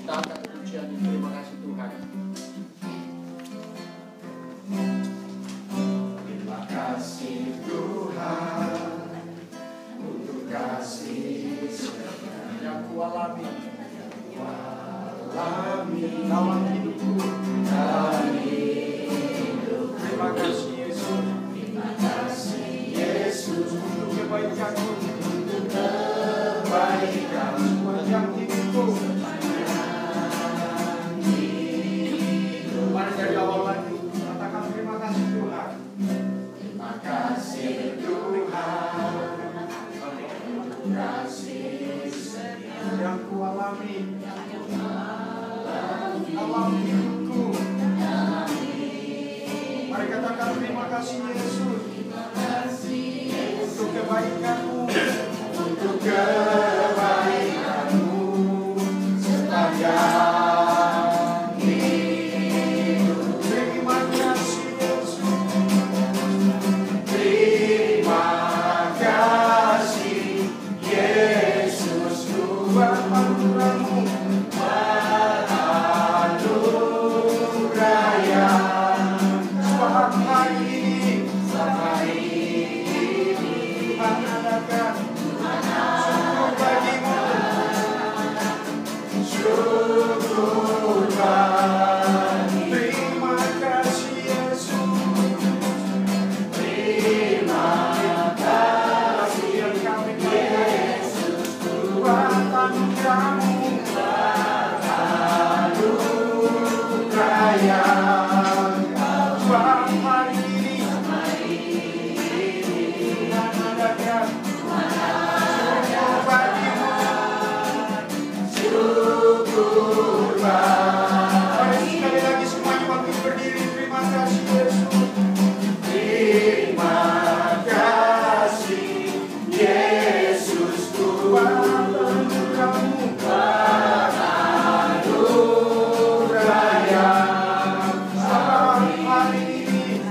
ciptakan pujian. Terima kasih Tuhan. Terima kasih Tuhan untuk kasih yang kualami dalam hidupku. Terima kasih Yesus. Terima kasih Yesus untuk kebaikanmu, untuk kebaikan sepanjang hidupku. Mari dari awal lagi katakan terima kasih Tuhan. Terima kasih Tuhan untuk kasih yang kualami dalam hidupku. Mari katakan terima kasih Yesus untuk kebaikanmu, untuk kebaikanmu sepanjang hidup. Terima kasih Yesus. Terima kasih Yesus buat anugerah-Mu, buat anugerah yang sampai ini Tuhan adakan. Syukur bagimu, syukur bagi. Terima kasih Yesus. Terima kasih yang kami Yesus buat anugerah-Mu, buat anugerah yang buat hari ini Tuhan adakan. Syukur bagimu, syukur bagi. Mari sekali lagi semuanya bangkit berdiri. Terima kasih Yesus. Terima kasih Yesus buat anugerah-Mu, buat anugerah yang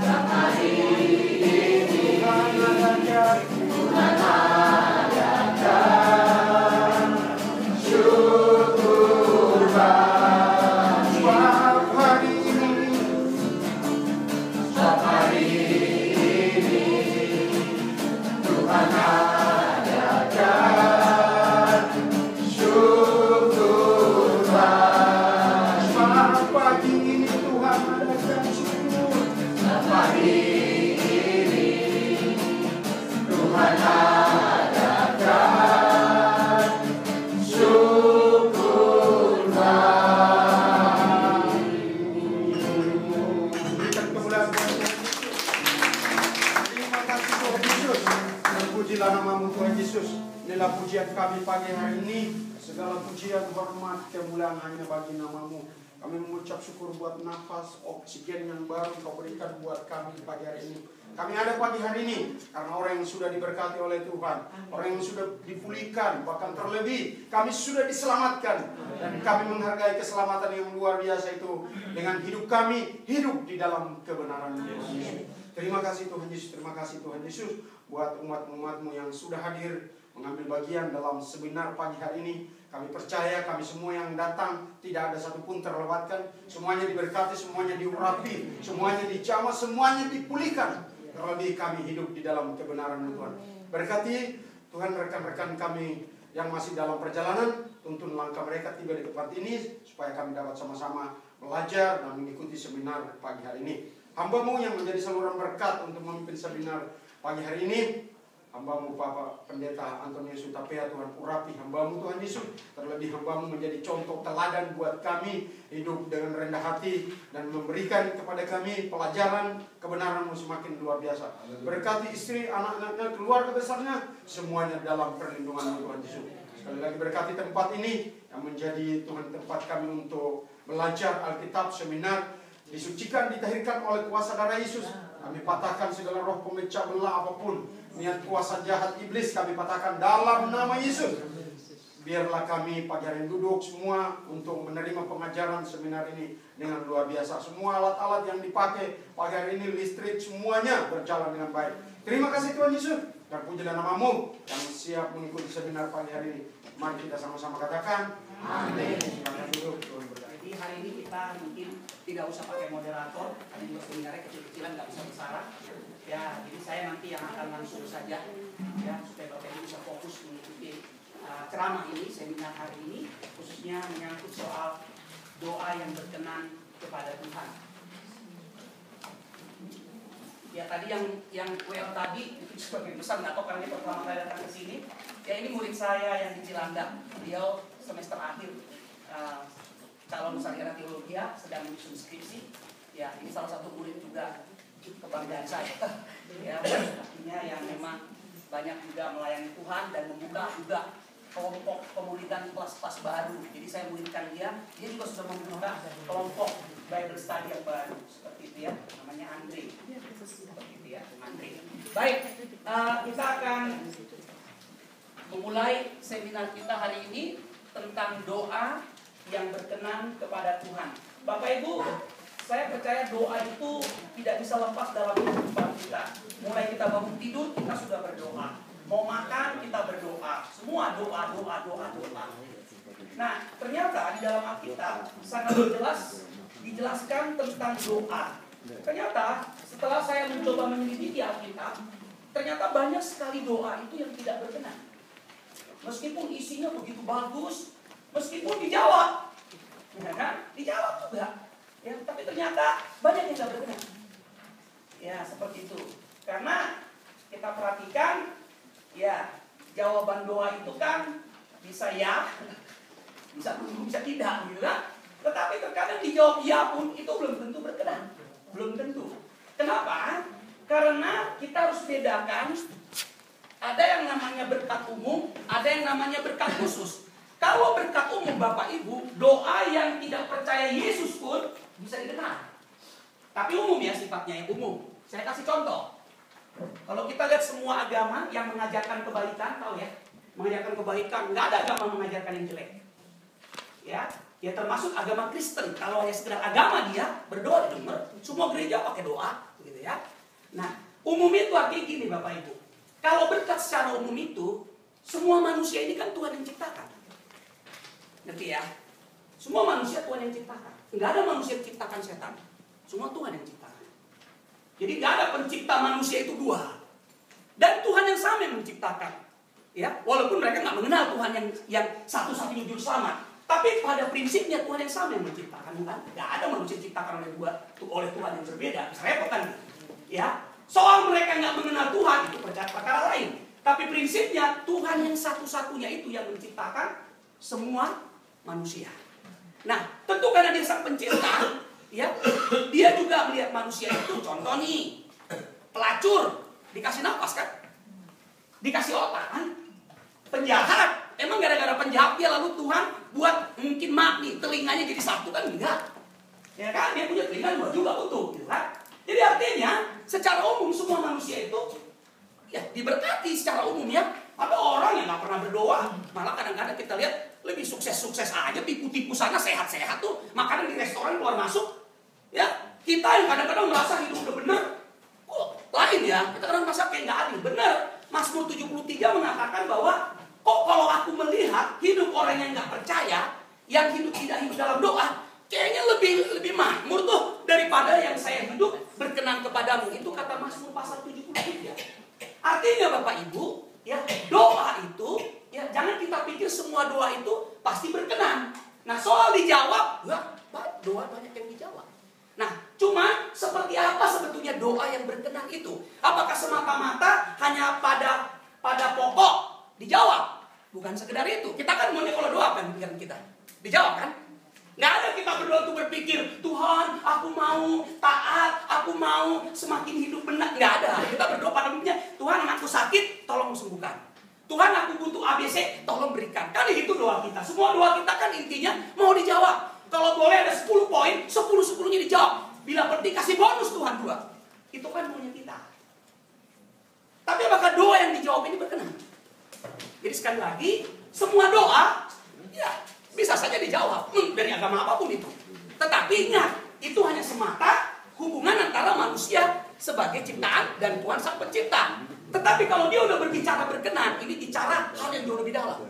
sampai hari ini Tuhan adakan. Syukur bagi buat hari ini, buat hari ini Tuhan adakan. Syukur bagi buat pagi ini Tuhan adakan. Syukur pagi ini Tuhan adakan. Syukur bagi. Berikan kemuliaan kepada Tuhan Yesus. Terima kasih Tuhan Yesus. Terpujilah nama-Mu Tuhan Yesus. Inilah pujian kami pagi hari ini. Segala pujian, hormat, kemuliaan hanya bagi nama-Mu. Kami mengucap syukur buat nafas, oksigen yang baru Kau berikan buat kami pagi hari ini. Kami ada pagi hari ini karena orang yang sudah diberkati oleh Tuhan, orang yang sudah dipulihkan, bahkan terlebih kami sudah diselamatkan. Dan kami menghargai keselamatan yang luar biasa itu dengan hidup kami, hidup di dalam kebenaran Yesus. Terima kasih Tuhan Yesus, terima kasih Tuhan Yesus buat umat-umat-Mu yang sudah hadir mengambil bagian dalam seminar pagi hari ini. Kami percaya kami semua yang datang tidak ada satupun terlewatkan. Semuanya diberkati, semuanya diurapi, semuanya dijamah, semuanya dipulihkan. Terlebih kami hidup di dalam kebenaran Tuhan. Berkati Tuhan rekan-rekan kami yang masih dalam perjalanan, tuntun langkah mereka tiba di tempat ini supaya kami dapat sama-sama belajar dan mengikuti seminar pagi hari ini. Hamba-Mu yang menjadi saluran berkat untuk memimpin seminar pagi hari ini, hamba-Mu Bapak Pendeta Antonius Hutapea, Tuhan urapi hamba-Mu Tuhan Yesus. Terlebih hamba-Mu menjadi contoh teladan buat kami, hidup dengan rendah hati dan memberikan kepada kami pelajaran kebenaran-Mu semakin luar biasa. Berkati istri, anak-anaknya, keluarga besarnya, semuanya dalam perlindungan-Mu Tuhan Yesus. Sekali lagi berkati tempat ini yang menjadi Tuhan tempat kami untuk belajar Alkitab, seminar, disucikan, ditahirkan oleh kuasa darah Yesus. Kami patahkan segala roh pemecah belah apapun, niat kuasa jahat iblis kami patahkan dalam nama Yesus. Biarlah kami pagi hari duduk semua untuk menerima pengajaran seminar ini dengan luar biasa. Semua alat-alat yang dipakai pagi hari ini, listrik, semuanya berjalan dengan baik. Terima kasih Tuhan Yesus. Dan pujilah nama-Mu yang siap mengikuti seminar pagi hari ini. Mari kita sama-sama katakan amin. Silakan duduk. kita mungkin tidak usah pakai moderator, karena juga seminarnya kecil-kecilan nggak bisa besaran. Ya, jadi saya nanti yang akan langsung saja, ya, supaya Bapak Ibu bisa fokus mengikuti ceramah ini, seminar hari ini, khususnya menyangkut soal doa yang berkenan kepada Tuhan. Ya, tadi yang WL tadi itu sebagai besar, nggak tahu karena dia pertama kali datang ke sini. Ya, ini murid saya yang di Cilandak, beliau semester akhir calon sarjana teologi, sedang menyusun skripsi. Ya, ini salah satu murid juga kebanggaan saya. Ya, artinya yang memang banyak juga melayani Tuhan dan membuka juga kelompok pemuridan kelas-kelas baru. Jadi saya muridkan dia juga sudah membuka kelompok Bible Study yang baru seperti itu ya, namanya Andre. Seperti itu ya, Andre. Baik, kita akan memulai seminar kita hari ini tentang doa yang berkenan kepada Tuhan. Bapak Ibu, saya percaya doa itu tidak bisa lepas dalam kehidupan kita. Mulai kita bangun tidur, kita sudah berdoa. Mau makan, kita berdoa. Semua doa. Nah, ternyata di dalam Alkitab sangat jelas dijelaskan tentang doa. Ternyata setelah saya mencoba meneliti Alkitab, ternyata banyak sekali doa itu yang tidak berkenan. Meskipun isinya begitu bagus, meskipun dijawab, ya kan? Dijawab juga. Ya, tapi ternyata banyak yang tidak berkenan. Ya, seperti itu. Karena kita perhatikan, ya, jawaban doa itu kan bisa ya, bisa tidak, gitu kan? Tetapi terkadang dijawab ya pun itu belum tentu berkenan. Belum tentu. Kenapa? Karena kita harus bedakan, ada yang namanya berkat umum, ada yang namanya berkat khusus. Kalau berkat umum Bapak Ibu, doa yang tidak percaya Yesus pun bisa didengar. Tapi umum ya, sifatnya yang umum. Saya kasih contoh. Kalau kita lihat semua agama yang mengajarkan kebaikan, tahu ya, mengajarkan kebaikan, nggak ada agama mengajarkan yang jelek. Ya termasuk agama Kristen. Kalau hanya sekedar agama dia berdoa didengar, semua gereja pakai doa, gitu ya. Nah, umum itu artinya gini Bapak Ibu. Kalau berkat secara umum itu, semua manusia ini kan Tuhan yang ciptakan. Ngerti ya? Semua manusia Tuhan yang ciptakan. Nggak ada manusia yang ciptakan setan. Semua Tuhan yang ciptakan. Jadi nggak ada pencipta manusia itu dua. Dan Tuhan yang sama yang menciptakan. Ya, walaupun mereka nggak mengenal Tuhan yang satu-satunya juru selamat. Tapi pada prinsipnya Tuhan yang sama yang menciptakan, bukan? Nggak ada manusia diciptakan oleh Tuhan yang berbeda. Repot kan? Ya, soal mereka nggak mengenal Tuhan itu perkara lain. Tapi prinsipnya Tuhan yang satu-satunya itu yang menciptakan semua manusia. Nah, tentu karena dia sang pencipta, ya, dia juga melihat manusia itu. Contoh nih, pelacur dikasih nafas kan? Dikasih otak kan? Penjahat, emang gara-gara penjahat dia lalu Tuhan buat mungkin nih telinganya jadi satu kan? Enggak. Ya kan, dia punya telinga dua juga utuh, gitu kan? Jadi artinya secara umum semua manusia itu ya diberkati secara umum ya. Ada orang yang nggak pernah berdoa, malah kadang-kadang kita lihat lebih sukses-sukses aja, tipu-tipu sana sehat-sehat tuh, makanan di restoran keluar masuk. Ya, kita yang kadang-kadang merasa hidup udah bener, kok lain ya? Kita kadang merasa kayak nggak adil. Bener, Mazmur 73 mengatakan bahwa kok kalau aku melihat hidup orang yang nggak percaya, yang hidup tidak hidup dalam doa, kayaknya lebih makmur tuh daripada yang saya hidup berkenan kepadamu. Itu kata Mazmur pasal 73. Artinya Bapak Ibu, ya doa itu, ya jangan kita pikir semua doa itu pasti berkenan. Nah soal dijawab, doa banyak yang dijawab. Nah cuma seperti apa sebetulnya doa yang berkenan itu? Apakah semata-mata hanya pada pokok dijawab? Bukan sekedar itu. Kita kan maunya kalau doa kan pikiran kita dijawab kan? Nggak ada kita berdoa tuh berpikir, Tuhan aku mau taat, aku mau semakin hidup benar. Nggak ada. Kita berdoa pada umumnya, Tuhan anakku sakit, tolong sembuhkan. Tuhan aku butuh ABC, tolong berikan. Kan itu doa kita. Semua doa kita kan intinya mau dijawab. Kalau boleh ada 10 poin, 10-10-nya dijawab. Bila penting kasih bonus Tuhan 2. Itu kan maunya kita. Tapi apakah doa yang dijawab ini berkenan? Jadi sekali lagi, semua doa, ya bisa saja dijawab dari agama apapun itu. Tetapi ingat, itu hanya semata hubungan antara manusia sebagai ciptaan dan Tuhan sang pencipta. Tetapi kalau dia udah berbicara berkenan, ini bicara hal yang jauh lebih dalam.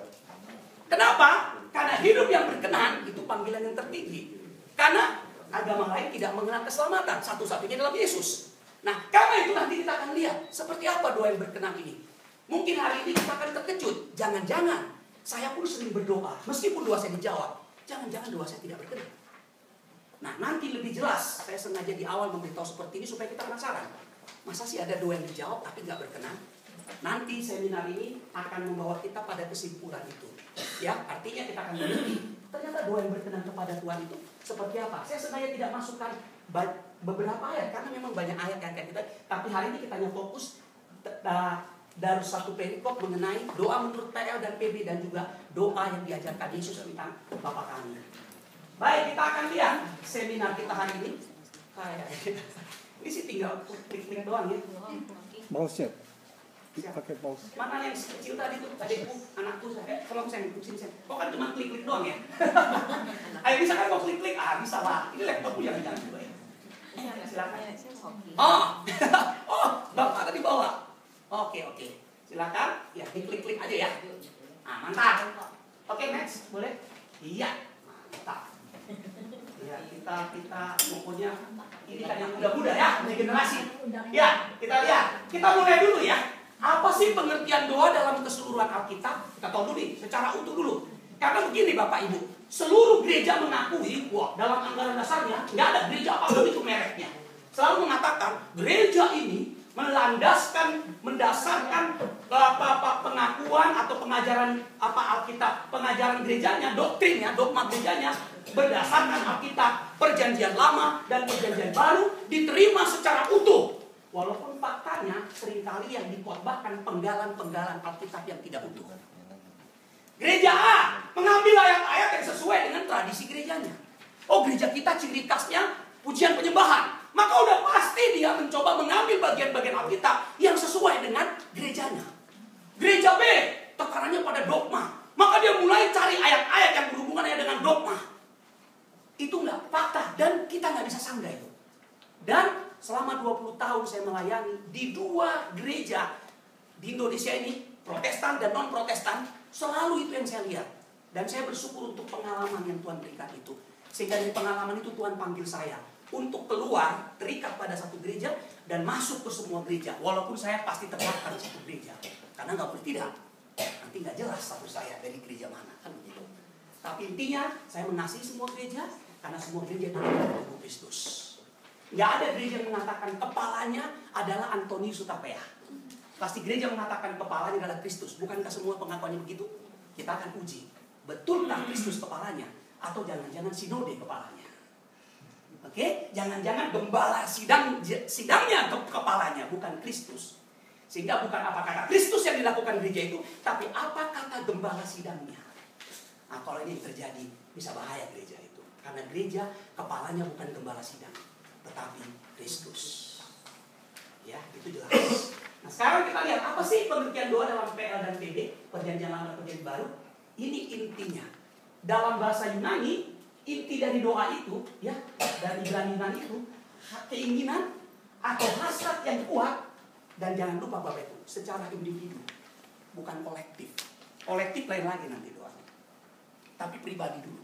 Kenapa? Karena hidup yang berkenan itu panggilan yang tertinggi. Karena agama lain tidak mengenal keselamatan. Satu-satunya dalam Yesus. Nah, karena itu nanti kita akan lihat seperti apa doa yang berkenan ini. Mungkin hari ini kita akan terkejut. Jangan-jangan saya pun sering berdoa, meskipun doa saya dijawab. Jangan-jangan doa saya tidak berkenan. Nah, nanti lebih jelas. Saya sengaja di awal memberitahu seperti ini supaya kita penasaran. Masa sih ada doa yang dijawab tapi nggak berkenan? Nanti seminar ini akan membawa kita pada kesimpulan itu. Ya, artinya kita akan mengerti ternyata doa yang berkenan kepada Tuhan itu seperti apa. Saya sengaja tidak masukkan beberapa ayat karena memang banyak ayat yang kita. Tapi hari ini kita hanya fokus dari satu perikop mengenai doa menurut PL dan PB dan juga doa yang diajarkan Yesus tentang Bapa kami. Baik, kita akan lihat seminar kita hari ini. Ini sih tinggal klik-klik doang ya. Mouse-nya. Pakai mouse. Mana yang kecil tadi tuh, adikku, anakku, tolong saya sini saya. Kok kan cuma klik-klik doang ya? Ayo bisa kan mau klik-klik? Bisa lah. Ini laptopku jangan juga ya. Silakan. Oh, Bapak tadi bawa. Oke. Silakan. Ya, klik-klik aja ya. Mantap. Oke, next. Boleh? Iya. Mantap. Ya, kita pokoknya ini kan yang muda-muda ya, ini generasi. Ya, kita lihat. Kita mulai dulu ya. Apa sih pengertian doa dalam keseluruhan Alkitab? Kita tahu dulu nih, secara utuh dulu. Karena begini Bapak Ibu, seluruh gereja mengakui, dalam anggaran dasarnya nggak ada gereja apapun itu mereknya. Selalu mengatakan gereja ini mendasarkan pengakuan atau pengajaran Alkitab, pengajaran gerejanya, doktrinnya, dogma gerejanya berdasarkan Alkitab, Perjanjian Lama dan Perjanjian Baru diterima secara utuh. Walaupun faktanya seringkali yang dikotbahkan penggalan-penggalan Alkitab yang tidak utuh. Gereja A mengambil ayat-ayat yang sesuai dengan tradisi gerejanya. Oh, gereja kita ciri khasnya pujian penyembahan. Maka udah pasti dia mencoba mengambil bagian-bagian Alkitab yang sesuai dengan gerejanya. Gereja B tekanannya pada dogma. Maka dia mulai cari ayat-ayat yang berhubungannya dengan dogma. Itu nggak fakta dan kita nggak bisa sanggah itu. Dan selama 20 tahun saya melayani di 2 gereja di Indonesia ini, Protestan dan non-Protestan, selalu itu yang saya lihat. Dan saya bersyukur untuk pengalaman yang Tuhan berikan itu. Sehingga dari pengalaman itu Tuhan panggil saya untuk keluar, terikat pada satu gereja dan masuk ke semua gereja. Walaupun saya pasti terdaftar di satu gereja. Karena nggak boleh tidak. Nanti nggak jelas status saya dari gereja mana. Kan begitu. Tapi intinya saya mengasihi semua gereja karena semua gereja itu adalah tubuh Kristus. Nggak ada gereja yang mengatakan kepalanya adalah Antonius Hutapea. Pasti gereja mengatakan kepalanya adalah Kristus. Bukankah semua pengakuannya begitu? Kita akan uji. Betulkah Kristus kepalanya? Atau jangan-jangan sinode kepalanya? Oke? Jangan-jangan gembala sidangnya kepalanya, bukan Kristus. Sehingga bukan apa kata Kristus yang dilakukan gereja itu, tapi apa kata gembala sidangnya. Nah, kalau ini terjadi, bisa bahaya gereja itu. Karena gereja kepalanya bukan gembala sidang, tetapi Kristus. Ya, itu jelas. Nah, sekarang kita lihat apa sih pengertian doa dalam PL dan PB, Perjanjian Lama dan Perjanjian Baru. Ini intinya. Dalam bahasa Yunani, inti dari doa itu, ya, dari Ibrani itu, keinginan atau hasrat yang kuat. Dan jangan lupa Bapak Ibu, secara individu, bukan kolektif. Kolektif lain lagi nanti doanya. Tapi pribadi dulu.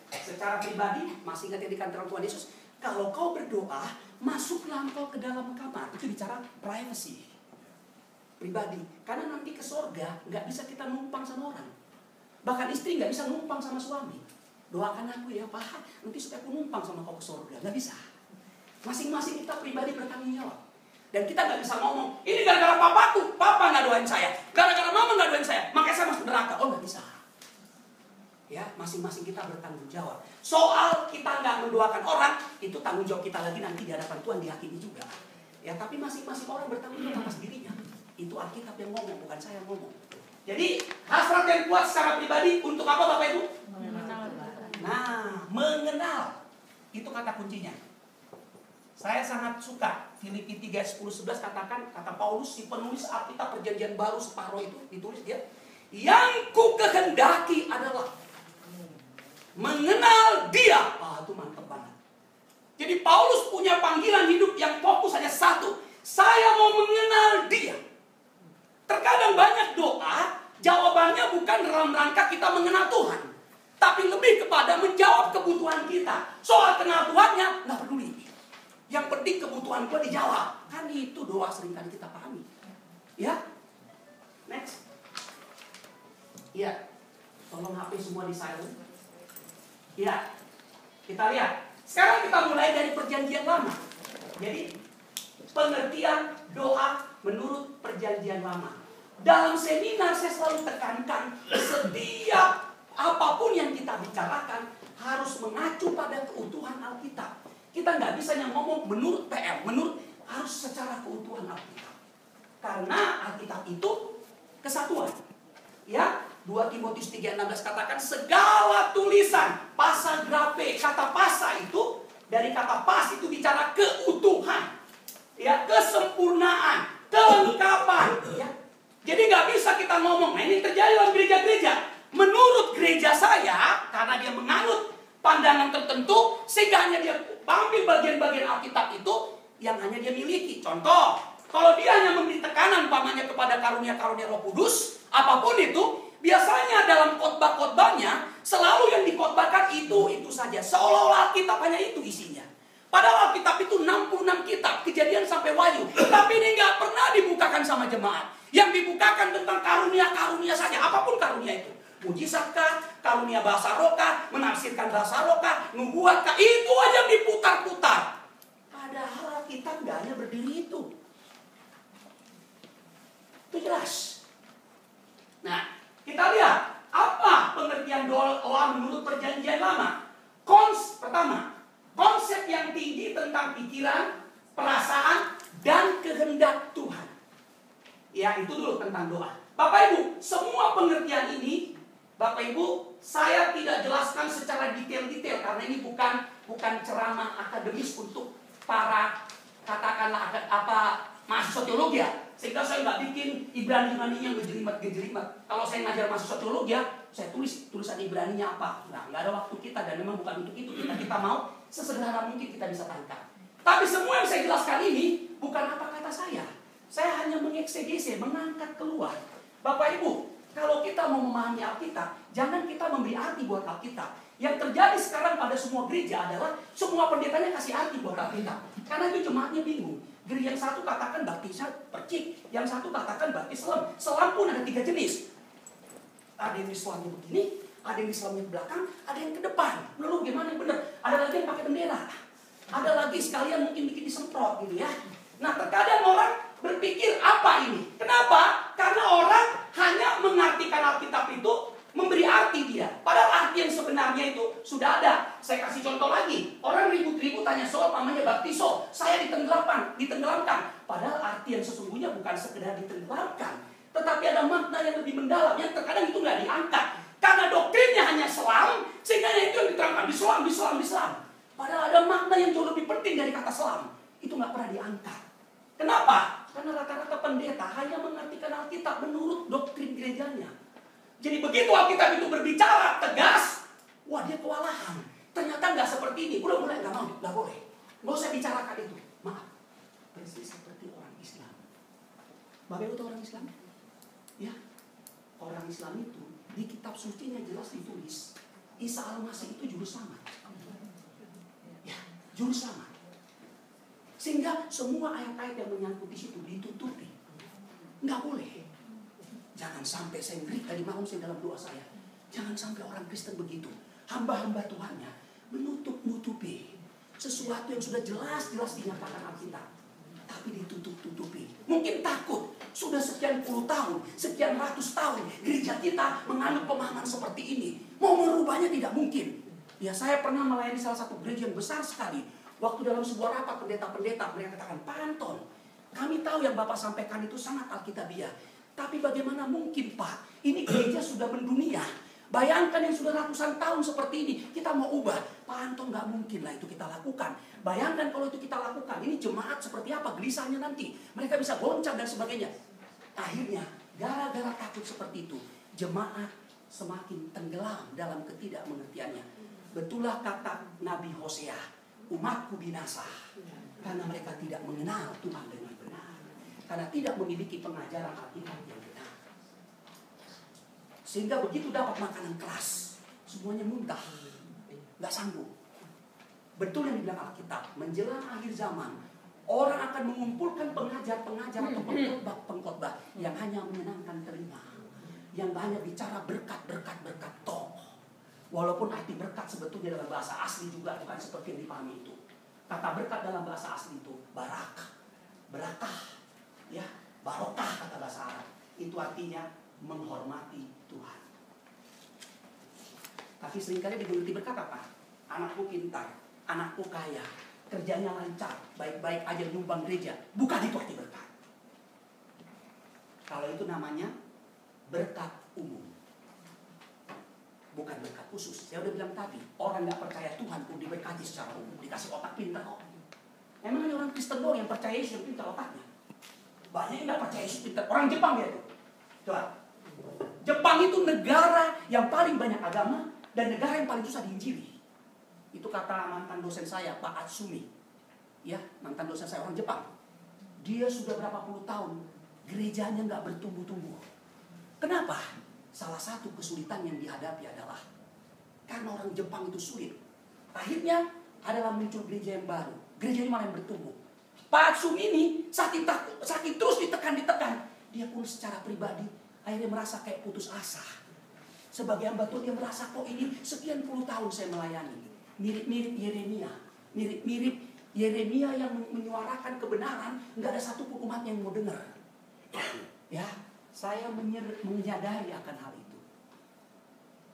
Secara pribadi, masih ingat yang dikatakan Tuhan Yesus, kalau kau berdoa, masuklah engkau ke dalam kamar. Itu bicara privacy. Pribadi. Karena nanti ke sorga, nggak bisa kita numpang sama orang. Bahkan istri nggak bisa numpang sama suami. Doakan aku ya Pak, nanti supaya aku numpang sama kau ke sorga. Nggak bisa. Masing-masing kita pribadi bertanggung jawab. Dan kita nggak bisa ngomong, ini gara-gara papaku, papa nggak doain saya. Gara-gara mama nggak doain saya, makanya saya masuk neraka. Oh, nggak bisa. Ya, masing-masing kita bertanggung jawab. Soal kita nggak mendoakan orang, itu tanggung jawab kita lagi nanti di hadapan Tuhan dihakimi juga. Ya, tapi masing-masing orang bertanggung jawab atas dirinya. Itu Alkitab yang ngomong, bukan saya yang ngomong. Jadi, hasrat yang kuat secara pribadi untuk apa Bapak Ibu? Nah, mengenal. Itu kata kuncinya. Saya sangat suka Filipi 3:10-11 katakan, kata Paulus, si penulis Alkitab Perjanjian Baru separuh itu ditulis dia, yang ku kehendaki adalah mengenal Dia. Itu mantap banget. Jadi Paulus punya panggilan hidup yang fokus hanya satu, saya mau mengenal Dia. Terkadang banyak doa jawabannya bukan dalam rangka kita mengenal Tuhan, Tapi lebih kepada menjawab kebutuhan kita. Soal kenal Tuhannya, nggak peduli. Yang penting kebutuhan gue dijawab. Kan itu doa seringkali kita pahami. Ya. Next. Ya. Tolong HP semua di silent. Ya. Kita lihat. Sekarang kita mulai dari perjanjian lama. Jadi, pengertian doa menurut perjanjian lama. Dalam seminar saya selalu tekankan, setiap apapun yang kita bicarakan harus mengacu pada keutuhan Alkitab. Kita nggak bisa yang ngomong menurut PM, harus secara keutuhan Alkitab. Karena Alkitab itu kesatuan. Ya, 2 Timotius 3:16 katakan segala tulisan, pasagrafe, kata pasa itu dari kata pas itu bicara keutuhan. Ya, kesempurnaan, kelengkapan, ya. Jadi nggak bisa kita ngomong, nah ini terjadi dalam gereja-gereja. Menurut gereja saya, karena dia menganut pandangan tertentu, sehingga hanya dia ambil bagian-bagian Alkitab itu yang hanya dia miliki. Contoh, kalau dia hanya memberi tekanan umpamanya kepada karunia-karunia Roh Kudus, apapun itu, biasanya dalam khotbah-khotbahnya selalu yang dikhotbahkan itu saja. Seolah-olah Alkitab hanya itu isinya. Padahal Alkitab itu 66 kitab, Kejadian sampai Wahyu. Tapi ini nggak pernah dibukakan sama jemaat. Yang dibukakan tentang karunia-karunia saja, apapun karunia itu. Mujizatkah, karunia bahasa rohkah, menafsirkan bahasa rohkah, nubuatkah, itu aja yang diputar-putar. Padahal Alkitab nggak hanya berdiri itu. Itu jelas. Nah, kita lihat apa pengertian doa menurut perjanjian lama. Pertama, konsep yang tinggi tentang pikiran, perasaan, dan kehendak Tuhan. Ya, itu dulu tentang doa. Bapak Ibu, semua pengertian ini, Bapak Ibu, saya tidak jelaskan secara detail-detail karena ini bukan ceramah akademis untuk para katakanlah mahasiswa teologi ya. Sehingga saya nggak bikin Ibrani-Ibrani yang gejelimet. Kalau saya ngajar mahasiswa teologi ya, saya tulis tulisan Ibraninya apa. Nah, nggak ada waktu kita dan memang bukan untuk itu. Kita mau sesederhana mungkin kita bisa tangkap. Tapi semua yang saya jelaskan ini bukan apa kata saya. Saya hanya mengeksegese, mengangkat keluar. Bapak Ibu, kalau kita mau memahami Alkitab, jangan kita memberi arti buat Alkitab. Yang terjadi sekarang pada semua gereja adalah semua pendetanya kasih arti buat Alkitab. Karena itu jemaatnya bingung. Gereja yang satu katakan baptisnya percik, yang satu katakan baptis selam. Selam pun ada 3 jenis. Ada yang Islamnya begini, ada yang Islamnya ke belakang, ada yang ke depan. Lalu gimana yang benar? Ada lagi yang pakai bendera. Ada lagi sekalian mungkin bikin disemprot gitu ya. Nah, terkadang orang berpikir apa ini? Kenapa? Karena orang hanya mengartikan Alkitab itu, memberi arti dia. Padahal arti yang sebenarnya itu sudah ada. Saya kasih contoh lagi. Orang ribut-ribut tanya soal namanya baptiso. Saya ditenggelamkan. Padahal arti yang sesungguhnya bukan sekedar ditenggelamkan. Tetapi ada makna yang lebih mendalam. Yang terkadang itu nggak diangkat. Karena doktrinnya hanya selam, sehingga itu yang diterangkan. Diselam. Padahal ada makna yang jauh lebih penting dari kata selam. Itu nggak pernah diangkat. Kenapa? Karena rata-rata pendeta hanya mengartikan Alkitab menurut doktrin gerejanya. Jadi begitu Alkitab itu berbicara tegas, wah dia kewalahan. Ternyata nggak seperti ini. Udah mulai nggak mau, nggak boleh. Nggak usah bicarakan itu. Maaf, persis seperti orang Islam. Bapak Ibu tahu orang Islam? Ya, orang Islam itu di kitab sucinya jelas ditulis Isa Al-Masih itu juru selamat. Ya, juru selamat. Sehingga semua ayat-ayat yang menyangkut di situ ditutupi. Nggak boleh. Jangan sampai saya ngeri tadi malam saya dalam doa saya. Jangan sampai orang Kristen begitu. Hamba-hamba Tuhannya menutup-nutupi sesuatu yang sudah jelas-jelas dinyatakan Alkitab. Tapi ditutup-tutupi. Mungkin takut. Sudah sekian puluh tahun, sekian ratus tahun gereja kita menganut pemahaman seperti ini. Mau merubahnya tidak mungkin. Ya, saya pernah melayani salah satu gereja yang besar sekali. Waktu dalam sebuah rapat pendeta-pendeta mereka katakan, Pak Anton, kami tahu yang Bapak sampaikan itu sangat alkitabiah. Tapi bagaimana mungkin Pak, ini gereja sudah mendunia. Bayangkan yang sudah ratusan tahun seperti ini, kita mau ubah. Pak Anton, nggak mungkin lah itu kita lakukan. Bayangkan kalau itu kita lakukan, ini jemaat seperti apa gelisahnya nanti. Mereka bisa goncang dan sebagainya. Akhirnya, gara-gara takut seperti itu, jemaat semakin tenggelam dalam ketidakmengertiannya. Betullah kata Nabi Hosea, umatku binasa karena mereka tidak mengenal Tuhan dengan benar, karena tidak memiliki pengajaran Alkitab yang benar. Sehingga begitu dapat makanan keras, semuanya muntah, nggak sanggup. Betul yang dibilang Alkitab, menjelang akhir zaman, orang akan mengumpulkan pengajar-pengajar atau pengkhotbah yang hanya menyenangkan telinga, yang hanya bicara berkat toh. Walaupun arti berkat sebetulnya dalam bahasa asli juga bukan seperti yang dipahami itu. Kata berkat dalam bahasa asli itu berakah, ya, barokah kata bahasa Arab. Itu artinya menghormati Tuhan. Tapi seringkali digeluti berkat apa? Anakku pintar, anakku kaya, kerjanya lancar, baik-baik aja nyumbang gereja. Bukan itu arti berkat. Kalau itu namanya berkat umum, bukan berkat khusus. Saya udah bilang tadi, orang nggak percaya Tuhan pun diberkati secara umum, dikasih otak pintar kok. Emang hanya orang Kristen doang yang percaya Yesus pintar otaknya? Banyak yang nggak percaya Yesus pintar. Orang Jepang dia tuh. Coba. Jepang itu negara yang paling banyak agama dan negara yang paling susah diinjili. Itu kata mantan dosen saya, Pak Atsumi. Ya, mantan dosen saya orang Jepang. Dia sudah berapa puluh tahun, gerejanya nggak bertumbuh-tumbuh. Kenapa? Salah satu kesulitan yang dihadapi adalah karena orang Jepang itu sulit. Akhirnya adalah muncul gereja yang baru. Gereja ini malah yang bertumbuh. Pak Atsumi ini saking terus ditekan, dia pun secara pribadi akhirnya merasa kayak putus asa. Sebagai hamba Tuhan dia merasa kok ini sekian puluh tahun saya melayani. Mirip-mirip Yeremia. Mirip-mirip Yeremia yang menyuarakan kebenaran, nggak ada satu umat yang mau dengar. Ya, saya menyadari akan hal itu.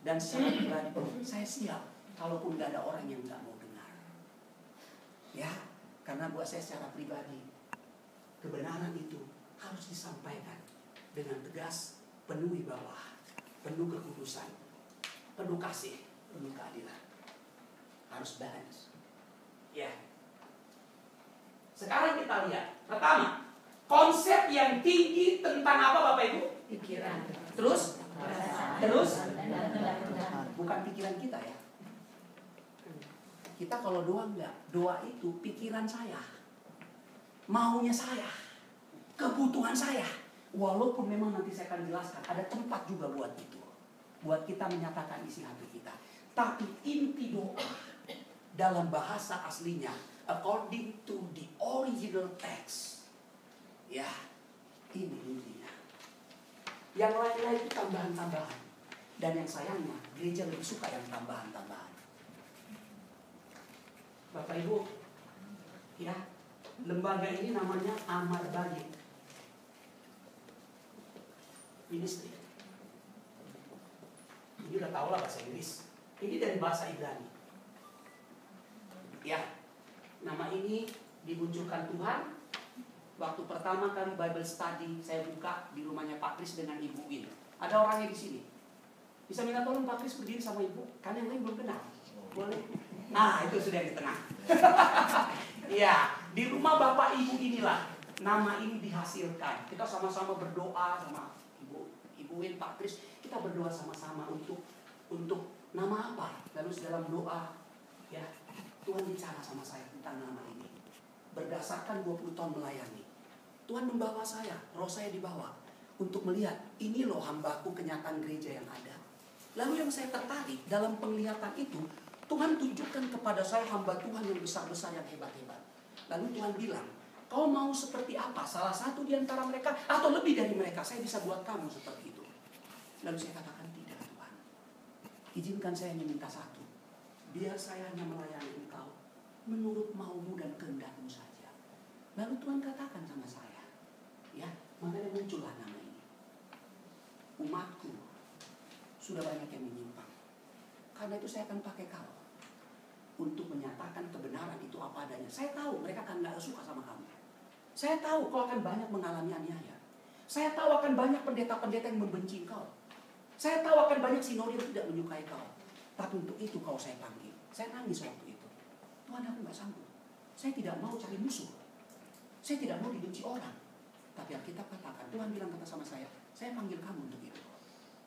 Dan secara pribadi saya siap kalaupun nggak ada orang yang nggak mau dengar. Ya, karena buat saya secara pribadi kebenaran itu harus disampaikan dengan tegas, penuh wibawa, penuh kekudusan, penuh kasih, penuh keadilan. Harus balance. Ya. Sekarang kita lihat. Pertama, konsep yang tinggi tentang apa Bapak Ibu? Pikiran. Terus? Bukan pikiran kita ya. Kita kalau doa enggak. Doa itu pikiran saya. Maunya saya. Kebutuhan saya. Walaupun memang nanti saya akan jelaskan. Ada tempat juga buat itu. Buat kita menyatakan isi hati kita. Tapi inti doa dalam bahasa aslinya, according to the original text, ya, ini intinya. Yang lain-lain itu tambahan-tambahan. Dan yang sayangnya, gereja lebih suka yang tambahan-tambahan. Bapak Ibu, ya, lembaga ini namanya Amar Bayit Ministry. Ini udah tahu lah bahasa Inggris. Ini dari bahasa Ibrani. Ya, nama ini dimunculkan Tuhan waktu pertama kali Bible Study saya buka di rumahnya Pak Kris dengan Ibu Win. Ada orangnya di sini. Bisa minta tolong Pak Kris berdiri sama Ibu? Kan yang lain belum kenal. Boleh? Nah, itu sudah di tengah. Ya, di rumah Bapak Ibu inilah nama ini dihasilkan. Kita sama-sama berdoa sama Ibu Win, Pak Kris. Kita berdoa sama-sama untuk nama apa? Lalu dalam doa, ya, Tuhan bicara sama saya tentang nama ini. Berdasarkan 20 tahun melayani, Tuhan membawa saya, roh saya dibawa untuk melihat ini loh hambaku, kenyataan gereja yang ada. Lalu yang saya tertarik dalam penglihatan itu, Tuhan tunjukkan kepada saya hamba Tuhan yang besar-besar, yang hebat-hebat. Lalu Tuhan bilang, kau mau seperti apa? Salah satu di antara mereka atau lebih dari mereka, saya bisa buat kamu seperti itu. Lalu saya katakan, tidak Tuhan. Izinkan saya hanya minta satu. Biar saya hanya melayani Engkau menurut maumu dan kehendak-Mu saja. Lalu Tuhan katakan sama saya, ya, makanya muncullah nama ini. Umatku sudah banyak yang menyimpang. Karena itu saya akan pakai kau untuk menyatakan kebenaran itu apa adanya. Saya tahu mereka akan gak suka sama kamu. Saya tahu kau akan banyak mengalami aniaya. Saya tahu akan banyak pendeta-pendeta yang membenci kau. Saya tahu akan banyak sinode yang tidak menyukai kau. Tapi untuk itu kau saya panggil. Saya nangis waktu itu. Tuhan, aku gak sanggup. Saya tidak mau cari musuh. Saya tidak mau dibenci orang. Tapi Alkitab katakan, Tuhan bilang kata sama saya panggil kamu untuk itu.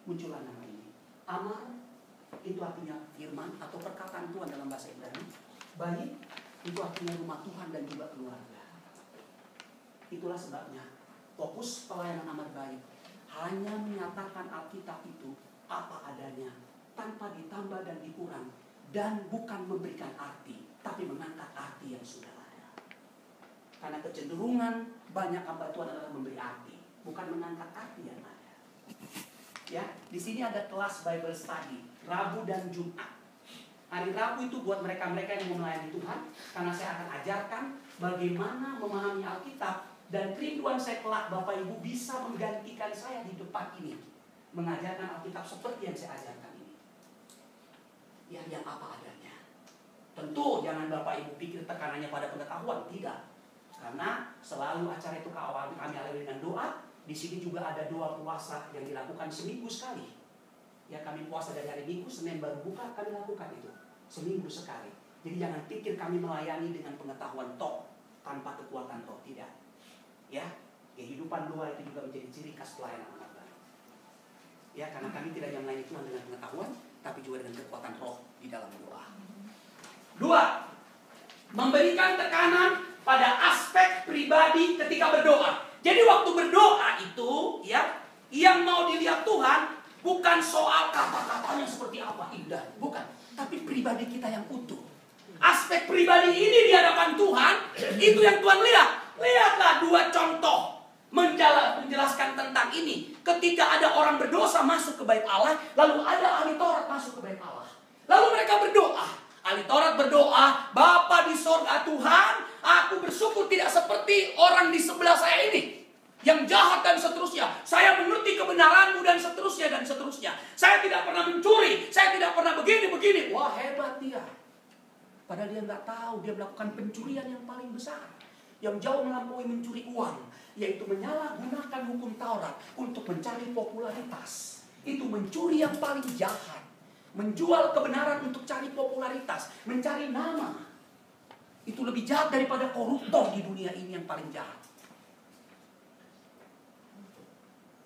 Muncullah nama ini. Amar itu artinya firman atau perkataan Tuhan dalam bahasa Ibrani. Bayit itu artinya rumah Tuhan dan juga keluarga. Itulah sebabnya fokus pelayanan Amar Bayit hanya menyatakan Alkitab itu apa adanya tanpa ditambah dan dikurang. Dan bukan memberikan arti, tapi mengangkat arti yang sudah ada. Karena kecenderungan banyak hamba Tuhan adalah memberi arti, bukan mengangkat arti yang ada. Ya, di sini ada kelas Bible Study, Rabu dan Jumat. Hari Rabu itu buat mereka-mereka yang mau melayani Tuhan, karena saya akan ajarkan bagaimana memahami Alkitab, dan kerinduan saya kelak Bapak Ibu bisa menggantikan saya di depan ini, mengajarkan Alkitab seperti yang saya ajarkan ini. Yang apa adanya. Tentu jangan Bapak Ibu pikir tekanannya pada pengetahuan, tidak. Karena selalu acara itu kami awali dengan doa. Di sini juga ada doa puasa yang dilakukan seminggu sekali. Ya, kami puasa dari hari Minggu, Senin baru buka, kami lakukan itu seminggu sekali. Jadi jangan pikir kami melayani dengan pengetahuan toh, tanpa kekuatan toh, tidak. Ya, kehidupan doa itu juga menjadi ciri khas pelayanan anak baru. Ya, karena kami tidak hanya melayani Tuhan dengan pengetahuan, tapi juga dengan kekuatan roh di dalam doa. 2. Memberikan tekanan pada aspek pribadi ketika berdoa. Jadi waktu berdoa itu, ya, yang mau dilihat Tuhan bukan soal kata-katanya seperti apa, indah, bukan. Tapi pribadi kita yang utuh. Aspek pribadi ini di hadapan Tuhan, itu yang Tuhan lihat. Lihatlah 2 contoh menjelaskan tentang ini. Ketika ada orang berdosa masuk ke bait Allah, lalu ada ahli Taurat masuk ke bait Allah. Lalu mereka berdoa. Ahli Taurat berdoa, Bapa di sorga Tuhan, aku bersyukur tidak seperti orang di sebelah saya ini, yang jahat dan seterusnya. Saya mengerti kebenaran-Mu dan seterusnya dan seterusnya. Saya tidak pernah mencuri, saya tidak pernah begini-begini. Wah, hebat dia. Padahal dia nggak tahu dia melakukan pencurian yang paling besar, yang jauh melampaui mencuri uang, yaitu menyalahgunakan hukum Taurat untuk mencari popularitas. Itu mencuri yang paling jahat. Menjual kebenaran untuk cari popularitas, mencari nama. Itu lebih jahat daripada koruptor di dunia ini yang paling jahat.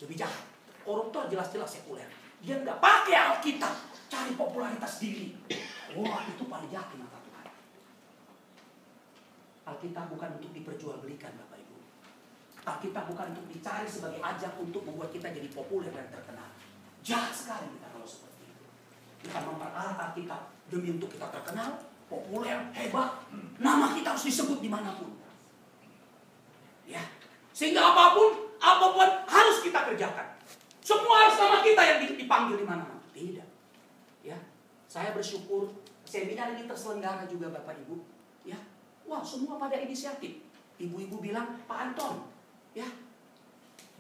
Lebih jahat. Koruptor jelas-jelas sekuler. Dia nggak pakai Alkitab, cari popularitas diri. Wah, itu paling jahat di mata Tuhan. Alkitab bukan untuk diperjualbelikan, Bapak Ibu. Alkitab bukan untuk dicari sebagai ajang untuk membuat kita jadi populer dan terkenal. Jahat sekali kita kalau seperti itu. Kita memperalat Alkitab demi untuk kita terkenal, populer, hebat. Nama kita harus disebut dimanapun. Ya, sehingga apapun harus kita kerjakan. Semua harus nama kita yang dipanggil di mana-mana. Tidak. Ya, saya bersyukur seminar ini terselenggara juga Bapak Ibu. Ya, wah, semua pada inisiatif. Ibu-ibu bilang, Pak Anton, ya,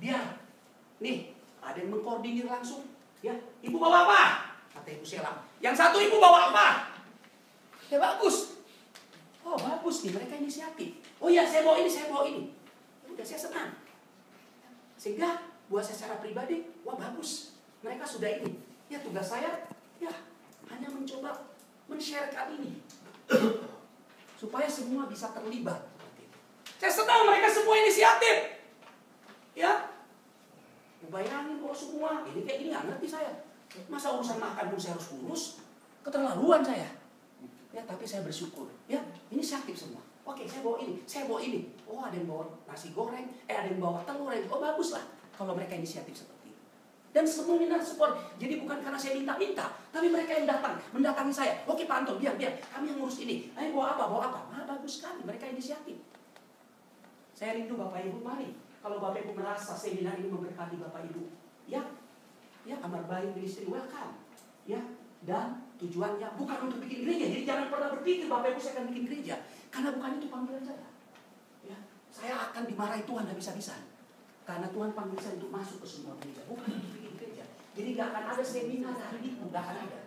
biar nih ada yang mengkoordinir langsung. Ya, Ibu bawa apa? Kata Ibu Sheila. Yang satu Ibu bawa apa? Ya bagus. Oh bagus nih, mereka inisiatif. Oh iya, saya bawa ini, saya bawa ini. Udah, saya senang. Sehingga buat saya secara pribadi, wah bagus. Mereka sudah ini. Ya tugas saya, ya hanya mencoba men-sharekan ini. Supaya semua bisa terlibat. Saya senang mereka semua inisiatif. Ya. Bayangin kalau semua, ini kayak gini nggak ngerti saya. Masa urusan makan pun saya harus urus? Keterlaluan saya. Ya, tapi saya bersyukur. Ya, inisiatif semua. Oke, saya bawa ini, saya bawa ini. Oh, ada yang bawa nasi goreng, ada yang bawa telur. Oh, bagus lah kalau mereka inisiatif seperti itu. Dan seminar support. Jadi bukan karena saya minta-minta, tapi mereka yang datang, mendatangi saya. Oke, Pak Anton, biar kami yang ngurus ini. Ayo bawa apa? Nah, bagus sekali, mereka inisiatif. Saya rindu Bapak Ibu, mari. Kalau Bapak Ibu merasa seminar ini memberkati Bapak Ibu, ya, Kamar Bayi Ministry welcome. Ya, dan tujuannya bukan untuk bikin gereja. Jadi jangan pernah berpikir Bapak Ibu saya akan bikin gereja, karena bukan itu panggilan saya. Ya, saya akan dimarahi Tuhan habis-habisan. Karena Tuhan panggil saya untuk masuk ke semua gereja, bukan untuk bikin gereja. Jadi gak akan ada seminar hari ini, gak akan ada.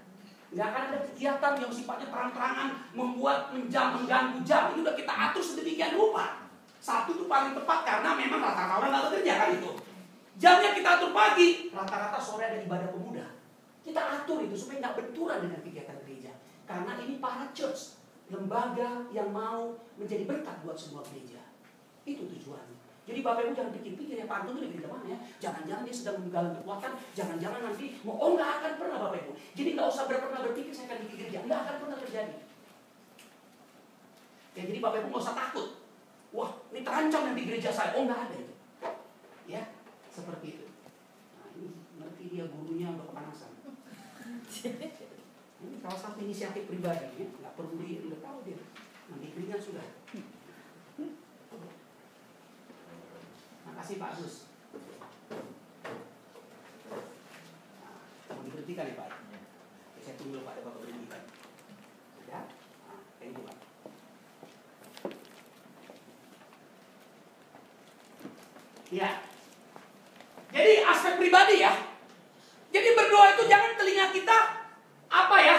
Gak akan ada kegiatan yang sifatnya terang-terangan, membuat mengganggu jam. Ini udah kita atur sedemikian rupa. Satu itu paling tepat karena memang rata-rata orang gak bekerja kan itu. Jamnya kita atur pagi, rata-rata sore ada ibadah pemuda. Kita atur itu supaya gak benturan dengan kegiatan gereja. Karena ini para church, lembaga yang mau menjadi berkat buat semua gereja. Itu tujuannya. Jadi Bapak Ibu jangan pikir-pikir ya Pak Anton itu di mana ya. Jangan-jangan dia sedang menggalang kekuatan. Jangan-jangan nanti nggak akan pernah Bapak Ibu. Jadi nggak usah pernah berpikir saya akan bikin gereja. Nggak akan pernah terjadi. Ya jadi Bapak Ibu nggak usah takut. Wah ini terancam nanti gereja saya. Oh nggak ada itu. Ya seperti itu. Nah ini ngerti dia gurunya udah kepanasan. salah satu inisiatif pribadi, ya. Nggak perlu udah tahu dia. Nanti keringan sudah. Makasih Pak Gus. Mau diberhentikan ya Pak? Saya tunggu Pak, Bapak berhentikan. Ya? Nah, thank you Pak. Ya. Jadi aspek pribadi ya. Jadi berdoa itu jangan telinga kita apa ya?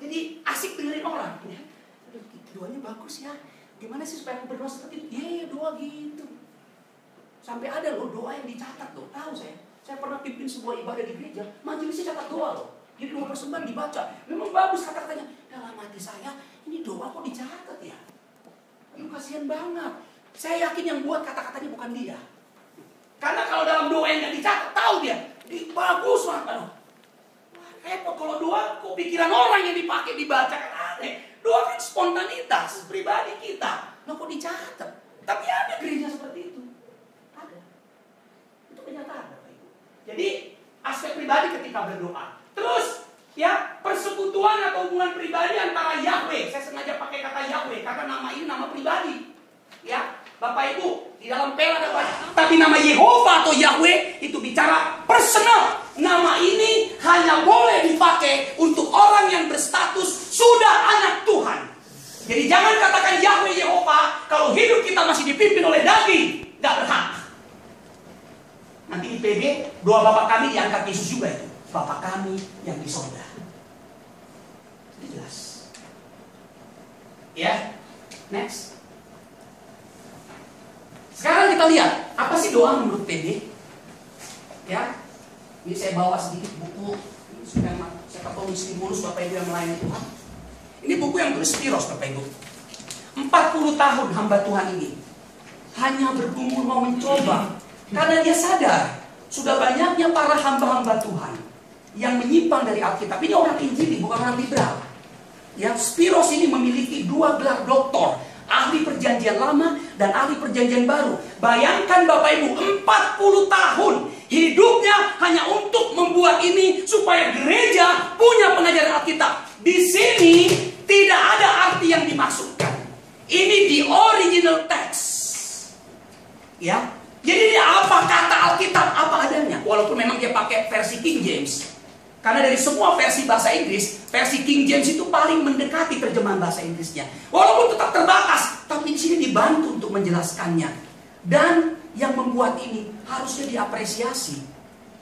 Jadi asik dengerin orang. Ya. Aduh, doanya bagus ya. Gimana sih supaya aku berdoa seperti itu? Ya doa gitu. Sampai ada loh doa yang dicatat loh. Tahu saya. Saya pernah pimpin sebuah ibadah di gereja. Majelisnya catat doa loh. Jadi doa persembahan dibaca. Memang bagus kata-katanya. Dalam hati saya, ini doa kok dicatat ya? Aduh kasihan banget. Saya yakin yang buat kata-katanya bukan dia. Karena kalau dalam doa yang gak dicatat, tahu dia. Bagus banget. Aduh. Repot kalau doa, kok pikiran orang yang dipakai dibaca kan aneh. Doa kan spontanitas pribadi kita. Nah kok dicatat? Tapi ada gereja seperti itu. Ada. Itu kenyataan Bapak Ibu. Jadi aspek pribadi ketika berdoa. Terus ya persekutuan atau hubungan pribadi antara Yahweh. Saya sengaja pakai kata Yahweh karena nama ini nama pribadi. Ya Bapak Ibu di dalam pel ada banyak. Tapi nama Yehova atau Yahweh itu bicara personal. Nama ini hanya boleh dipakai untuk orang yang berstatus sudah anak Tuhan. Jadi jangan katakan Yahweh Yehova kalau hidup kita masih dipimpin oleh daging, nggak berhak. Nanti di PB doa Bapak kami diangkat Yesus juga itu. Bapak kami yang di sorga. Itu jelas. Ya, next. Sekarang kita lihat apa sih doa menurut PB? Ya. Ini saya bawa sedikit buku supaya saya ketemu stimulus Bapak Ibu yang melayani Tuhan. Ini buku yang tulis Spiros Bapak Ibu. 40 tahun hamba Tuhan ini hanya bergumul mau mencoba karena dia sadar sudah banyaknya para hamba-hamba Tuhan yang menyimpang dari Alkitab. Ini orang Injili bukan orang liberal. Yang Spiros ini memiliki 2 gelar doktor, ahli perjanjian lama dan ahli perjanjian baru. Bayangkan Bapak Ibu 40 tahun hidupnya hanya untuk membuat ini supaya gereja punya pengajaran Alkitab. Di sini tidak ada arti yang dimaksudkan. Ini the original text. Ya. Jadi dia apa kata Alkitab apa adanya. Walaupun memang dia pakai versi King James. Karena dari semua versi bahasa Inggris, versi King James itu paling mendekati terjemahan bahasa Inggrisnya. Walaupun tetap terbatas, tapi di sini dibantu untuk menjelaskannya. Dan yang membuat ini harusnya diapresiasi.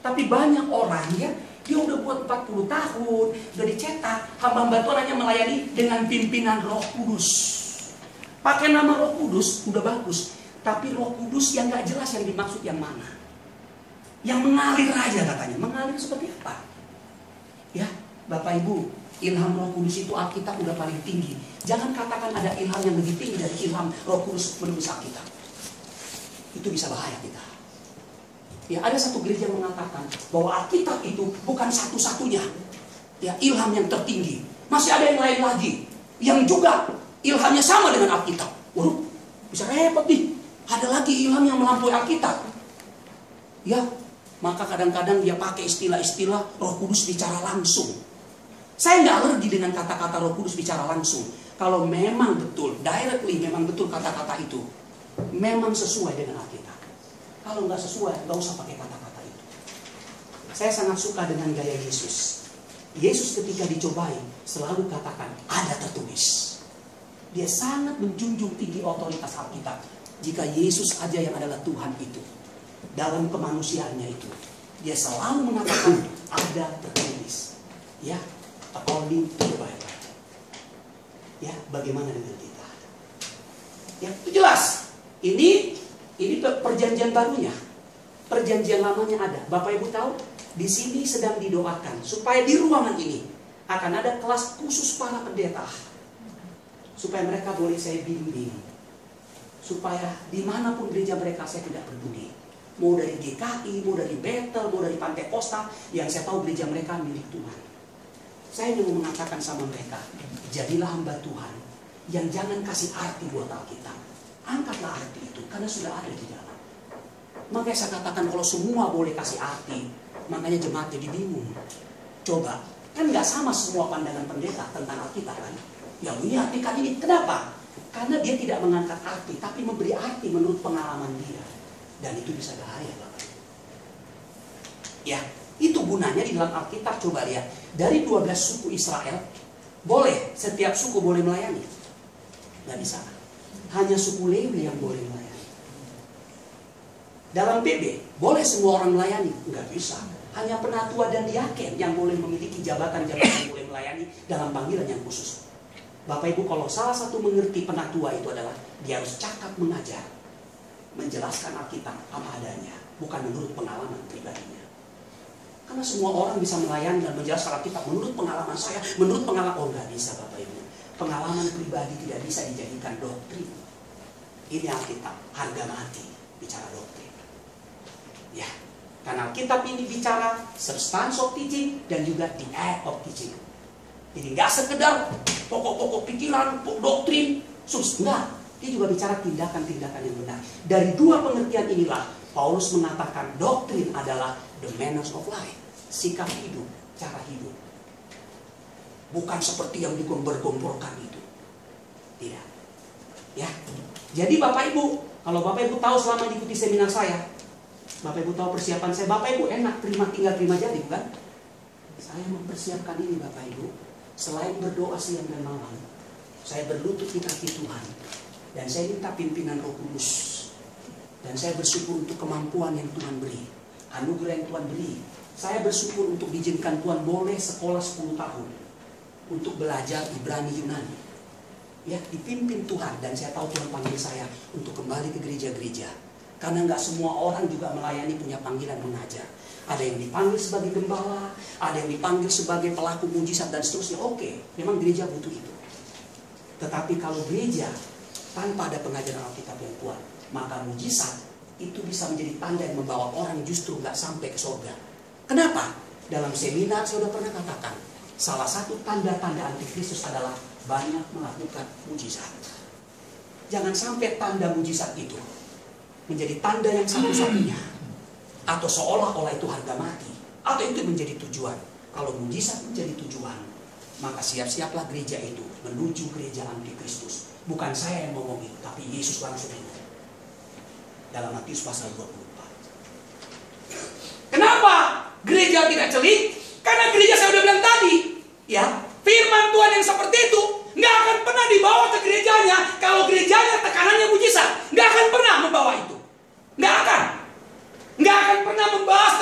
Tapi banyak orang ya, dia udah buat 40 tahun, udah dicetak, hamba-hamba Tuhan hanya melayani dengan pimpinan Roh Kudus. Pakai nama Roh Kudus udah bagus, tapi Roh Kudus yang gak jelas yang dimaksud yang mana. Yang mengalir aja katanya. Mengalir seperti apa? Ya, Bapak Ibu, ilham Roh Kudus itu Alkitab udah paling tinggi. Jangan katakan ada ilham yang lebih tinggi dari ilham Roh Kudus menulis Alkitab. Itu bisa bahaya kita. Ya, ada satu gereja yang mengatakan bahwa Alkitab itu bukan satu-satunya ya ilham yang tertinggi. Masih ada yang lain lagi yang juga ilhamnya sama dengan Alkitab. Waduh, bisa repot nih. Ada lagi ilham yang melampaui Alkitab. Ya, maka kadang-kadang dia pakai istilah-istilah Roh Kudus bicara langsung. Saya nggak alergi dengan kata-kata Roh Kudus bicara langsung. Kalau memang betul, directly memang betul kata-kata itu memang sesuai dengan Alkitab. Kalau nggak sesuai, nggak usah pakai kata-kata itu. Saya sangat suka dengan gaya Yesus. Yesus ketika dicobai selalu katakan ada tertulis. Dia sangat menjunjung tinggi otoritas Alkitab. Jika Yesus aja yang adalah Tuhan itu, dalam kemanusiaannya itu, dia selalu mengatakan ada tertulis. Ya, according to the Bible. Ya, bagaimana dengan kita? Ya, itu jelas. Ini perjanjian barunya. Perjanjian lamanya ada. Bapak Ibu tahu, di sini sedang didoakan supaya di ruangan ini akan ada kelas khusus para pendeta. Supaya mereka boleh saya bimbing. Supaya dimanapun gereja mereka saya tidak peduli. Mau dari GKI, mau dari Bethel, mau dari Pantai Costa, yang saya tahu gereja mereka milik Tuhan. Saya ingin mengatakan sama mereka, jadilah hamba Tuhan yang jangan kasih arti buat Alkitab. Angkatlah arti itu, karena sudah ada di dalam. Makanya saya katakan kalau semua boleh kasih arti, makanya jemaat jadi bingung. Coba, Kan nggak sama semua pandangan pendeta tentang Alkitab kan. Yang ini artikan ini. Kenapa? Karena dia tidak mengangkat arti, tapi memberi arti menurut pengalaman dia. Dan itu bisa bahaya, Bapak. Ya, itu gunanya di dalam Alkitab. Coba lihat. Dari 12 suku Israel, boleh, setiap suku boleh melayani. Nggak bisa. Hanya suku Lewi yang boleh melayani. Dalam PB, boleh semua orang melayani? Nggak bisa. Hanya penatua dan diaken yang boleh memiliki jabatan-jabatan yang boleh melayani dalam panggilan yang khusus. Bapak Ibu, kalau salah satu mengerti penatua itu adalah dia harus cakap mengajar, menjelaskan Alkitab apa adanya, bukan menurut pengalaman pribadinya. Karena semua orang bisa melayani dan menjelaskan Alkitab menurut pengalaman saya, menurut pengalaman. Oh, nggak bisa Bapak Ibu. Pengalaman pribadi tidak bisa dijadikan doktrin. Ini Alkitab, harga mati bicara doktrin. Ya, karena Alkitab ini bicara substance of teaching dan juga the act of teaching. Jadi nggak sekedar pokok-pokok pikiran, doktrin, enggak. Dia juga bicara tindakan-tindakan yang benar. Dari dua pengertian inilah Paulus mengatakan doktrin adalah the manners of life, sikap hidup, cara hidup. Bukan seperti yang digombor-gomborkan itu. Tidak. Ya. Jadi Bapak Ibu, kalau Bapak Ibu tahu selama mengikuti seminar saya, Bapak Ibu tahu persiapan saya, Bapak Ibu enak terima jadi, bukan? Saya mempersiapkan ini Bapak Ibu. Selain berdoa siang dan malam, saya berlutut di kaki Tuhan. Dan saya minta pimpinan Roh Kudus. Dan saya bersyukur untuk kemampuan yang Tuhan beri, anugerah yang Tuhan beri. Saya bersyukur untuk diizinkan Tuhan boleh sekolah 10 tahun untuk belajar Ibrani Yunani. Ya, dipimpin Tuhan. Dan saya tahu Tuhan panggil saya untuk kembali ke gereja-gereja. Karena nggak semua orang juga melayani punya panggilan mengajar. Ada yang dipanggil sebagai gembala, ada yang dipanggil sebagai pelaku mujizat dan seterusnya. Oke, memang gereja butuh itu. Tetapi kalau gereja tanpa ada pengajaran Alkitab yang kuat, maka mujizat itu bisa menjadi tanda yang membawa orang justru nggak sampai ke surga. Kenapa? Dalam seminar saya sudah pernah katakan, salah satu tanda-tanda antikristus adalah banyak melakukan mujizat. Jangan sampai tanda mujizat itu menjadi tanda yang satu-satunya, atau seolah-olah itu harga mati, atau itu menjadi tujuan. Kalau mujizat menjadi tujuan, maka siap-siaplah gereja itu menuju gereja antikristus. Bukan saya yang ngomong itu, tapi Yesus langsung itu dalam Matius pasal 24. Kenapa gereja tidak celik? Karena gereja saya udah bilang tadi, ya, firman Tuhan yang seperti itu nggak akan pernah dibawa ke gerejanya. Kalau gerejanya tekanannya mujizat, nggak akan pernah membawa itu. Nggak akan pernah membahas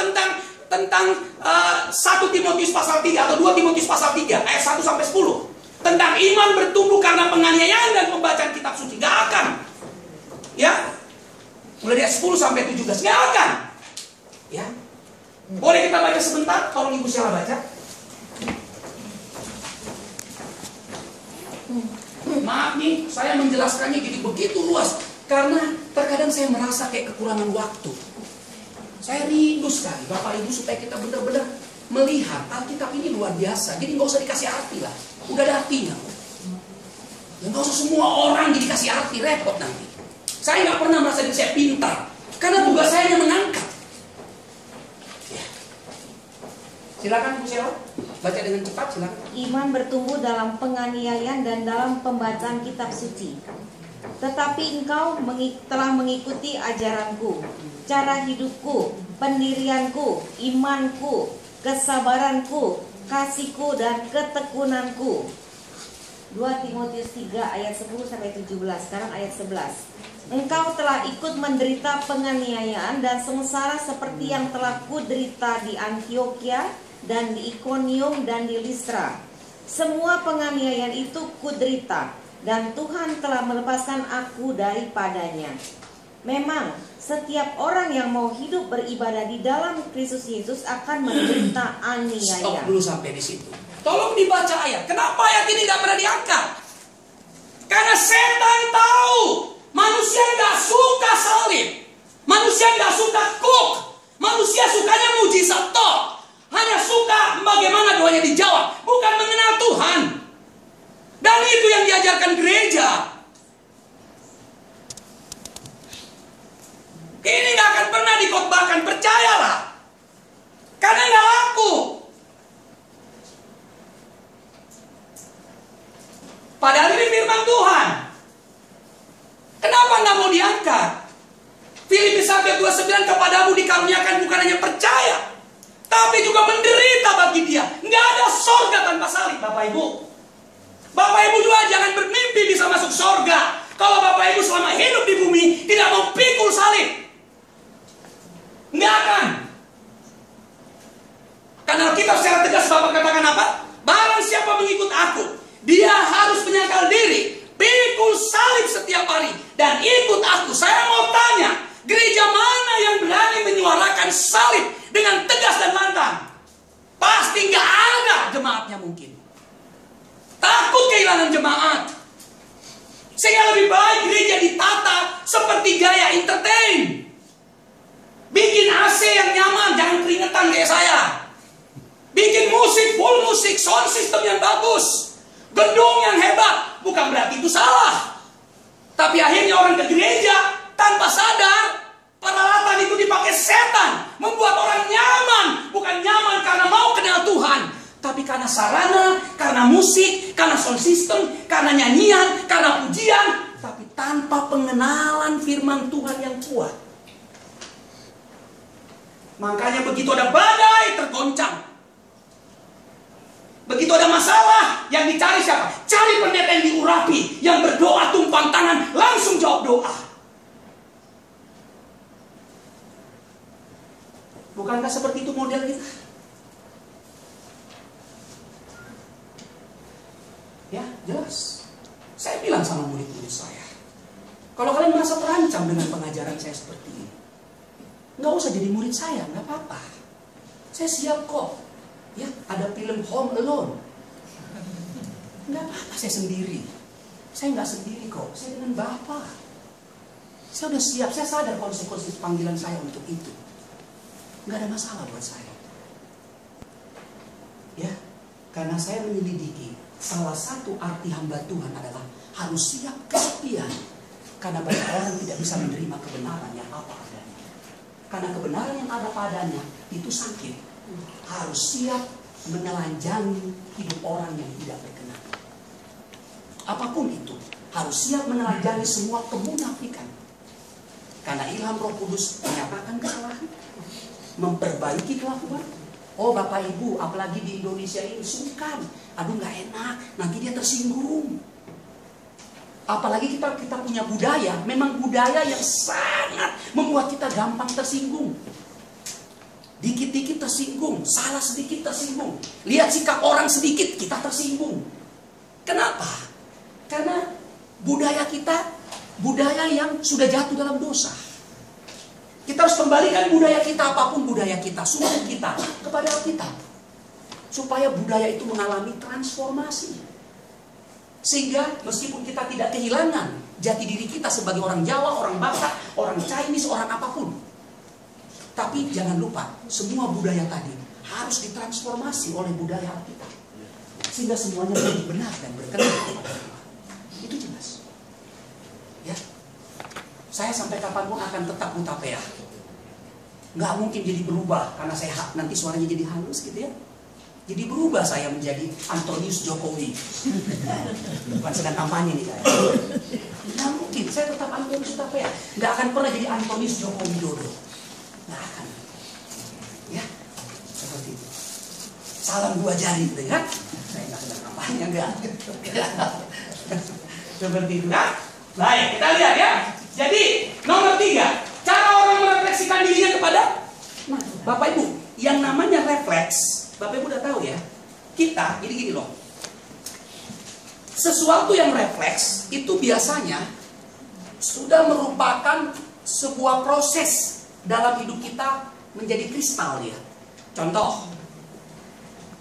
tentang 1 Timotius pasal 3 atau 2 Timotius pasal 3 ayat 1 sampai 10 tentang iman bertumbuh karena penganiayaan dan pembacaan kitab suci. Nggak akan. Ya. Mulai dari 10 sampai 17 nggak akan. Ya. Boleh kita baca sebentar? Tolong Ibu Sheila baca. Maaf nih, saya menjelaskannya jadi begitu luas karena terkadang saya merasa kayak kekurangan waktu. Saya rindu sekali Bapak Ibu supaya kita benar-benar melihat Alkitab ini luar biasa. Jadi nggak usah dikasih arti lah, udah ada artinya. Dan nggak usah semua orang dikasih arti, repot nanti. Saya nggak pernah merasa diri saya pintar karena tugas saya hanya mengangkat. Ya. Silakan Bu Sheila, baca dengan cepat silakan. Iman bertumbuh dalam penganiayaan dan dalam pembacaan kitab suci. Tetapi engkau telah mengikuti ajaranku, cara hidupku, pendirianku, imanku, kesabaranku, kasihku, dan ketekunanku. 2 Timotius 3 ayat 10 sampai 17. Sekarang ayat 11. Engkau telah ikut menderita penganiayaan dan sengsara seperti yang telah kuderita di Antioquia dan di Ikonium dan di Listra. Semua penganiayaan itu kuderita, dan Tuhan telah melepaskan aku daripadanya. Memang setiap orang yang mau hidup beribadah di dalam Kristus Yesus akan menderita aniaya. Stop dulu sampai di situ. Tolong dibaca ayat. Kenapa ayat ini nggak pernah diangkat? Karena setan tahu manusia nggak suka salib, manusia nggak suka kuk, manusia sukanya mujizat toh. Hanya suka bagaimana doanya dijawab, bukan mengenal Tuhan. Dan itu yang diajarkan gereja. Ini gak akan pernah dikhotbahkan, percayalah. Karena gak laku. firman Tuhan. Kenapa nggak mau diangkat? Filipi 1:29, kepadamu dikaruniakan bukan hanya percaya, tapi juga menderita bagi dia. Nggak ada sorga tanpa salib, Bapak Ibu. Bapak Ibu juga jangan bermimpi bisa masuk sorga kalau Bapak Ibu selama hidup di bumi tidak mau pikul salib. Nggak akan. Karena kita secara tegas Bapak katakan apa? Barang siapa mengikut aku, dia harus menyangkal diri, pikul salib setiap hari, dan ikut aku. Saya mau tanya, gereja mana yang berani menyuarakan salib dengan tegas dan lantang? Pasti nggak ada jemaatnya mungkin. Takut kehilangan jemaat. Sehingga lebih baik gereja ditata seperti gaya entertain. Bikin AC yang nyaman, jangan keringetan kayak saya. Bikin musik, full musik, sound system yang bagus, gedung yang hebat. Bukan berarti itu salah. Tapi akhirnya orang ke gereja tanpa sadar peralatan itu dipakai setan, membuat orang nyaman. Bukan nyaman karena mau kenal Tuhan, tapi karena sarana, karena musik, karena sound system, karena nyanyian, karena pujian, tapi tanpa pengenalan firman Tuhan yang kuat. Makanya begitu ada badai tergoncang, begitu ada masalah, yang dicari siapa? Cari pendeta yang diurapi, yang berdoa tumpang tangan, langsung jawab doa. Bukankah seperti itu model kita? Ya, jelas. Saya bilang sama murid-murid saya, kalau kalian merasa terancam dengan pengajaran saya seperti ini, nggak usah jadi murid saya, nggak apa-apa. Saya siap kok. Ya, ada film Home Alone. Nggak apa-apa, saya sendiri. Saya nggak sendiri kok, saya dengan Bapak. Saya udah siap, saya sadar konsekuensi panggilan saya untuk itu. Nggak ada masalah buat saya. Ya, karena saya menyelidiki, salah satu arti hamba Tuhan adalah harus siap kesepian. Karena banyak orang tidak bisa menerima kebenaran yang apa adanya. Karena kebenaran yang ada padanya itu sakit. Harus siap menelanjangi hidup orang yang tidak berkenan. Apapun itu, harus siap menelanjangi semua kemunafikan. Karena ilham Roh Kudus menyatakan kesalahan, memperbaiki kelakuan. Oh Bapak Ibu, apalagi di Indonesia ini sungkan. Aduh nggak enak, nanti dia tersinggung. Apalagi kita punya budaya, memang budaya yang sangat membuat kita gampang tersinggung. Dikit-dikit tersinggung, salah sedikit tersinggung. Lihat sikap orang sedikit, kita tersinggung. Kenapa? Karena budaya kita, budaya yang sudah jatuh dalam dosa. Kita harus kembalikan budaya kita, apapun budaya kita, suku kita, kepada Alkitab. Supaya budaya itu mengalami transformasi. Sehingga meskipun kita tidak kehilangan jati diri kita sebagai orang Jawa, orang Batak, orang Chinese, orang apapun. Tapi jangan lupa, semua budaya tadi harus ditransformasi oleh budaya Alkitab. Sehingga semuanya menjadi benar dan berkenan kepada Tuhan. Itu jelas. Ya. Saya sampai kapanpun akan tetap Hutapea. Nggak mungkin jadi berubah, karena saya nanti suaranya jadi halus gitu ya. Jadi berubah saya menjadi Antonius Jokowi. Bukan sedang kampanye nih saya. Nggak mungkin, saya tetap Antonius Hutapea. Nggak akan pernah jadi Antonius Jokowi Dodo. Nggak akan. Ya, seperti itu. Salam dua jari gitu ya. Saya nggak sedang kampanye, enggak. Seperti itu. Nah, baik, kita lihat ya. Jadi, nomor 3, cara orang merefleksikan dirinya kepada Bapak Ibu. Yang namanya refleks, Bapak Ibu udah tahu ya. Kita, ini gini loh. Sesuatu yang refleks itu biasanya sudah merupakan sebuah proses dalam hidup kita menjadi kristal ya. Contoh,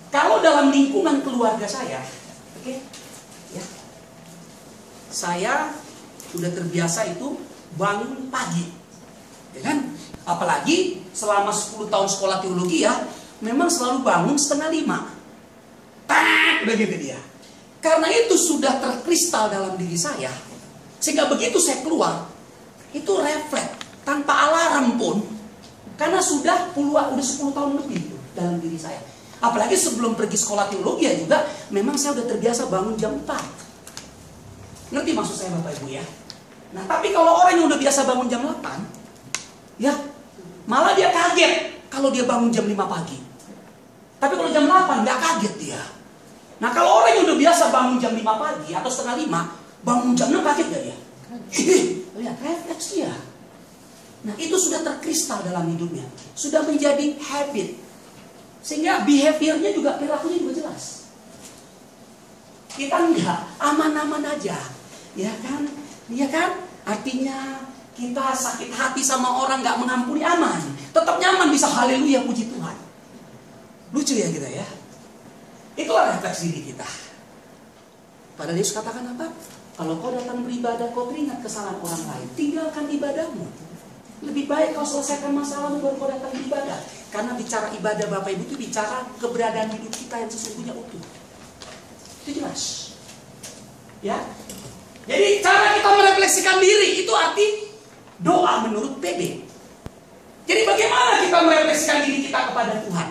kalau dalam lingkungan keluarga saya, oke, ya, saya sudah terbiasa itu bangun pagi, ya kan? Apalagi selama 10 tahun sekolah teologi ya, memang selalu bangun 4:30. Tak, udah gitu dia. Karena itu sudah terkristal dalam diri saya, sehingga begitu saya keluar, itu refleks tanpa alarm pun, karena sudah 10 tahun lebih dalam diri saya. Apalagi sebelum pergi sekolah teologi ya juga, memang saya udah terbiasa bangun jam 4. Ngerti maksud saya Bapak Ibu ya? Nah, tapi kalau orang yang udah biasa bangun jam 8, ya, malah dia kaget kalau dia bangun jam 5 pagi. Tapi kalau jam 8 nggak kaget dia. Nah, kalau orang yang udah biasa bangun jam 5 pagi atau setengah 5, bangun jam 6 kaget gak dia? Lihat refleks dia. Nah, itu sudah terkristal dalam hidupnya. Sudah menjadi habit. Sehingga behaviornya juga, perilakunya juga jelas. Kita enggak, aman-aman aja. Ya kan? Iya kan? Artinya kita sakit hati sama orang nggak mengampuni, aman. Tetap nyaman, bisa haleluya, puji Tuhan. Lucu ya kita ya. Itulah refleks diri kita. Padahal Yesus katakan apa? Kalau kau datang beribadah, kau teringat kesalahan orang lain, tinggalkan ibadahmu. Lebih baik kau selesaikan masalahmu baru kau datang beribadah. Karena bicara ibadah Bapak Ibu itu bicara keberadaan hidup kita yang sesungguhnya utuh. Itu jelas. Ya. Jadi cara kita merefleksikan diri itu arti doa menurut PB. Jadi bagaimana kita merefleksikan diri kita kepada Tuhan?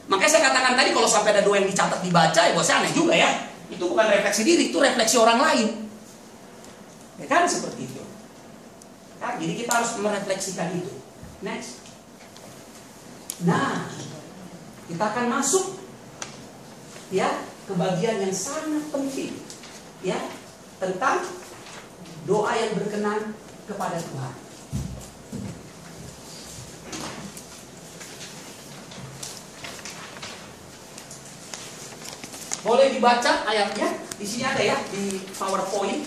Makanya saya katakan tadi kalau sampai ada doa yang dicatat dibaca, ya buat saya aneh juga ya. Itu bukan refleksi diri, itu refleksi orang lain. Ya kan seperti itu. Nah, jadi kita harus merefleksikan itu. Next. Nah, kita akan masuk ya ke bagian yang sangat penting ya tentang doa yang berkenan kepada Tuhan. Boleh dibaca ayatnya, di sini ada ya di PowerPoint,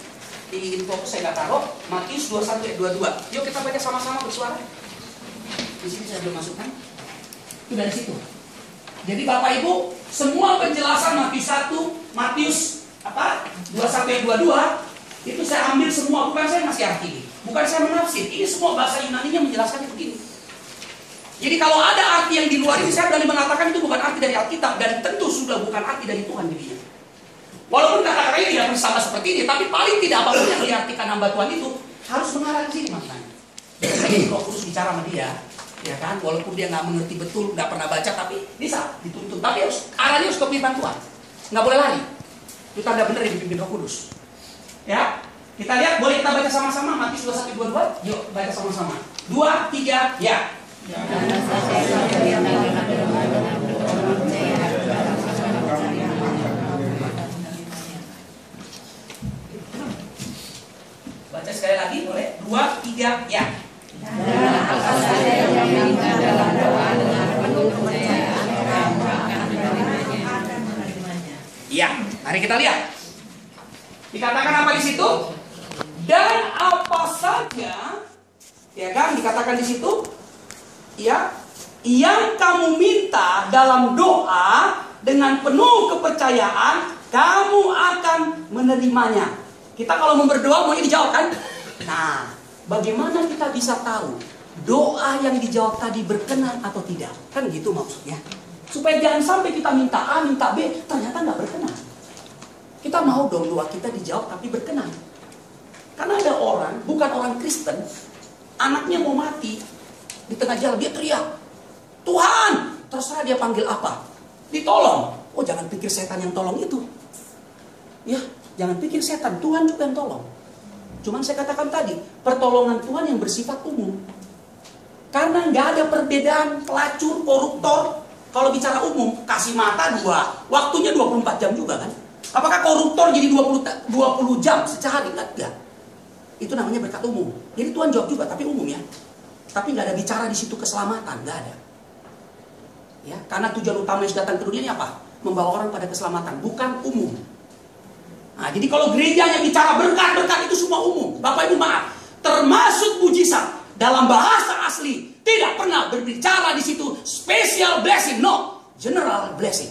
di info saya nggak taruh. Matius 21 ayat 22. Yuk kita baca sama-sama bersuara. Di sini saya belum masukkan. Itu dari situ. Jadi Bapak Ibu, semua penjelasan Matius 1, Matius 21 ayat 22 itu saya ambil semua, bukan saya ngasih arti, bukan saya menafsir. Ini semua bahasa Yunani-nya menjelaskannya begini. Jadi kalau ada arti yang di luar ini, saya berani mengatakan itu bukan arti dari Alkitab dan tentu sudah bukan arti dari Tuhan jadinya. Walaupun kata-katanya tidak bersama seperti ini, tapi paling tidak apapun yang diartikan hamba Tuhan itu harus mengarah ke sini maknanya. Jadi Roh Kudus bicara sama dia, ya kan? Walaupun dia nggak mengerti betul, nggak pernah baca, tapi bisa dituntun. Tapi harus arahnya harus ke firman Tuhan, nggak boleh lari. Itu tanda benar yang dipimpin Roh Kudus. Ya, kita lihat, boleh kita baca sama-sama Matius 21 22. Yuk baca sama-sama. 2, 3, ya. Baca sekali lagi boleh. 2, 3, ya. Iya, mari kita lihat. Dikatakan apa di situ? Dan apa saja, ya kan? Dikatakan di situ, ya, yang kamu minta dalam doa dengan penuh kepercayaan, kamu akan menerimanya. Kita kalau mau berdoa maunya dijawab kan? Nah, bagaimana kita bisa tahu doa yang dijawab tadi berkenan atau tidak? Kan gitu maksudnya. Supaya jangan sampai kita minta A, minta B, ternyata nggak berkenan. Kita mau dong doa kita dijawab tapi berkenan. Karena ada orang, bukan orang Kristen, anaknya mau mati, di tengah jalan dia teriak, Tuhan, terserah dia panggil apa, ditolong. Oh, jangan pikir setan yang tolong itu. Ya, jangan pikir setan, Tuhan juga yang tolong. Cuman saya katakan tadi, pertolongan Tuhan yang bersifat umum. Karena nggak ada perbedaan pelacur, koruptor. Kalau bicara umum, kasih mata 2, waktunya 24 jam juga kan. Apakah koruptor jadi 20 jam sehari? Enggak. Itu namanya berkat umum. Jadi Tuhan jawab juga, tapi umum ya. Tapi nggak ada bicara di situ keselamatan, nggak ada. Ya, karena tujuan utama Yesus datang ke dunia ini apa? Membawa orang pada keselamatan, bukan umum. Nah, jadi kalau gereja yang bicara berkat-berkat itu semua umum. Bapak Ibu maaf, termasuk mujizat dalam bahasa asli tidak pernah berbicara di situ special blessing, no, general blessing.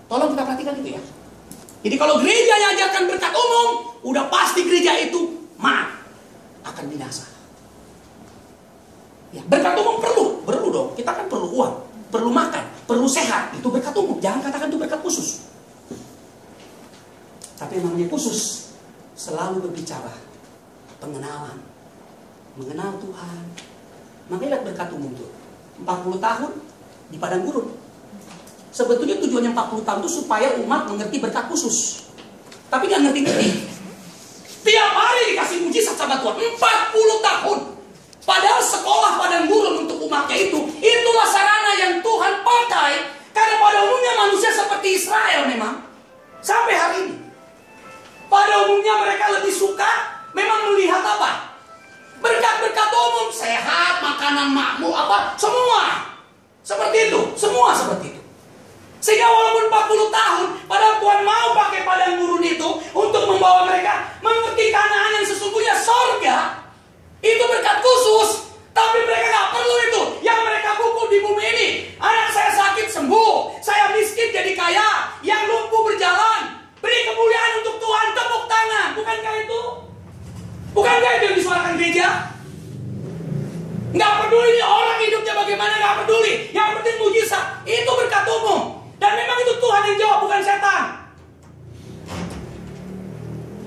Tolong kita perhatikan itu ya. Jadi kalau gereja yang ajarkan berkat umum, udah pasti gereja itu maaf akan binasa. Ya, berkat umum perlu dong. Kita kan perlu uang, perlu makan, perlu sehat. Itu berkat umum. Jangan katakan itu berkat khusus. Tapi yang namanya khusus selalu berbicara pengenalan, mengenal Tuhan. Makanya lihat berkat umum tuh 40 tahun di padang gurun. Sebetulnya tujuannya 40 tahun itu supaya umat mengerti berkat khusus. Tapi nggak ngerti-ngerti. hamba Tuhan 40 tahun. Padahal sekolah padang gurun untuk umatnya itulah sarana yang Tuhan pakai. Karena pada umumnya manusia seperti Israel memang sampai hari ini. Pada umumnya mereka lebih suka memang melihat apa? Berkat-berkat umum, sehat, makanan makmur, apa, semua seperti itu, semua seperti itu. Sehingga walaupun 40 tahun, padahal Tuhan mau pakai padang gurun itu untuk membawa mereka mengerti Kanaan yang sesungguhnya sorga. Itu berkat khusus, tapi mereka gak perlu itu. Yang mereka pukul di bumi ini, anak saya sakit sembuh, saya miskin jadi kaya, yang lumpuh berjalan, beri kemuliaan untuk Tuhan, tepuk tangan. Bukankah itu? Bukankah itu yang disuarakan gereja? Gak peduli orang hidupnya bagaimana, gak peduli. Yang penting mujizat, itu berkat umum. Dan memang itu Tuhan yang jawab, bukan setan.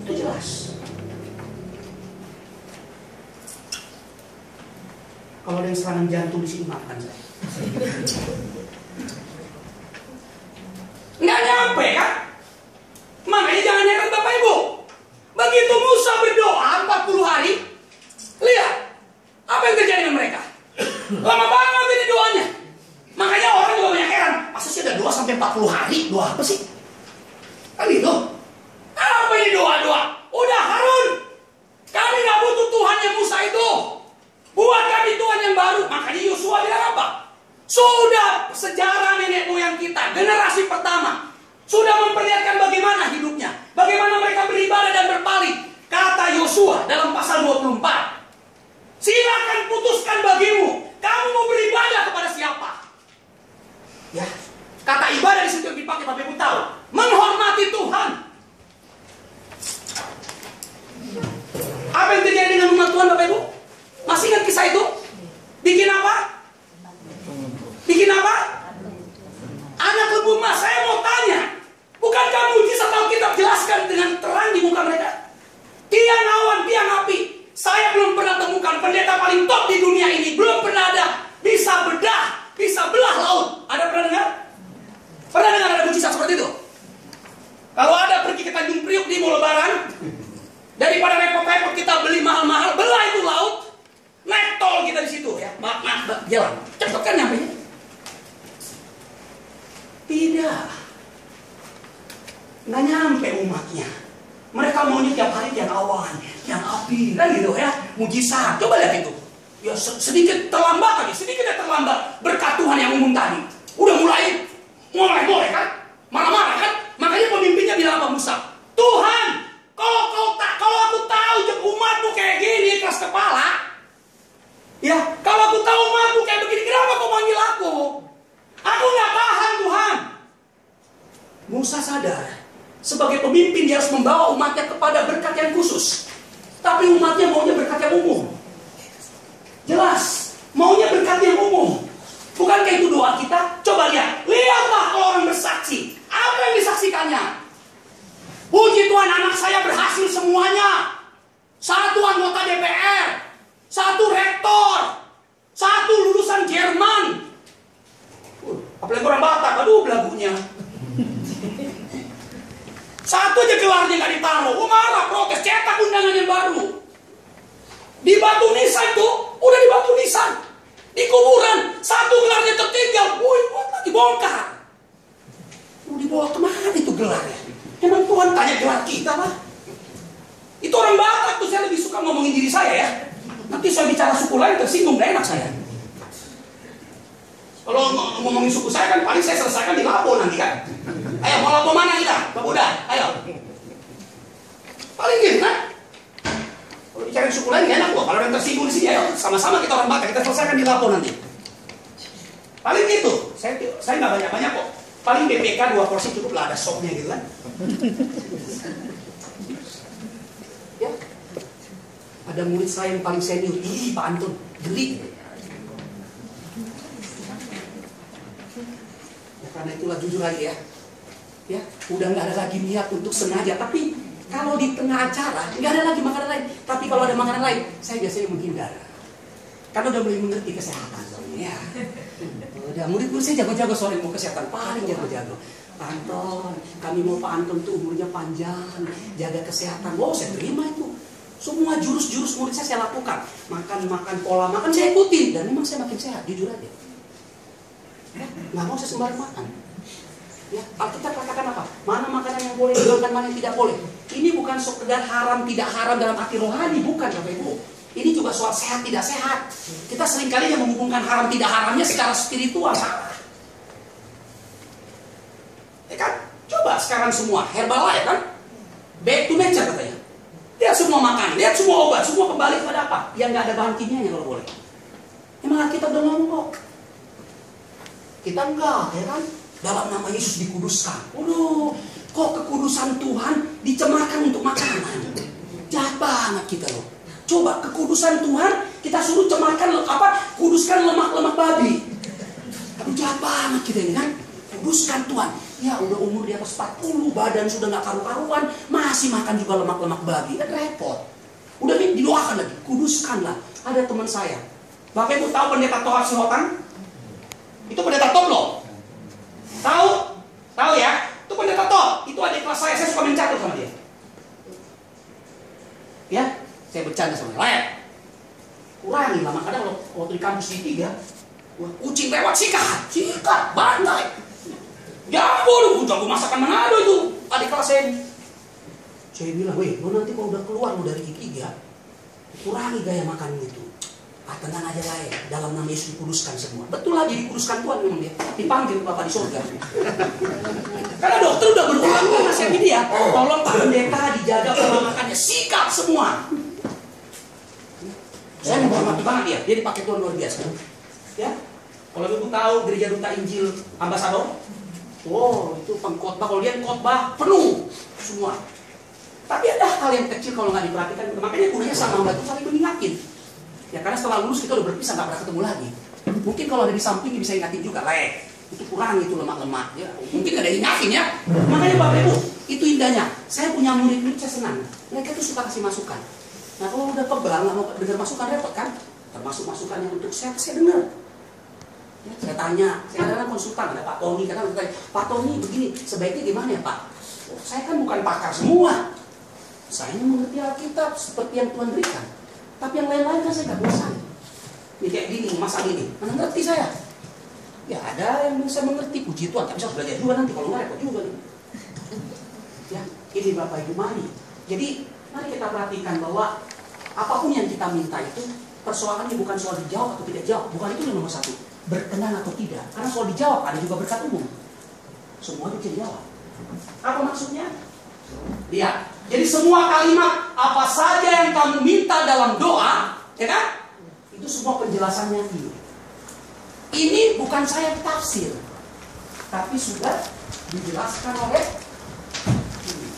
Itu jelas. Kalau ada yang serangan jantung di sini, maafkan saya. Nggak nyampe kan? Makanya jangan heran Bapak Ibu. Begitu Musa berdoa 40 hari, lihat apa yang terjadi dengan mereka. Lama banget ini doanya. Makanya orang juga banyak heran. Masa sih ada doa sampai 40 hari? Doa apa sih? Kan gitu. Apa ini doa-doa? Udah Harun, kami gak butuh Tuhan yang Musa itu. Buat kami Tuhan yang baru. Makanya Yosua bilang apa? Sudah sejarah nenek moyang kita, generasi pertama, sudah memperlihatkan bagaimana hidupnya, bagaimana mereka beribadah dan berpaling. Kata Yosua dalam pasal 24, silakan putuskan bagimu, kamu mau beribadah kepada siapa? Ya, kata ibadah di situ yang dipakai, Bapak Ibu tahu, menghormati Tuhan. Apa yang terjadi dengan umat Tuhan, Bapak Ibu? Masih ingat kisah itu? Bikin apa? Bikin apa? Anak lembu emas. Saya mau tanya, bukankah mujizat Alkitab jelaskan dengan terang di muka mereka? Tiang awan, tiang api. Saya belum pernah temukan pendeta paling top di dunia ini, belum pernah ada bisa belah laut. Ada pernah dengar? Pernah dengar ada mujizat seperti itu? Kalau ada pergi ke Tanjung Priok di mau lebaran, daripada repot-repot kita beli mahal-mahal, belah itu laut, naik tol kita di situ ya, jalan, cepet kan nyampe? Tidak, nggak nyampe umatnya. Mereka maunya tiap hari tiang awan, tiang api, kan gitu ya, mujizat. Coba lihat itu. Ya sedikit terlambat tadi, sedikit terlambat berkat Tuhan yang umum tadi. Udah mulai kan, marah-marah kan. Makanya pemimpinnya bilang apa Musa? Tuhan, kalau aku tahu umatmu kayak gini keras kepala, ya kalau aku tahu umatmu kayak begini, kenapa kau manggil aku? Aku nggak tahan Tuhan. Musa sadar sebagai pemimpin dia harus membawa umatnya kepada berkat yang khusus, tapi umatnya maunya berkat yang umum. Jelas, maunya berkat yang umum. Bukankah itu doa kita? Coba lihatlah kalau orang bersaksi, apa yang disaksikannya? Puji Tuhan, anak saya berhasil semuanya. 1 anggota DPR, 1 rektor, 1 lulusan Jerman. Apalagi orang Batak, aduh belagunya. 1 aja gelarnya gak ditaruh. Marah, protes, cetak undangan yang baru. Di Batu Nisan itu, udah di Batu Nisan, di kuburan, 1 gelarnya tertinggal. Lagi bongkar. Mau dibawa kemana itu gelarnya? Emang Tuhan tanya gelar kita lah. Itu orang Batak tuh, saya lebih suka ngomongin diri saya ya. Nanti saya bicara suku lain tersinggung, gak enak saya. Kalau ngomongin suku saya kan paling saya selesaikan di Lapo nanti kan. Ayo mau Lapo mana kita? Udah, ayo. Paling gitu kan. Kalau bicara suku lain gak enak kok. Kalau yang tersinggung di sini, ayo sama-sama kita orang Batak, kita selesaikan di Lapo nanti. Paling gitu. Saya nggak banyak-banyak kok. Paling BPK 2 porsi cukup lah, ada sopnya gitu kan. Ya. Ada murid saya yang paling senior, Pak Anton, geli. Ya, karena itulah jujur aja ya. Ya, udah nggak ada lagi niat untuk sengaja. Tapi kalau di tengah acara nggak ada lagi makanan lain. Tapi kalau ada makanan lain, saya biasanya menghindar. Karena udah mulai mengerti kesehatan soalnya. Ya. Udah murid-murid saya jago-jago soal ilmu kesehatan, paling jago-jago. Pak Anton, kami mau Pak Anton tuh umurnya panjang, jaga kesehatan. Wow, saya terima itu. Semua jurus-jurus murid saya lakukan. Makan pola makan saya ikutin. Dan memang saya makin sehat, jujur aja. Nggak mau saya sembarang makan. Ya, Alkitab katakan apa? Mana makanan yang boleh dimakan, mana yang tidak boleh. Ini bukan sekedar haram tidak haram dalam arti rohani, bukan Bapak Ibu. Ini juga soal sehat tidak sehat. Kita seringkali yang menghubungkan haram tidak haramnya secara spiritual salah. Ya kan? Coba sekarang semua Herbalife kan? Back to nature katanya. Lihat semua makan, lihat semua obat, semua kembali kepada apa? Yang nggak ada bahan kimianya kalau boleh. Emang kita udah ngomong kok. Kita enggak, ya kan? Dalam nama Yesus dikuduskan. Waduh, kok kekudusan Tuhan dicemarkan untuk makanan? Jahat banget kita loh. Coba kekudusan Tuhan kita suruh cemarkan kuduskan lemak-lemak babi. Aduh, jahat banget kita ini kan? Kuduskan Tuhan. Ya udah umur di atas 40, badan sudah nggak karu-karuan, masih makan juga lemak-lemak babi, kan repot. Udah didoakan lagi, kuduskanlah. Ada teman saya, Bapak Ibu tahu pendeta Toha Sihotan? Itu pendeta top loh. Tahu? Tahu ya? Itu pendeta top. Itu adik kelas saya suka mencatat sama dia. Ya, saya bercanda sama dia. Kurangi lah, makanya waktu di kampus di 3, kucing lewat sikat, bandai. Ya ampun, jago masakan Manado itu adik kelas saya. Saya bilang, weh, lo nanti kalau udah keluar lo dari I3, kurangi gaya makan itu. Tenang aja lah ya, dalam nama Yesus dikuduskan semua. Betul lah, dikuduskan Tuhan memang dia. Dipanggil Bapak di surga. Karena dokter udah berulang-ulang nasihatin dia. Tolong Pak Pendeta dijaga pola makannya, sikat semua. Saya menghormati banget dia dipakai Tuhan luar biasa. Ya, kalau ibu tahu Gereja Duta Injil Ambasador, oh itu pengkhotbah, kalau dia khotbah penuh semua. Tapi ada hal yang kecil kalau nggak diperhatikan, makanya gunanya sama Mbak itu saling mengingatin. Ya karena setelah lulus kita udah berpisah, nggak pernah ketemu lagi. Mungkin kalau ada di samping bisa ingatin juga, itu kurang itu lemak-lemak. Ya, mungkin ada ingatin ya. Makanya Bapak Ibu, itu indahnya. Saya punya murid-murid saya senang. Mereka tuh suka kasih masukan. Nah kalau udah kebal nggak mau dengar masukan repot kan? Termasuk masukannya untuk saya dengar. Ya, saya tanya, saya kadang-kadang konsultan, ada Pak Tony, kadang bertanya, Pak Tony begini, sebaiknya gimana ya Pak? Oh, saya kan bukan pakar semua. Saya mengerti Alkitab seperti yang Tuhan berikan. Tapi yang lain-lain kan saya nggak bisa. Ini kayak gini, masalah ini, mana ngerti saya? Ya ada yang bisa mengerti, puji Tuhan, tapi saya harus belajar juga nanti, kalau nggak repot juga nih. Ya, ini Bapak Ibu mari. Jadi, mari kita perhatikan bahwa apapun yang kita minta itu, persoalannya bukan soal dijawab atau tidak jawab, bukan itu yang nomor satu. Berkenan atau tidak, karena soal dijawab ada juga berkat umum. Semua bisa dijawab. Apa maksudnya? Lihat, jadi semua kalimat apa saja yang kamu minta dalam doa, ya kan? Itu semua penjelasannya ini. Ini bukan saya tafsir, tapi sudah dijelaskan oleh ini.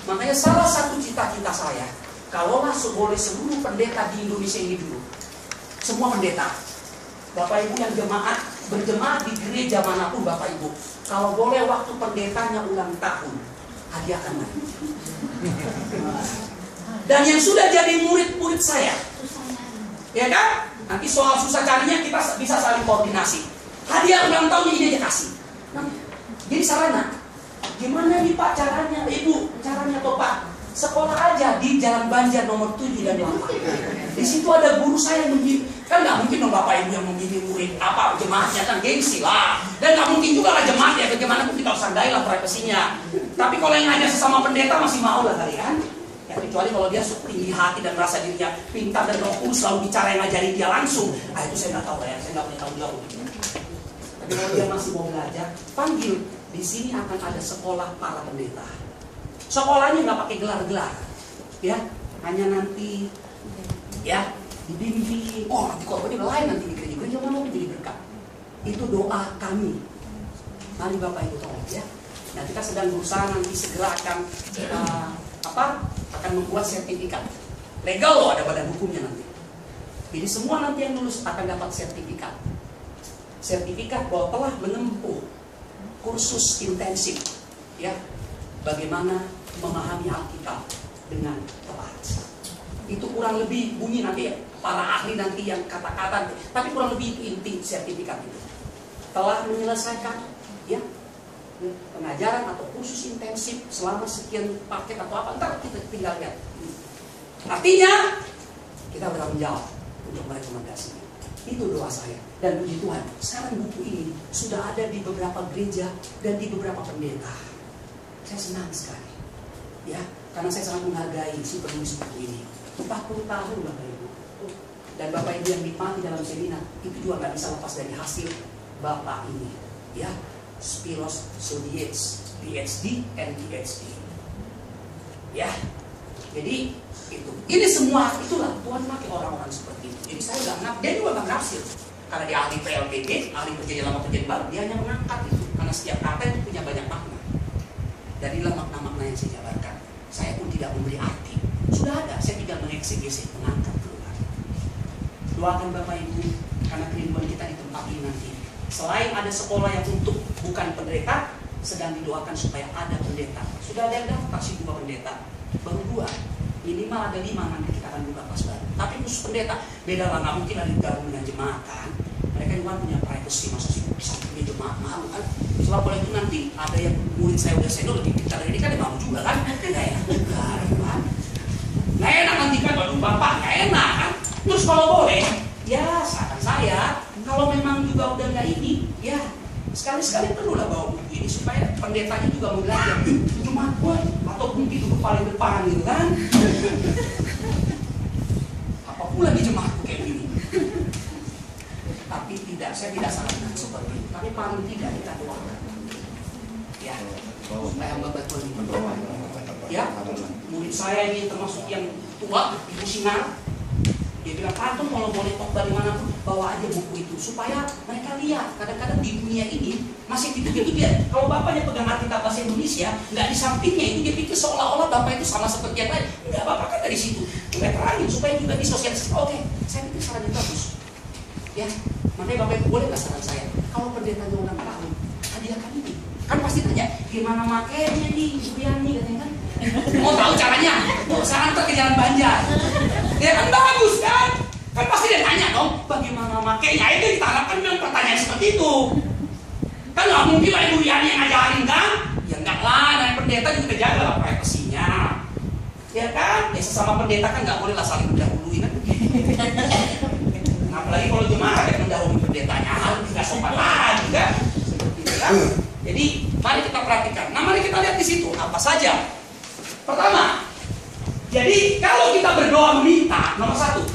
Makanya salah satu cita-cita saya, kalaulah boleh seluruh pendeta di Indonesia ini dulu, semua pendeta, Bapak Ibu yang berjemaat di gereja manapun Bapak Ibu, kalau boleh waktu pendetanya ulang tahun, hadiahkan lagi. Dan yang sudah jadi murid-murid saya, ya kan? Nanti soal susah carinya kita bisa saling koordinasi. Hadiah ulang tahunnya ini aja kasih. Nah, jadi sarana. Gimana nih Pak caranya, Ibu? Caranya toh Pak, sekolah aja di Jalan Banjar nomor 7 dan 8. Di situ ada guru saya yang membimbing. Kan nggak mungkin dong Bapak Ibu yang membimbing murid apa jemaatnya, kan gengsi lah. Dan nggak mungkin juga lah jemaatnya, bagaimana pun kita harus sandai lah privasinya. Tapi kalau yang ngajar sesama pendeta masih mau lah kali kan. Ya kecuali kalau dia tinggi hati dan merasa dirinya pintar dan Roh Kudus selalu bicara yang ngajarin dia langsung. Itu saya nggak tahu ya, saya nggak punya tanggung jawab. Tapi kalau dia masih mau belajar, panggil. Di sini akan ada sekolah para pendeta. Sekolahnya nggak pakai gelar-gelar, ya, hanya nanti, ya, dibimbing. Oh, nanti korbannya lain nanti di gereja mana pun jadi berkat. Itu doa kami. Mari Bapak Ibu tolong ya. Nah kita sedang berusaha nanti segera akan akan membuat sertifikat. Legal loh, ada badan hukumnya nanti. Jadi semua nanti yang lulus akan dapat sertifikat. Sertifikat bahwa telah menempuh kursus intensif, ya, bagaimana memahami Alkitab dengan tepat. Itu kurang lebih bunyi nanti ya, para ahli nanti yang kata-kata, tapi kurang lebih inti sertifikat itu. Telah menyelesaikan, ya, pengajaran atau kursus intensif selama sekian paket atau apa, ntar kita tinggal lihat. Artinya kita bertanggung jawab untuk merekomendasinya. Itu doa saya. Dan puji Tuhan, sekarang buku ini sudah ada di beberapa gereja dan di beberapa pendeta. Saya senang sekali, ya, karena saya sangat menghargai si penulis buku ini. 40 tahun Bapak Ibu. Dan Bapak Ibu yang nikmati dalam seminar itu juga nggak bisa lepas dari hasil Bapak ini, ya, Spiros Zodhiates, PhD and PhD, ya. Jadi itu, ini semua itulah Tuhan pakai orang-orang seperti itu. Jadi saya nggak ngap, dia juga nggak berhasil karena dia ahli PLBD, ahli perjanjian lama perjanjian baru. Dia hanya mengangkat itu karena setiap kata itu punya banyak makna. Dan inilah makna-makna yang saya jabarkan. Saya pun tidak memberi arti, sudah ada, saya tinggal mengeksegesi, mengangkat keluar. Doakan Bapak Ibu karena kerinduan kita di tempat ini nanti. Selain ada sekolah yang untuk bukan pendeta, sedang didoakan supaya ada pendeta. Sudah ada yang daftar sih 2 pendeta, baru 2. Minimal ada 5 nanti kita akan buka kelas baru. Tapi khusus pendeta, beda lah, nggak mungkin ada gabung dengan jemaat kan. Mereka juga punya privacy, masa sih bisa punya jemaat malu kan. Sebab oleh itu nanti ada yang murid saya udah senior lebih pintar dari ini kan dia mau juga kan. Nggak enak kan. Nggak enak nanti kan, waduh bapak nggak enak kan. Terus kalau boleh, ya saran saya, kalau memang juga udah nggak ini, ya sekali-sekali perlulah bawa buku ini supaya pendetanya juga mau belajar. Jemaat gue, atau mungkin duduk paling depan gitu kan. Apa pula di jemaatku kayak gini. Tapi tidak, saya tidak sarankan seperti itu. Tapi paling tidak kita doakan. Ya, supaya hamba betul ini. Ya, murid saya ini termasuk yang tua, Ibu Sinar. Dia bilang, Pak, kalau boleh tok dari mana pun, bawa aja buku itu. Supaya mereka lihat, kadang-kadang di dunia ini masih gitu-gitu dia. Kalau bapaknya pegang Alkitab bahasa Indonesia, nggak di sampingnya itu, dia pikir seolah-olah bapak itu sama seperti yang lain. Enggak, bapak kan dari situ. Kita terangin, supaya juga disosialisasi. Oke, saya pikir sarannya bagus. Ya, makanya bapak ibu boleh nggak saran saya? Kalau pendetanya ulang tahun, hadiahkan ini. Kan pasti tanya, gimana makainya nih, Bu Yani katanya kan? Mau tahu caranya? Tuh, saya antar ke Jalan Banjar. Ya kan bagus kan? Kan pasti dia tanya dong, bagaimana makainya? Itu ditanamkan dengan pertanyaan seperti itu. Kan nggak mungkin lah Ibu Yani yang ngajarin kan? Ya enggak lah, dan pendeta juga jaga lah privasinya. Ya kan? Ya sesama pendeta kan nggak boleh lah saling mendahului kan? Apalagi kalau jemaat yang mendahului pendetanya, nggak sopan lagi kan? Seperti itu kan? Jadi mari kita perhatikan. Nah mari kita lihat di situ apa saja. Pertama, jadi kalau kita berdoa meminta, nomor 1,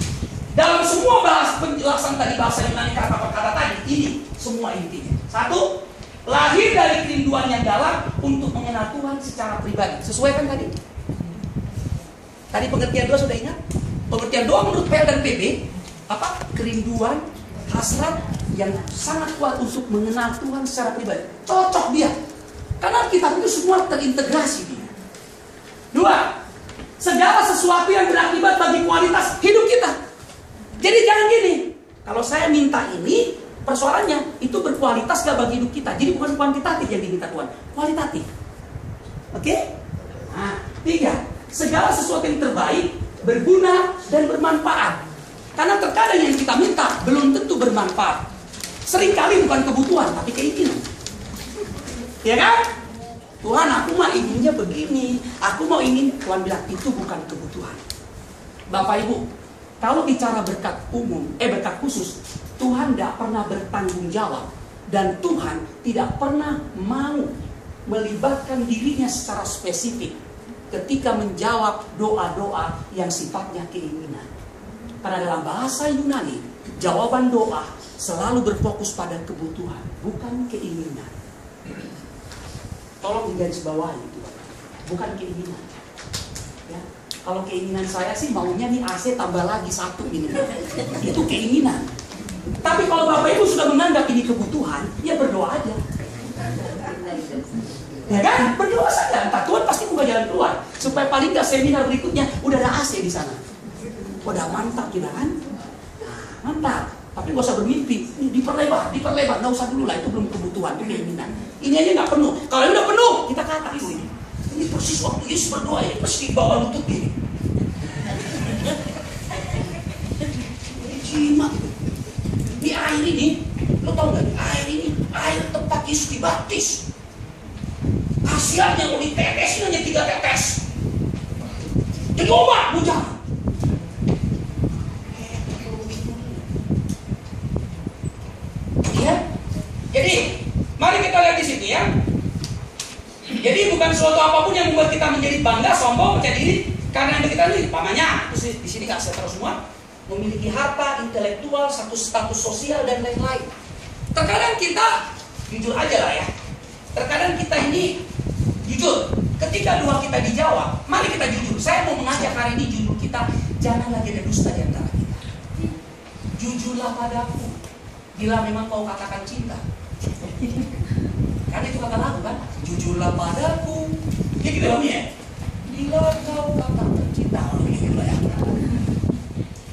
dalam semua penjelasan tadi bahasa Yunani kata-kata tadi, ini semua intinya. 1, lahir dari kerinduan yang dalam untuk mengenal Tuhan secara pribadi. Sesuai kan tadi? Tadi pengertian doa sudah ingat? Pengertian doa menurut PL dan PB, apa? Kerinduan, hasrat yang sangat kuat untuk mengenal Tuhan secara pribadi. Cocok dia. Karena kita itu semua terintegrasi dia. 2, segala sesuatu yang berakibat bagi kualitas hidup kita. Jadi jangan gini, kalau saya minta ini, persoalannya itu berkualitas gak bagi hidup kita. Jadi bukan kuantitatif yang diminta Tuhan, kualitatif. Oke? Nah, 3, segala sesuatu yang terbaik, berguna dan bermanfaat. Karena terkadang yang kita minta belum tentu bermanfaat. Seringkali bukan kebutuhan, tapi keinginan. Ya kan? Tuhan, aku mah inginnya begini, aku mau ingin. Tuhan bilang itu bukan kebutuhan. Bapak Ibu, kalau bicara berkat umum, berkat khusus, Tuhan tidak pernah bertanggung jawab dan Tuhan tidak pernah mau melibatkan dirinya secara spesifik ketika menjawab doa-doa yang sifatnya keinginan. Karena dalam bahasa Yunani, jawaban doa selalu berfokus pada kebutuhan, bukan keinginan. Tolong digaris bawahi itu, bukan keinginan. Ya. Kalau keinginan saya sih maunya nih AC tambah lagi 1 ini, itu keinginan. Tapi kalau Bapak Ibu sudah menganggap ini kebutuhan, ya berdoa aja. Ya kan? Berdoa saja. Entah Tuhan pasti buka jalan keluar supaya paling nggak seminar berikutnya udah ada AC di sana. Udah mantap kita kan? Nah, mantap. Tapi gak usah bermimpi, diperlebar, nggak usah dulu lah, itu belum kebutuhan, itu keinginan. Ini aja nggak penuh. Kalau udah penuh, kita kata ini persis waktu Yesus berdoa, ini pasti bawa lutut gini. Jimat. Di air ini, lo tau nggak? Di air ini, air tempat Yesus dibaptis. Kasihan yang mau ditetesin hanya 3 tetes. Jadi obat, bujang. gitu ya. Jadi bukan suatu apapun yang membuat kita menjadi bangga, sombong, percaya diri. Karena kita ini, pamannya, di sini kasih terus semua, memiliki harta, intelektual, status sosial dan lain-lain. Terkadang kita, jujur aja lah ya, terkadang kita ini jujur. Ketika doa kita dijawab, mari kita jujur. Saya mau mengajak hari ini jujur kita, jangan lagi ada dusta di antara kita. Jujurlah padaku, bila memang kau katakan cinta. Karena itu kata lagu kan, jujurlah padaku. Dia gitu ya. Bila kau katakan cinta, gitu ya.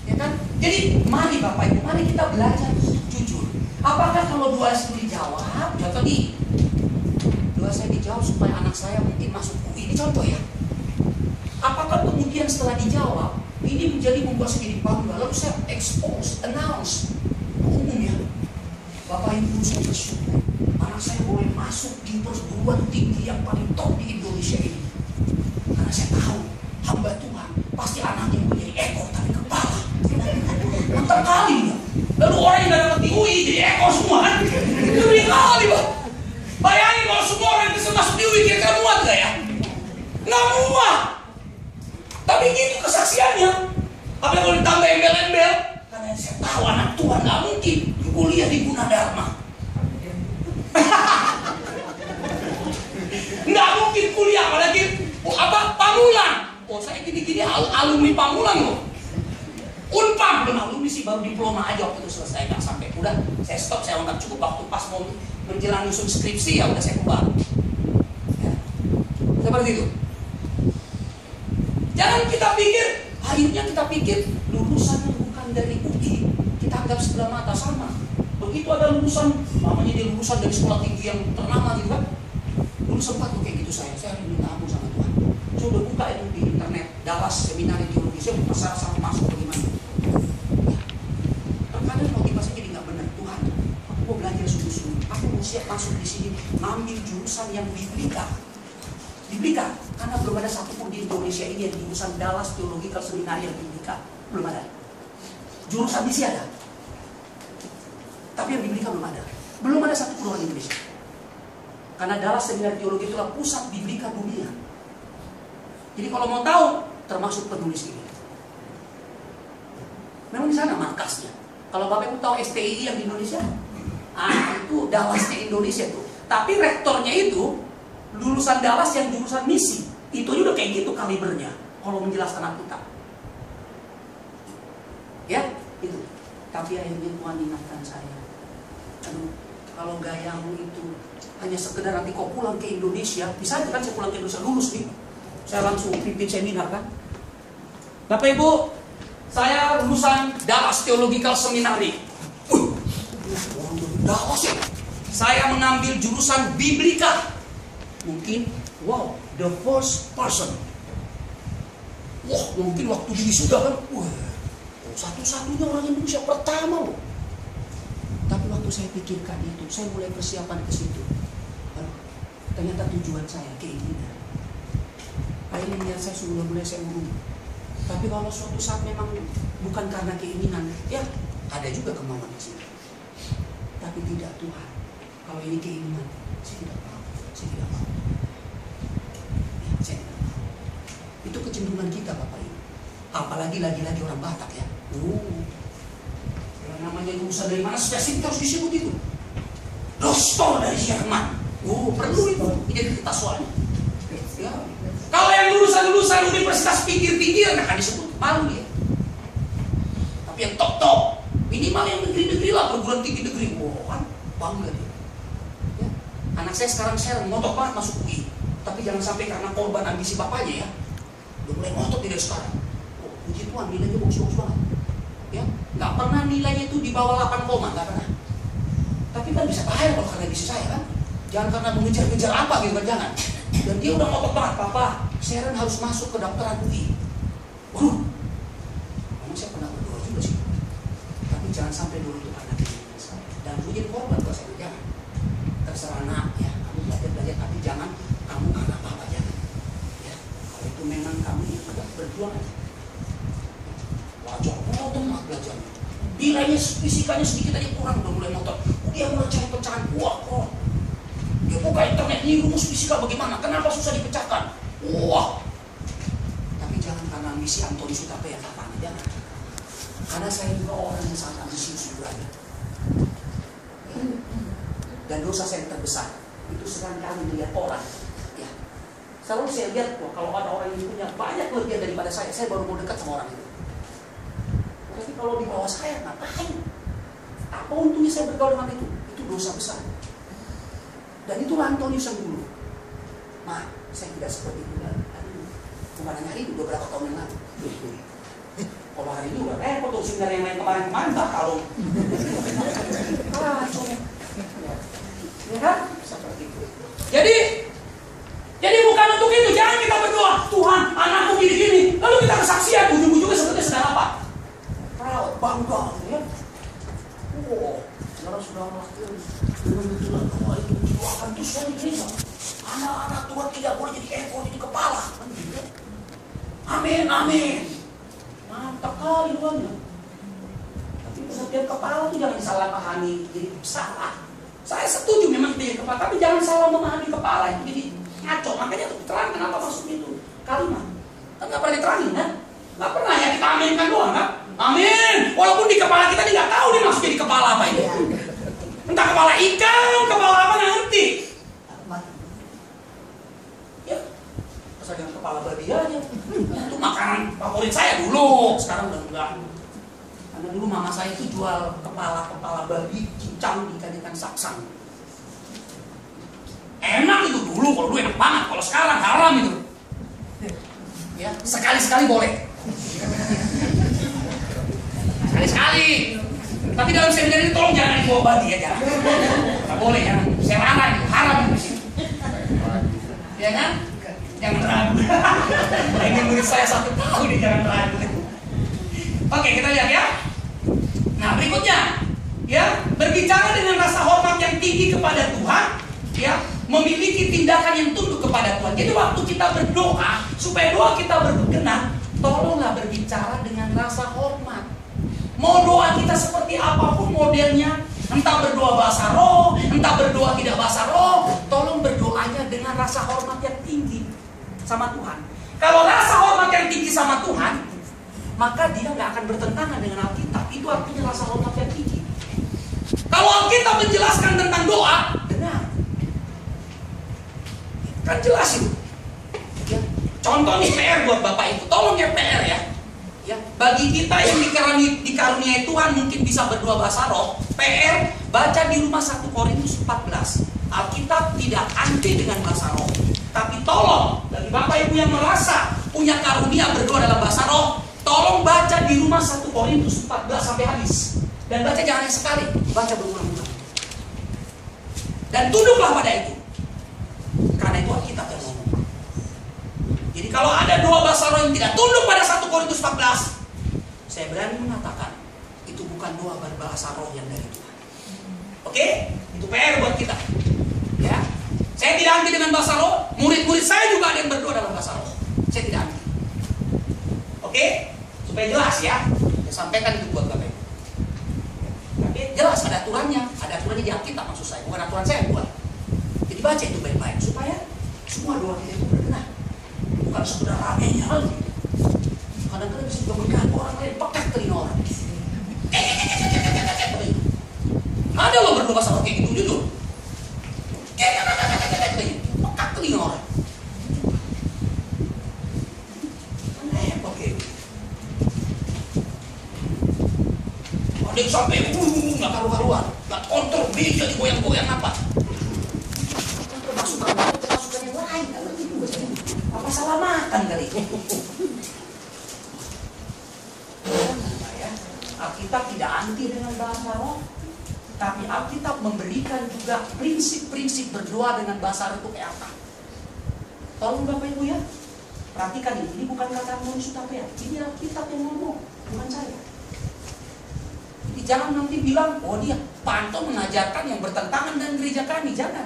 Ya kan? Jadi mari Bapak Ibu, mari kita belajar jujur. Apakah kalau doa itu dijawab? Contoh nih, doa saya dijawab supaya anak saya mungkin masuk UI. Ini contoh ya. Apakah kemudian setelah dijawab, ini menjadi membuat saya jadi bangga, lalu saya expose, announce umum ya. Bapak Ibu, saya bersyukur anak saya boleh masuk di perguruan tinggi yang paling top di Indonesia ini. Karena saya tahu hamba Tuhan pasti anaknya menjadi ekor tapi kepala. Mantap kali ya. Lalu orang yang dapat di UI jadi ekor semua kan? Lebih kali Pak. Bayangin kalau semua orang bisa masuk di UI, kira-kira muat gak ya? Nggak muat. Tapi gitu kesaksiannya. Apalagi kalau ditambah embel-embel. Karena saya tahu anak Tuhan nggak mungkin kuliah di Gunadarma. Nggak mungkin kuliah, apalagi Pamulan. Oh saya gini-gini alumni Pamulan loh. Unpam belum alumni sih, baru diploma aja waktu itu selesai, nggak sampai. Udah saya stop, saya anggap cukup. Waktu pas mau menjelang nyusun skripsi ya udah saya keluar. Ya. Seperti itu. Jangan kita pikir, akhirnya kita pikir lulusannya bukan dari UI, kita anggap sebelah mata sama. Begitu ada lulusan, namanya dia lulusan dari sekolah tinggi yang ternama gitu kan. Dulu sempat tuh kayak gitu saya minta ampun sama Tuhan. Saya udah buka itu di internet, Dallas Seminar Teologi, saya penasaran sama masuk bagaimana. Ya. Terkadang motivasi jadi nggak benar. Tuhan, aku mau belajar sungguh-sungguh, aku mau siap masuk di sini, ngambil jurusan yang biblika. Karena belum ada satupun di Indonesia ini yang jurusan Dallas Theological Seminary yang biblika. Belum ada. Jurusan misi ada, tapi yang biblika belum ada. Belum ada satupun orang Indonesia. Karena Dallas Seminary Teologi itulah pusat biblika dunia. Jadi kalau mau tahu, termasuk penulis ini. Memang di sana markasnya. Kalau Bapak Ibu tahu STI yang di Indonesia, itu Dallasnya Indonesia tuh. Tapi rektornya itu lulusan Dallas yang jurusan misi. Itu juga kayak gitu kalibernya kalau menjelaskan Alkitab. Ya, itu. Tapi akhirnya Tuhan ingatkan saya. Aduh, kalau gayamu itu hanya sekedar nanti kau pulang ke Indonesia, bisa aja kan saya pulang ke Indonesia lulus nih, saya langsung pimpin seminar kan. Bapak Ibu, saya lulusan Dallas Theological Seminary. Dallas ya. Saya mengambil jurusan biblika. Mungkin, wow, the first person. Wah, mungkin waktu di wisuda kan, wah, satu-satunya orang Indonesia pertama loh. Tapi waktu saya pikirkan itu, saya mulai persiapan ke situ. Ternyata tujuan saya, keinginan. Akhirnya saya sudah mulai saya urung. Tapi kalau suatu saat memang bukan karena keinginan, ya ada juga kemauan di sini. Tapi tidak Tuhan. Kalau ini keinginan, saya tidak mau. Saya tidak mau. Ya, saya tidak mau. Itu kecenderungan kita Bapak Ibu. Apalagi lagi-lagi orang Batak ya. Namanya lulusan dari mana spesifik harus disebut itu. Dostor dari Jerman. Perlu itu identitas soalnya. Ya. Kalau yang lulusan universitas pinggir-pinggir akan disebut malu ya. Tapi yang top minimal yang negeri-negeri lah, perguruan tinggi negeri. Kan bangga dia. Ya. Anak saya sekarang ngotot banget masuk UI. Tapi jangan sampai karena korban ambisi bapaknya ya. Udah mulai ngotot dari sekarang. Puji Tuhan nilainya bagus-bagus banget. Ya, nggak pernah nilainya itu di bawah 8 koma, nggak pernah. Tapi kan bisa bahaya kalau karena bisnis saya kan. Jangan karena mengejar-ngejar apa gitu kan, jangan. Dan dia udah ngotot banget, Papa, Sharon harus masuk ke dokteran UI. Memang saya pernah berdoa juga sih. Tapi jangan sampai dulu itu karena keinginan saya. Dan lu jadi korban kalau saya jangan. Terserah nak ya, kamu belajar, tapi jangan kamu karena apa jangan. Ya, kalau itu memang kamu ikut berjuang aja. Belajar, banget belajarnya. Nilainya fisikanya sedikit aja kurang, udah mulai motor. Dia mulai cari pecahan, wah kok. Dia buka internet, ini rumus fisika bagaimana? Kenapa susah dipecahkan? Wah. Tapi jangan karena misi Antoni Sutapea katanya, jangan. Karena saya juga orang yang sangat ambisius juga. Dan dosa saya yang terbesar itu seringkali melihat orang. Ya. Selalu saya lihat, wah, kalau ada orang yang punya banyak kelebihan daripada saya baru mau dekat sama orang itu. Tapi kalau di bawah saya, ngapain? Apa untungnya saya bergaul dengan itu? Itu dosa besar. Dan itulah Antonius yang dulu. Ma, saya tidak seperti itu. Bukan hanya hari ini, beberapa tahun yang lalu. Kalau hari ini udah repot tuh seminar yang lain kemarin batal. Ya kan? Seperti itu. Jadi bukan untuk itu. Jangan kita berdoa, Tuhan, anakku gini-gini. Lalu kita kesaksian, ujung-ujungnya sebetulnya sedang apa? Proud, bangga, ya. Oh, saudara-saudara, dengan Tuhan itu didoakan terus dari gereja. Anak-anak Tuhan tidak boleh jadi ekor, jadi kepala. Amin, amin. Mantap kali doanya. Tapi setiap kepala itu jangan disalahpahami, jadi salah. Saya setuju memang jadi kepala, tapi jangan salah memahami kepala itu jadi ngaco. Makanya terang kenapa maksudnya itu kalimat. Kan nggak pernah diterangin kan? Nggak pernah ya kita aminkan doang kan? Amin. Walaupun di kepala kita nggak tahu dia maksudnya di kepala apa itu. Entah kepala ikan, kepala apa nanti. Ya, asal jangan kepala babi aja. Itu makanan favorit saya dulu. Sekarang udah enggak. Karena dulu mama saya itu jual kepala babi cincang ikan saksang. Enak itu dulu, kalau dulu enak banget. Kalau sekarang haram itu. Ya, sekali-sekali boleh. Sekali-sekali. Tapi dalam seminar ini tolong jangan dibawa babi ya, jangan. Nggak boleh ya. Saya larang itu haram di sini. Ya kan? Jangan ragu. Ini murid saya 1 tahun nih, jangan ragu. Oke, kita lihat ya. Nah, berikutnya, ya, berbicara dengan rasa hormat yang tinggi kepada Tuhan, ya, memiliki tindakan yang tunduk kepada Tuhan. Jadi waktu kita berdoa, supaya doa kita berkenan, tolonglah berbicara dengan rasa hormat. Mau doa kita seperti apapun modelnya, entah berdoa bahasa roh, entah berdoa tidak bahasa roh, tolong berdoanya dengan rasa hormat yang tinggi sama Tuhan. Kalau rasa hormat yang tinggi sama Tuhan, maka dia nggak akan bertentangan dengan Alkitab. Itu artinya rasa hormat yang tinggi. Kalau Alkitab menjelaskan tentang doa, benar. Kan jelas itu. Ya. Contoh nih PR buat Bapak Ibu, tolong ya PR ya. Ya, bagi kita yang dikaruniai Tuhan mungkin bisa berdoa bahasa roh, PR baca di rumah 1 Korintus 14. Alkitab tidak anti dengan bahasa roh. Tapi tolong, bagi Bapak Ibu yang merasa punya karunia berdoa dalam bahasa roh, tolong baca di rumah 1 Korintus 14 sampai habis. Dan baca jangan hanya sekali, baca berulang-ulang. Dan tunduklah pada itu. Karena itu Alkitab yang ngomong. Jadi kalau ada doa bahasa roh yang tidak tunduk pada 1 Korintus 14, saya berani mengatakan itu bukan doa berbahasa roh yang dari Tuhan. Oke? Itu PR buat kita. Ya. Saya tidak anti dengan bahasa roh. Murid-murid saya juga ada yang berdoa dalam bahasa roh. Saya tidak anti. Oke? Supaya jelas ya. Saya sampaikan itu buat Bapak Ibu. Tapi jelas ada aturannya. Ada aturannya di Alkitab maksud saya. Bukan aturan saya buat. Jadi baca itu baik-baik supaya semua doa kita itu berkenan. Bukan sekedar ramenya lagi. Kadang-kadang bisa juga mengganggu orang lain, pekat telinga orang. Ada loh berdoa bahasa roh kayak gitu jujur. Pekat telinga orang. Oke. Ada yang sampai nggak karu-karuan, nggak kontrol, meja digoyang-goyang apa? Termasuk yang lain, apa salah makan kali? Alkitab tidak anti dengan bahasa roh, tapi Alkitab memberikan juga prinsip-prinsip berdoa dengan bahasa roh itu kayak apa. Tolong Bapak Ibu ya, perhatikan ini bukan kata Antoni Sutapea, ini Alkitab yang ngomong, bukan saya. Jadi jangan nanti bilang, oh dia Pak Anton mengajarkan yang bertentangan dengan gereja kami, jangan.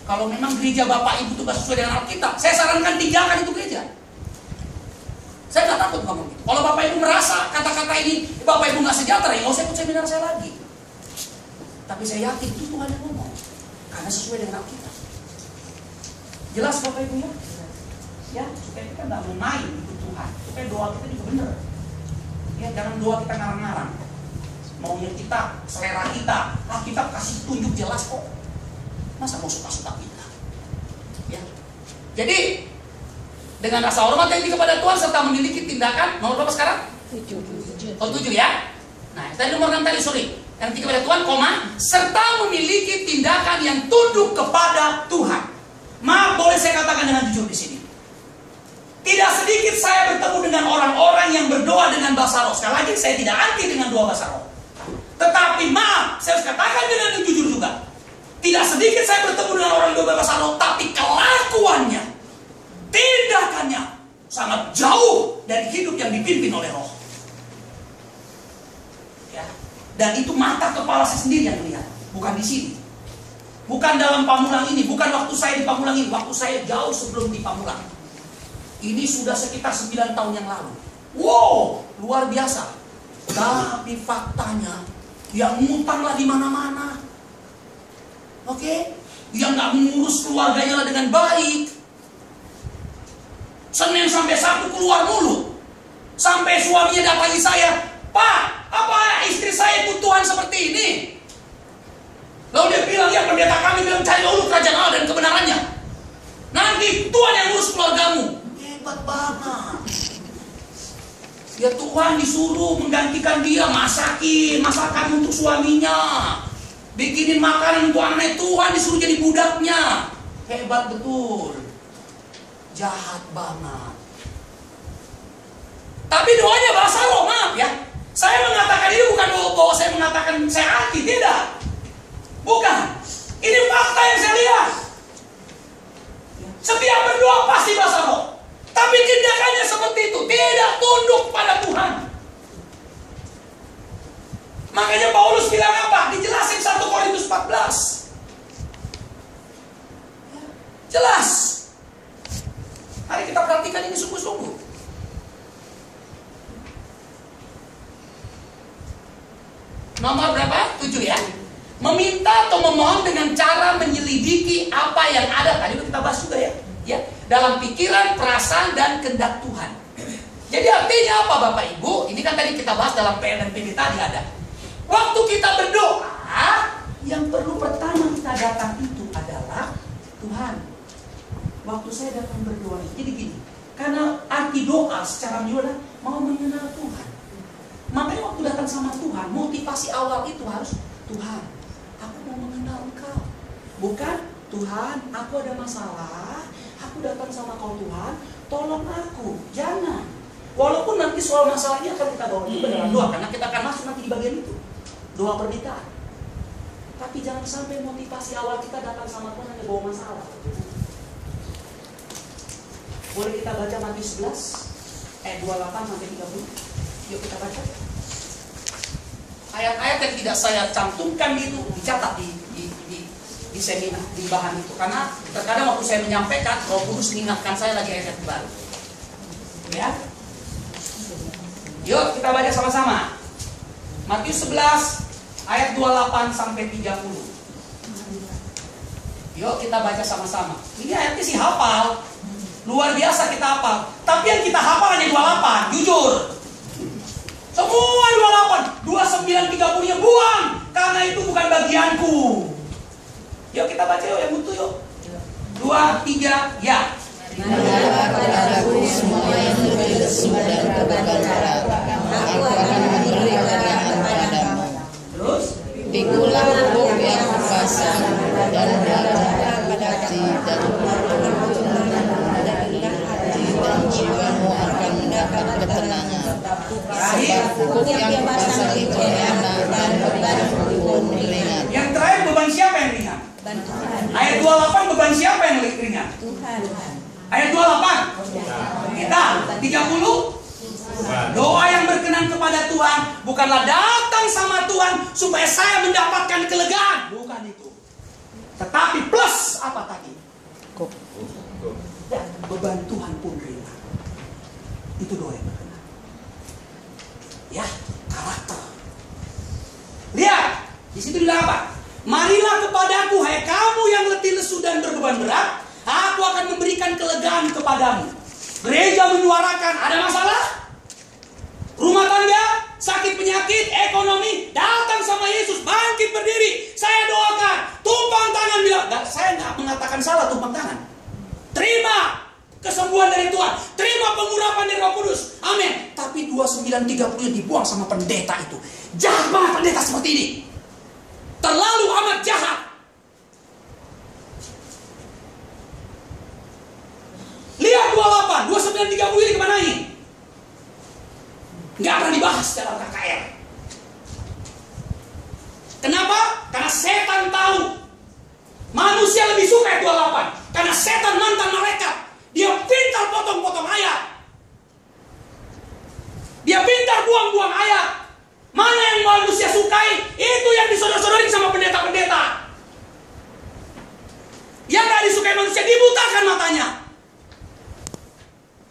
Kalau memang gereja Bapak Ibu itu gak sesuai dengan Alkitab, saya sarankan tinggalkan itu gereja. Saya gak takut ngomong gitu. Kalau Bapak Ibu merasa kata-kata ini Bapak Ibu gak sejahtera, ya gak usah ikut seminar saya lagi. Tapi saya yakin itu Tuhan yang ngomong. Karena sesuai dengan Alkitab. Jelas Bapak Ibu ya? Ya, supaya kita nggak main itu Tuhan. Supaya doa kita juga benar. Ya, jangan doa kita ngarang-ngarang. Maunya kita, selera kita, kita kasih tunjuk jelas kok. Masa mau suka-suka kita? Ya. Jadi dengan rasa hormat yang tinggi kepada Tuhan serta memiliki tindakan, nomor berapa sekarang? 7. Oh 7 ya. Nah, tadi nomor 6 tadi, sorry. Yang tinggi kepada Tuhan, koma, serta memiliki tindakan yang tunduk kepada Tuhan. Maaf, boleh saya katakan dengan jujur di sini. Tidak sedikit saya bertemu dengan orang-orang yang berdoa dengan bahasa roh. Sekali lagi, saya tidak anti dengan doa bahasa roh. Tetapi maaf, saya harus katakan dengan jujur juga. Tidak sedikit saya bertemu dengan orang yang bahasa roh, tapi kelakuannya, tindakannya sangat jauh dari hidup yang dipimpin oleh roh. Ya. Dan itu mata kepala saya sendiri yang melihat, bukan di sini. Bukan dalam Pamulang ini, bukan waktu saya di Pamulang ini, waktu saya jauh sebelum di Pamulang. Ini sudah sekitar 9 tahun yang lalu. Wow, luar biasa. Tapi faktanya, yang ngutanglah di mana-mana. Oke? Yang nggak mengurus keluarganya lah dengan baik. Senin sampai Sabtu keluar mulu. Sampai suaminya datangi saya, "Pak, apa istri saya kebutuhan seperti ini?" Lalu dia bilang, "Ya pendeta kami bilang cari dulu kerajaan Allah dan kebenarannya. Nanti Tuhan yang urus keluargamu." Hebat banget. Ya Tuhan disuruh menggantikan dia, masakan untuk suaminya, bikinin makanan untuk anaknya. Tuhan disuruh jadi budaknya. Hebat betul. Jahat banget. Tapi doanya bahasa roh, maaf ya. Saya mengatakan ini bukan bahwa saya mengatakan saya anti, tidak. Bukan. Ini fakta yang saya lihat. Setiap berdoa pasti bahasa roh. Tapi tindakannya seperti itu, tidak tunduk pada Tuhan. Makanya Paulus bilang apa? Dijelasin 1 Korintus 14. Jelas. Mari kita perhatikan ini sungguh-sungguh. Nomor berapa? 7 ya. Meminta atau memohon dengan cara menyelidiki apa yang ada. Tadi kita bahas juga ya. Ya, dalam pikiran, perasaan, dan kehendak Tuhan. Jadi artinya apa Bapak Ibu? Ini kan tadi kita bahas dalam PR dan PD tadi ada. Waktu kita berdoa, yang perlu pertama kita datang itu adalah Tuhan. Waktu saya datang berdoa, jadi gini. Karena arti doa secara menyeluruh mau mengenal Tuhan. Makanya waktu datang sama Tuhan, motivasi awal itu harus Tuhan, aku mau mengenal Engkau. Bukan Tuhan, aku ada masalah, aku datang sama Kau Tuhan, tolong aku. Jangan. Walaupun nanti soal masalahnya akan kita bawa juga dalam doa, karena kita akan masuk nanti di bagian itu, doa pernikahan. Tapi jangan sampai motivasi awal kita datang sama Tuhan hanya bawa masalah. Boleh kita baca Matius 11 ayat 28 sampai 30. Yuk kita baca. Ayat-ayat yang tidak saya cantumkan itu dicatat di seminar, di bahan itu. Karena terkadang waktu saya menyampaikan, Roh Kudus mengingatkan saya lagi ayat baru. Ya. Yuk kita baca sama-sama. Matius 11 ayat 28 sampai 30. Yuk kita baca sama-sama. Ini ayatnya sih hafal. Luar biasa kita hafal. Tapi yang kita hafal hanya 28, jujur. Semua 28, 29, 30-nya buang. Karena itu bukan bagianku. Yuk kita baca yuk, yang butuh yuk. 2, 3, ya. Kepadaku semua yang lebih dan berkata, aku akan memberikan kepadamu. Terus? Pikulah hukum yang kuasa dan pada hati dan jiwamu akan mendapat ketenangan. Sebab hukum yang kuasa itu enak dan beban pun ringan. Yang terakhir beban siapa yang ringan? Ayat 28 beban siapa yang ringan? Tuhan. Ayat 28 kita 30 doa yang berkenan kepada Tuhan bukanlah datang sama Tuhan supaya saya mendapatkan kelegaan, bukan itu. Tetapi plus apa tadi? Dan beban Tuhan pun ringan. Itu doa yang berkenan. Ya, karakter. Lihat, di situ bilang apa? Marilah kepada kepadaku, hai kamu yang letih lesu dan berbeban berat, aku akan memberikan kelegaan kepadamu. Gereja menyuarakan, ada masalah? Rumah tangga, sakit penyakit, ekonomi, datang sama Yesus, bangkit berdiri. Saya doakan, tumpang tangan bilang, saya nggak mengatakan salah tumpang tangan. Terima kesembuhan dari Tuhan, terima pengurapan dari Roh Kudus, amin. Tapi 29:30 dibuang sama pendeta itu. Jahat banget pendeta seperti ini, terlalu amat jahat. Lihat 28, 29:30 ini kemana ini? Nggak pernah dibahas dalam KKR. Kenapa? Karena setan tahu manusia lebih suka 28. Karena setan mantan malaikat. Dia pintar potong-potong ayat. Dia pintar buang-buang ayat. Mana yang manusia sukai, itu yang disodor-sodorin sama pendeta-pendeta. Yang gak disukai manusia, dibutakan matanya.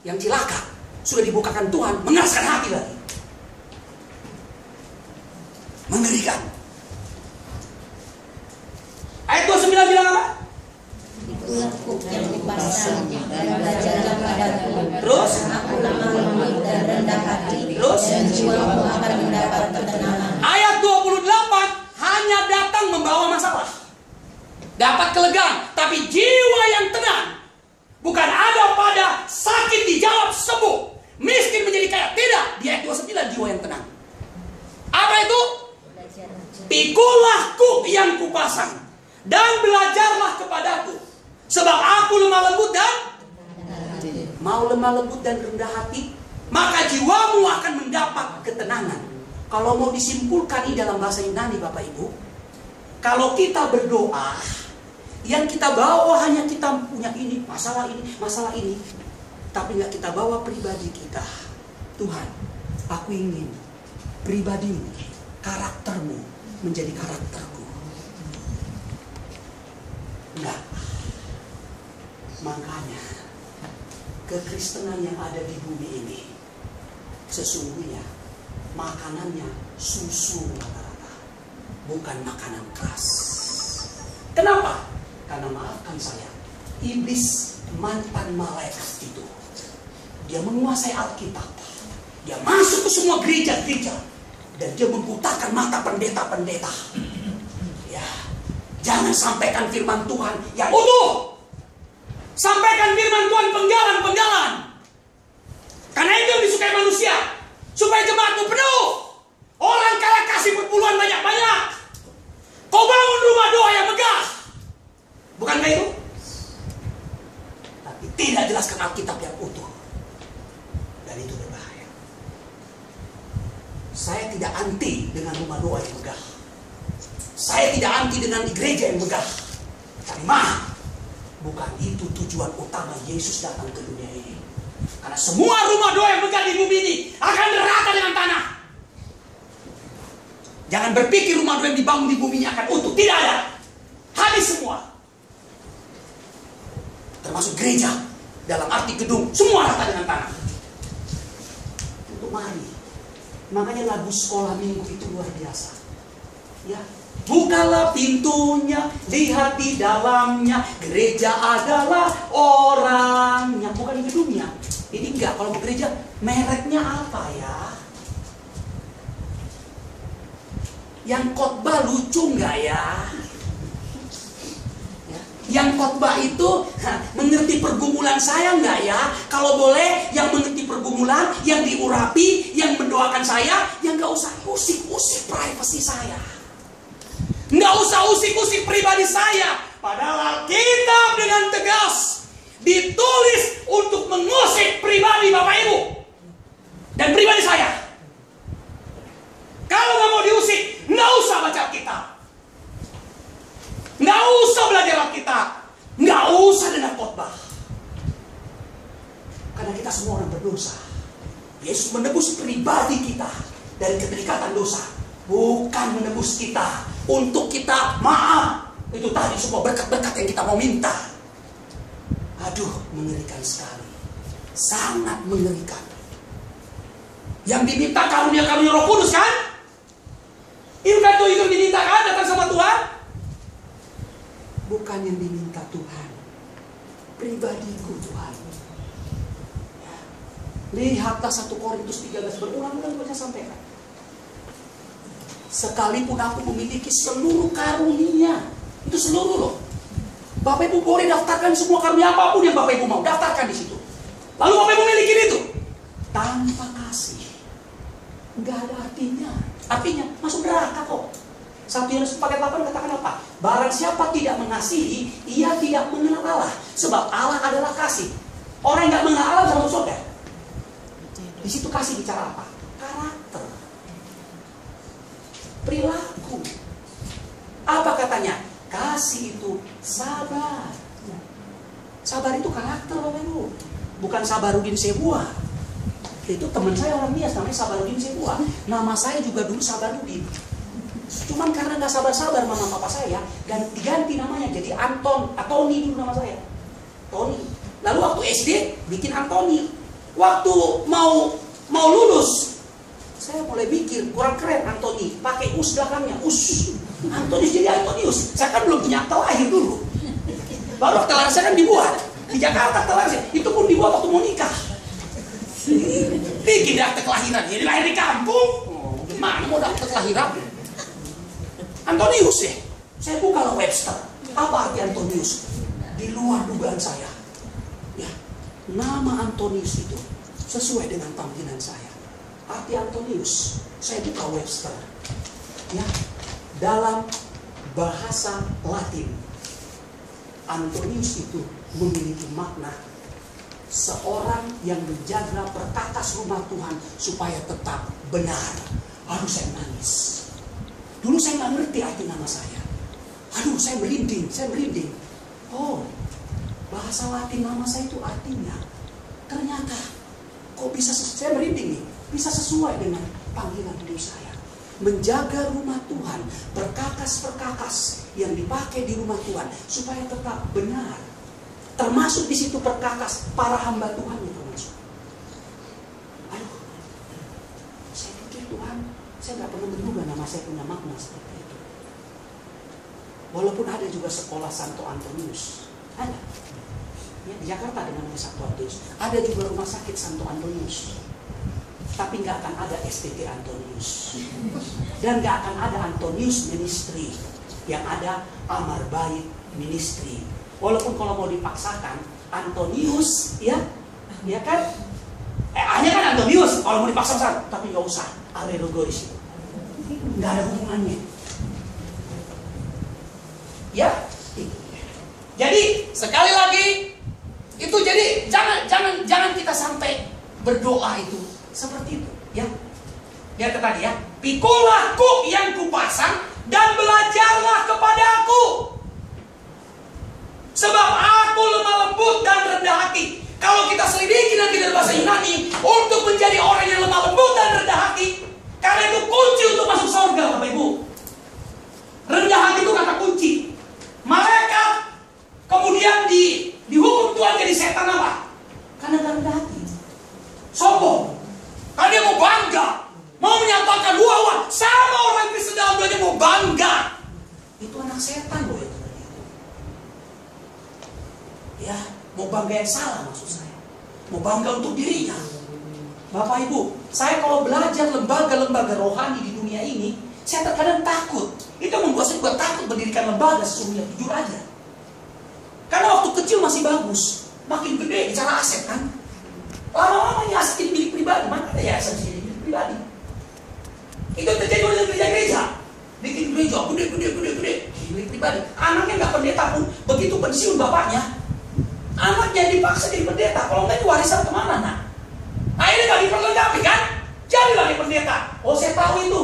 Yang celaka, sudah dibukakan Tuhan, mengeraskan hati lagi. Mengerikan. Ayat 29 bilang apa? Aku yang dipasang dan belajar kepadaku. Terus? Aku lemah lembut dan rendah hati. Terus? Dan jiwamu akan mendapat ketenangan. Ayat 28 hanya datang membawa masalah, dapat kelegaan, tapi jiwa yang tenang. Bukan ada pada sakit dijawab sembuh, miskin menjadi kaya. Tidak, di ayat 29 jiwa yang tenang. Apa itu? Pikulah kuk yang kupasang dan belajarlah kepadaku, sebab aku lemah lembut dan mau lemah lembut dan rendah hati, maka jiwamu akan mendapat ketenangan. Kalau mau disimpulkan di dalam bahasa Yunani Bapak Ibu, kalau kita berdoa, yang kita bawa hanya kita punya ini, masalah ini, tapi nggak kita bawa pribadi kita. Tuhan, aku ingin pribadimu, karaktermu menjadi karakterku. Enggak. Makanya kekristenan yang ada di bumi ini sesungguhnya makanannya susu rata-rata, bukan makanan keras. Kenapa? Karena maafkan saya, iblis mantan malaikat itu, dia menguasai Alkitab, dia masuk ke semua gereja-gereja, dan dia membutakan mata pendeta-pendeta. Ya, jangan sampaikan firman Tuhan yang utuh. Sampaikan firman Tuhan penggalan-penggalan. Karena itu yang disukai manusia, supaya jemaatmu penuh. Orang kaya kasih perpuluhan banyak-banyak. Kau bangun rumah doa yang megah. Bukankah itu? Tapi tidak jelaskan Alkitab yang utuh. Dan itu berbahaya. Saya tidak anti dengan rumah doa yang megah. Saya tidak anti dengan gereja yang megah. Tapi bukan itu tujuan utama Yesus datang ke dunia ini. Karena semua rumah doa yang megah di bumi ini akan rata dengan tanah. Jangan berpikir rumah doa yang dibangun di bumi ini akan utuh. Tidak ada. Habis semua. Termasuk gereja. Dalam arti gedung. Semua rata dengan tanah. Untuk mari. Makanya lagu sekolah minggu itu luar biasa. Ya. Bukalah pintunya, lihat di dalamnya, gereja adalah orangnya, bukan gedungnya. Ini enggak, kalau mau gereja, mereknya apa ya? Yang khotbah lucu enggak ya? Yang khotbah itu mengerti pergumulan saya enggak ya? Kalau boleh, yang mengerti pergumulan, yang diurapi, yang mendoakan saya, yang enggak usah usik-usik privasi saya. Nggak usah usik-usik pribadi saya. Padahal Alkitab dengan tegas ditulis untuk mengusik pribadi Bapak Ibu dan pribadi saya. Kalau nggak mau diusik, nggak usah baca Alkitab, nggak usah belajar Alkitab, nggak usah dengar khotbah. Karena kita semua orang berdosa. Yesus menebus pribadi kita dari keterikatan dosa, bukan menebus kita untuk kita maaf. Itu tadi semua berkat-berkat yang kita mau minta. Aduh, mengerikan sekali. Sangat mengerikan. Yang diminta karunia-karunia Roh Kudus kan? Itu kan tuh itu diminta kan datang sama Tuhan. bukan yang diminta Tuhan. Pribadiku Tuhan. Ya. Lihatlah 1 Korintus 13 berulang-ulang saya sampaikan. Sekalipun aku memiliki seluruh karunia, itu seluruh loh. Bapak Ibu boleh daftarkan semua karunia apapun yang Bapak Ibu mau, daftarkan di situ. Lalu Bapak Ibu memiliki itu tanpa kasih, nggak ada artinya. Artinya masuk neraka kok. 1 Yohanes 4:8 katakan apa? Barang siapa tidak mengasihi, ia tidak mengenal Allah. Sebab Allah adalah kasih. Orang yang nggak mengenal Allah bisa masuk surga. Di situ kasih bicara apa? Karakter, perilaku. Apa katanya? Kasih itu sabar. Sabar itu karakter, Bapak Ibu. Bukan Sabarudin Sebuah. Itu teman saya orang Nias namanya Sabarudin Sebuah. Nama saya juga dulu Sabarudin. Cuman karena nggak sabar-sabar mama papa saya, dan diganti namanya jadi Antoni dulu nama saya. Tony. Lalu waktu SD bikin Antoni. Waktu mau lulus, saya mulai mikir kurang keren Antoni, pakai us belakangnya, us. Antonius jadi Antonius. Saya kan belum punya akta lahir dulu. Baru akta lahir saya kan dibuat di Jakarta, akta lahir itu pun dibuat waktu mau nikah. Bikin akta kelahiran, jadi lahir di kampung. Gimana mau daftar kelahiran? Antonius ya. Saya buka Webster. Apa arti Antonius? Di luar dugaan saya. Ya, nama Antonius itu sesuai dengan panggilan saya. Arti Antonius, saya buka Webster. Ya, dalam bahasa Latin, Antonius itu memiliki makna seorang yang menjaga perkakas rumah Tuhan supaya tetap benar. Aduh, saya nangis. Dulu saya nggak ngerti arti nama saya. Aduh, saya merinding. Oh, bahasa Latin nama saya itu artinya ternyata kok bisa, saya merinding nih, bisa sesuai dengan panggilan hidup saya. Menjaga rumah Tuhan, perkakas-perkakas yang dipakai di rumah Tuhan supaya tetap benar. Termasuk di situ perkakas para hamba Tuhan yang termasuk. Aduh, saya pikir Tuhan, saya nggak pernah menduga nama saya punya makna seperti itu. Walaupun ada juga sekolah Santo Antonius, ada. Ya, di Jakarta ada namanya Santo Antonius. Ada juga rumah sakit Santo Antonius. Tapi nggak akan ada STT Antonius. Dan nggak akan ada Antonius Ministry. Yang ada Amar Baik Ministry. Walaupun kalau mau dipaksakan Antonius, ya kan? Hanya kan Antonius kalau mau dipaksakan, tapi nggak usah. Alerogoris itu nggak ada hubungannya. Ya, jadi sekali lagi itu, jadi jangan kita sampai berdoa itu seperti itu, ya. Ya tadi ya, pikulah kuk yang kupasang dan belajarlah kepada aku, sebab aku lemah lembut dan rendah hati. Kalau kita selidiki nanti dari bahasa Yunani, untuk menjadi orang yang lemah lembut dan rendah hati, karena itu kunci untuk masuk surga, Bapak Ibu. Rendah hati itu kata kunci. Malaikat kemudian dihukum Tuhan jadi setan apa? Karena rendah hati, sombong. Karena dia mau bangga, mau menyatakan wah sama orang Kristen dalam doanya mau bangga. Itu anak setan loh itu. Ya, mau bangga yang salah maksud saya. Mau bangga untuk dirinya. Bapak Ibu, saya kalau belajar lembaga-lembaga rohani di dunia ini, saya terkadang takut. Itu membuat saya juga takut mendirikan lembaga sesungguhnya, jujur aja. Karena waktu kecil masih bagus, makin gede bicara aset kan. Lama-lama ya aset jadi milik pribadi, mana ada ya aset jadi milik pribadi. Itu terjadi oleh gereja-gereja. Bikin gereja gede, milik pribadi. Anaknya nggak pendeta pun, begitu pensiun bapaknya, anaknya dipaksa jadi pendeta. Kalau nggak itu warisan kemana nak? Akhirnya nggak diperlengkapi kan? Jadi lagi pendeta. Oh saya tahu itu.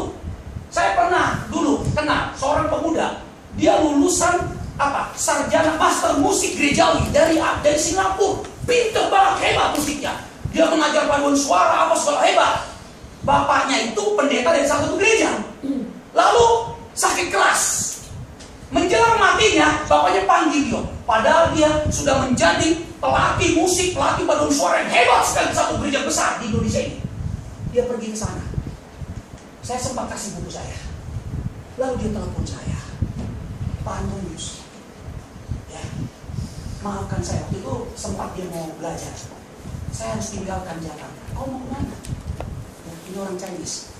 Saya pernah dulu kenal seorang pemuda. Dia lulusan sarjana master musik gerejawi dari Singapura. Pinter banget, hebat musiknya. Dia mengajar paduan suara segala hebat. Bapaknya itu pendeta dari salah satu gereja. Lalu sakit keras. Menjelang matinya, bapaknya panggil dia. Padahal dia sudah menjadi pelatih musik, pelatih paduan suara yang hebat sekali di satu gereja besar di Indonesia ini. Dia pergi ke sana. Saya sempat kasih buku saya. Lalu dia telepon saya, Pak Antonius, maafkan saya, waktu itu sempat dia mau belajar. Saya harus tinggalkan Jakarta. Kau mau kemana? Ya, ini orang Chinese.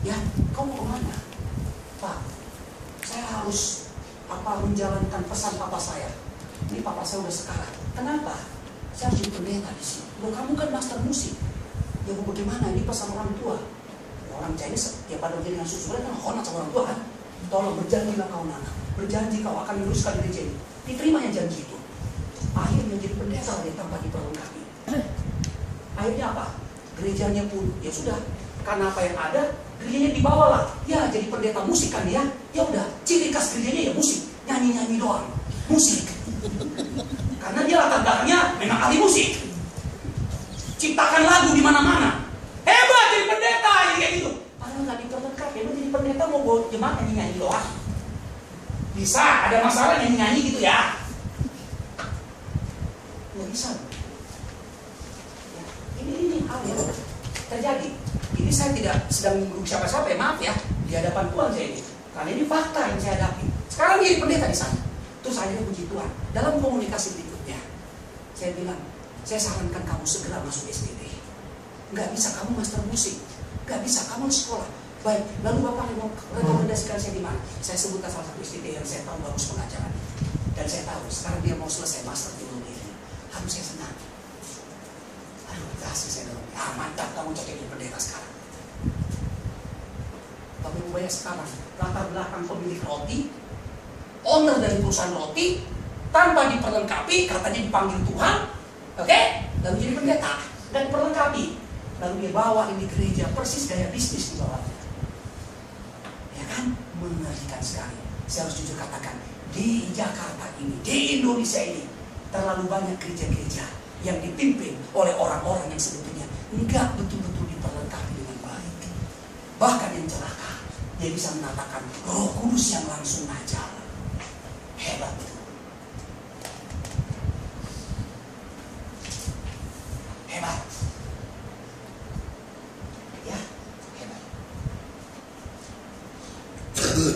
Ya, kau mau kemana? Pak, saya harus menjalankan pesan papa saya. Ini papa saya udah sekarat. Kenapa? Saya harus jadi pendeta di sini. Loh, kamu kan master musik. Ya bagaimana? Ini pesan orang tua. Ya, orang Chinese ya pada jadi dengan susu kan honat sama orang tua kan. Tolong berjanjilah kau Nana. Berjanji kau akan meneruskan gereja ini. Diterimanya janji itu. Akhirnya jadi pendeta dia tanpa diperlengkapi. Akhirnya apa? Gerejanya pun ya sudah. Karena apa yang ada, gerejanya dibawalah. Ya jadi pendeta musik kan dia. Ya udah, ciri khas gerejanya ya musik. Nyanyi-nyanyi doang. Musik. Karena dia latar belakangnya memang ahli musik. Ciptakan lagu di mana-mana. Hebat jadi pendeta ini kayak gitu. Padahal nggak diperlengkapi. Emang jadi pendeta mau bawa jemaat nyanyi-nyanyi doang. Bisa ada masalah nyanyi-nyanyi gitu ya. Nggak bisa. Ya, ini hal yang terjadi. Ini saya tidak sedang menyinggung siapa-siapa ya, maaf ya. Di hadapan Tuhan saya ini. Karena ini fakta yang saya hadapi. Sekarang jadi pendeta di sana. Terus akhirnya puji Tuhan. Dalam komunikasi berikutnya, saya bilang, saya sarankan kamu segera masuk STT. Nggak bisa kamu master musik. Nggak bisa kamu sekolah. Baik, lalu Bapak mau rekomendasikan saya di mana? Saya sebutkan salah satu STT yang saya tahu bagus pengajaran. Dan saya tahu sekarang dia mau selesai master teologi. Harus saya senang. Aduh, berhasil saya dalam. Ah, mantap kamu cocok jadi pendeta sekarang. Tapi banyak sekarang latar belakang pemilik roti, owner dari perusahaan roti, tanpa diperlengkapi, katanya dipanggil Tuhan, oke? Lalu jadi pendeta dan diperlengkapi. Lalu dia bawa ini gereja persis gaya bisnis di bawahnya. Ya kan? Mengerikan sekali. Saya harus jujur katakan, di Jakarta ini, di Indonesia ini, terlalu banyak gereja-gereja yang dipimpin oleh orang-orang yang sebetulnya enggak betul-betul diperlengkapi dengan baik. Bahkan yang celaka, dia bisa mengatakan Roh Kudus yang langsung ngajar. Hebat itu. Hebat. Ya, hebat.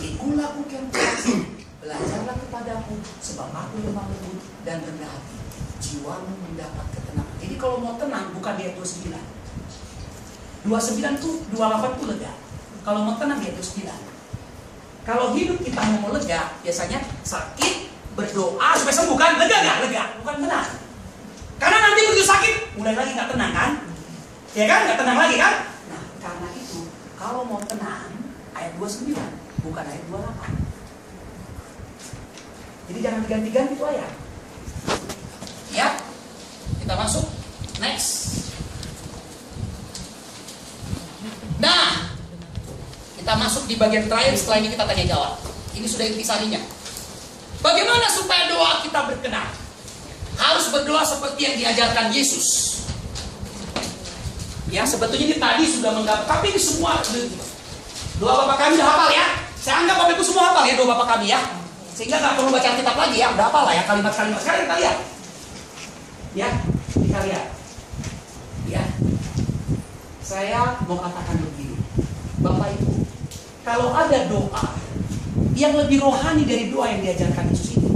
Ikutlah aku yang kuasa, belajarlah kepadaku, sebab aku lemah lembut dan rendah hati. Jiwamu mendapat ketenangan. Jadi kalau mau tenang, bukan di ayat 29. 29 tuh, 28 tuh lega. Kalau mau tenang, di ayat 29. Kalau hidup kita mau lega, biasanya sakit, berdoa supaya sembuh kan? Lega gak? Lega, bukan tenang. Karena nanti begitu sakit, mulai lagi gak tenang kan? Ya kan? Gak tenang lagi kan? Nah, karena itu, kalau mau tenang, ayat 29, bukan ayat 28. Jadi jangan diganti-ganti itu ayat. Ya, kita masuk. Next. Nah, kita masuk di bagian terakhir, setelah ini kita tanya jawab. Ini sudah intisarinya. Bagaimana supaya doa kita berkenan? Harus berdoa seperti yang diajarkan Yesus. Ya, sebetulnya ini tadi sudah menggabung, tapi ini semua doa Bapa kami udah hafal ya. Saya anggap Bapak Ibu semua hafal ya doa Bapa kami ya. Sehingga nggak perlu baca Alkitab lagi ya, udah hafal lah ya kalimat-kalimat. Sekarang kita lihat. Ya, kita lihat. Ya. Saya mau katakan begini. Bapak Ibu, kalau ada doa yang lebih rohani dari doa yang diajarkan Yesus ini,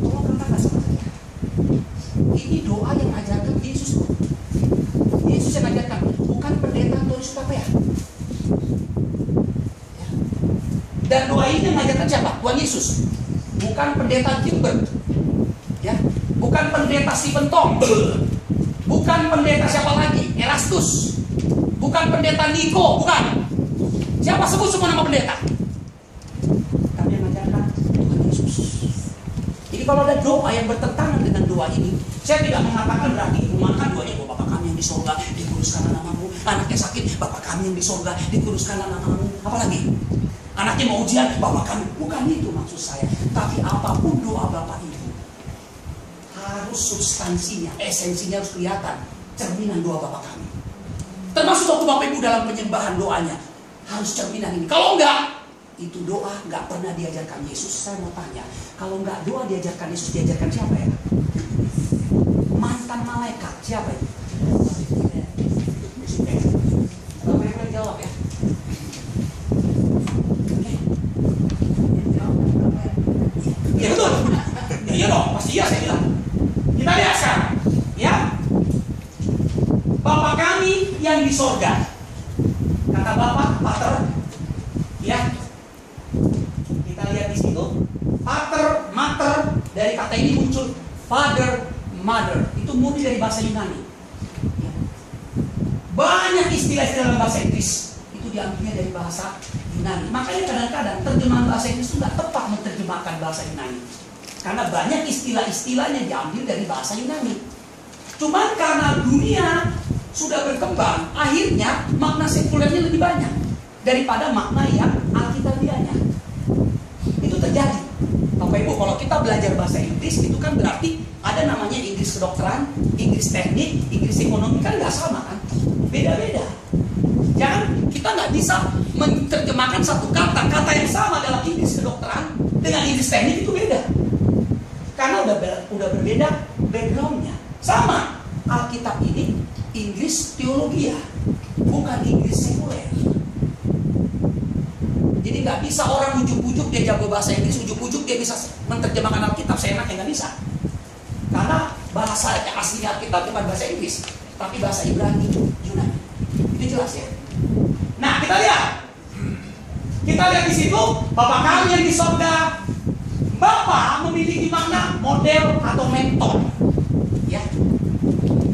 tolong katakan sama saya. Ini doa yang ajarkan Yesus. Yesus yang ajarkan, bukan pendeta Antonis Supapea. Ya. Dan doa ini yang ajarkan siapa? Tuhan Yesus. Bukan pendeta Gilbert. Ya, bukan pendeta Stephen Tong. Bukan pendeta siapa lagi? Erastus. Bukan pendeta Niko, bukan. Siapa sebut semua nama pendeta? Kami yang mengajarkan Tuhan Yesus. Jadi kalau ada doa yang bertentangan dengan doa ini, saya tidak mengatakan berarti rumahkan doanya bahwa Bapa kami yang di surga, dikuduskanlah namamu. Anaknya sakit, Bapa kami yang di surga, dikuduskanlah namamu. Apalagi? Anaknya mau ujian, Bapa kami. Bukan itu maksud saya. Tapi apapun doa Bapak Ibu, harus substansinya, esensinya harus kelihatan. Cerminan doa Bapa kami. Termasuk waktu Bapak Ibu dalam penyembahan doanya, harus cerminan ini. Kalau enggak, itu doa enggak pernah diajarkan Yesus. Saya mau tanya, kalau enggak doa diajarkan Yesus, diajarkan siapa ya? Mantan malaikat, siapa itu? Bapak Ibu yang jawab ya. Ya betul. Ya yang di sorga. Kata Bapa, Pater, ya. Kita lihat di situ, Pater, Mater, dari kata ini muncul Father, Mother. Itu murni dari bahasa Yunani. Ya. Banyak istilah-istilah dalam bahasa Inggris itu diambilnya dari bahasa Yunani. Makanya kadang-kadang terjemahan bahasa Inggris itu nggak tepat menerjemahkan bahasa Yunani. Karena banyak istilah-istilahnya diambil dari bahasa Yunani. Cuman karena dunia sudah berkembang, akhirnya makna sekulernya lebih banyak daripada makna yang alkitabiahnya. Itu terjadi. Bapak Ibu, kalau kita belajar bahasa Inggris itu kan berarti ada namanya Inggris kedokteran, Inggris teknik, Inggris ekonomi, kan nggak sama kan? Beda-beda. Jangan, kita nggak bisa menerjemahkan satu kata yang sama dalam Inggris kedokteran dengan Inggris teknik itu beda. Karena udah berbeda backgroundnya. Sama, Alkitab ini Inggris teologia, bukan Inggris sekuler. Jadi nggak bisa orang ujuk-ujuk dia jago bahasa Inggris, ujuk-ujuk dia bisa menerjemahkan Alkitab seenaknya, nggak bisa. Karena bahasa aslinya Alkitab bukan bahasa Inggris, tapi bahasa Ibrani, Yunani. Itu jelas ya. Nah, kita lihat di situ, Bapa kami yang di sorga. Bapa memiliki makna model atau mentor, ya.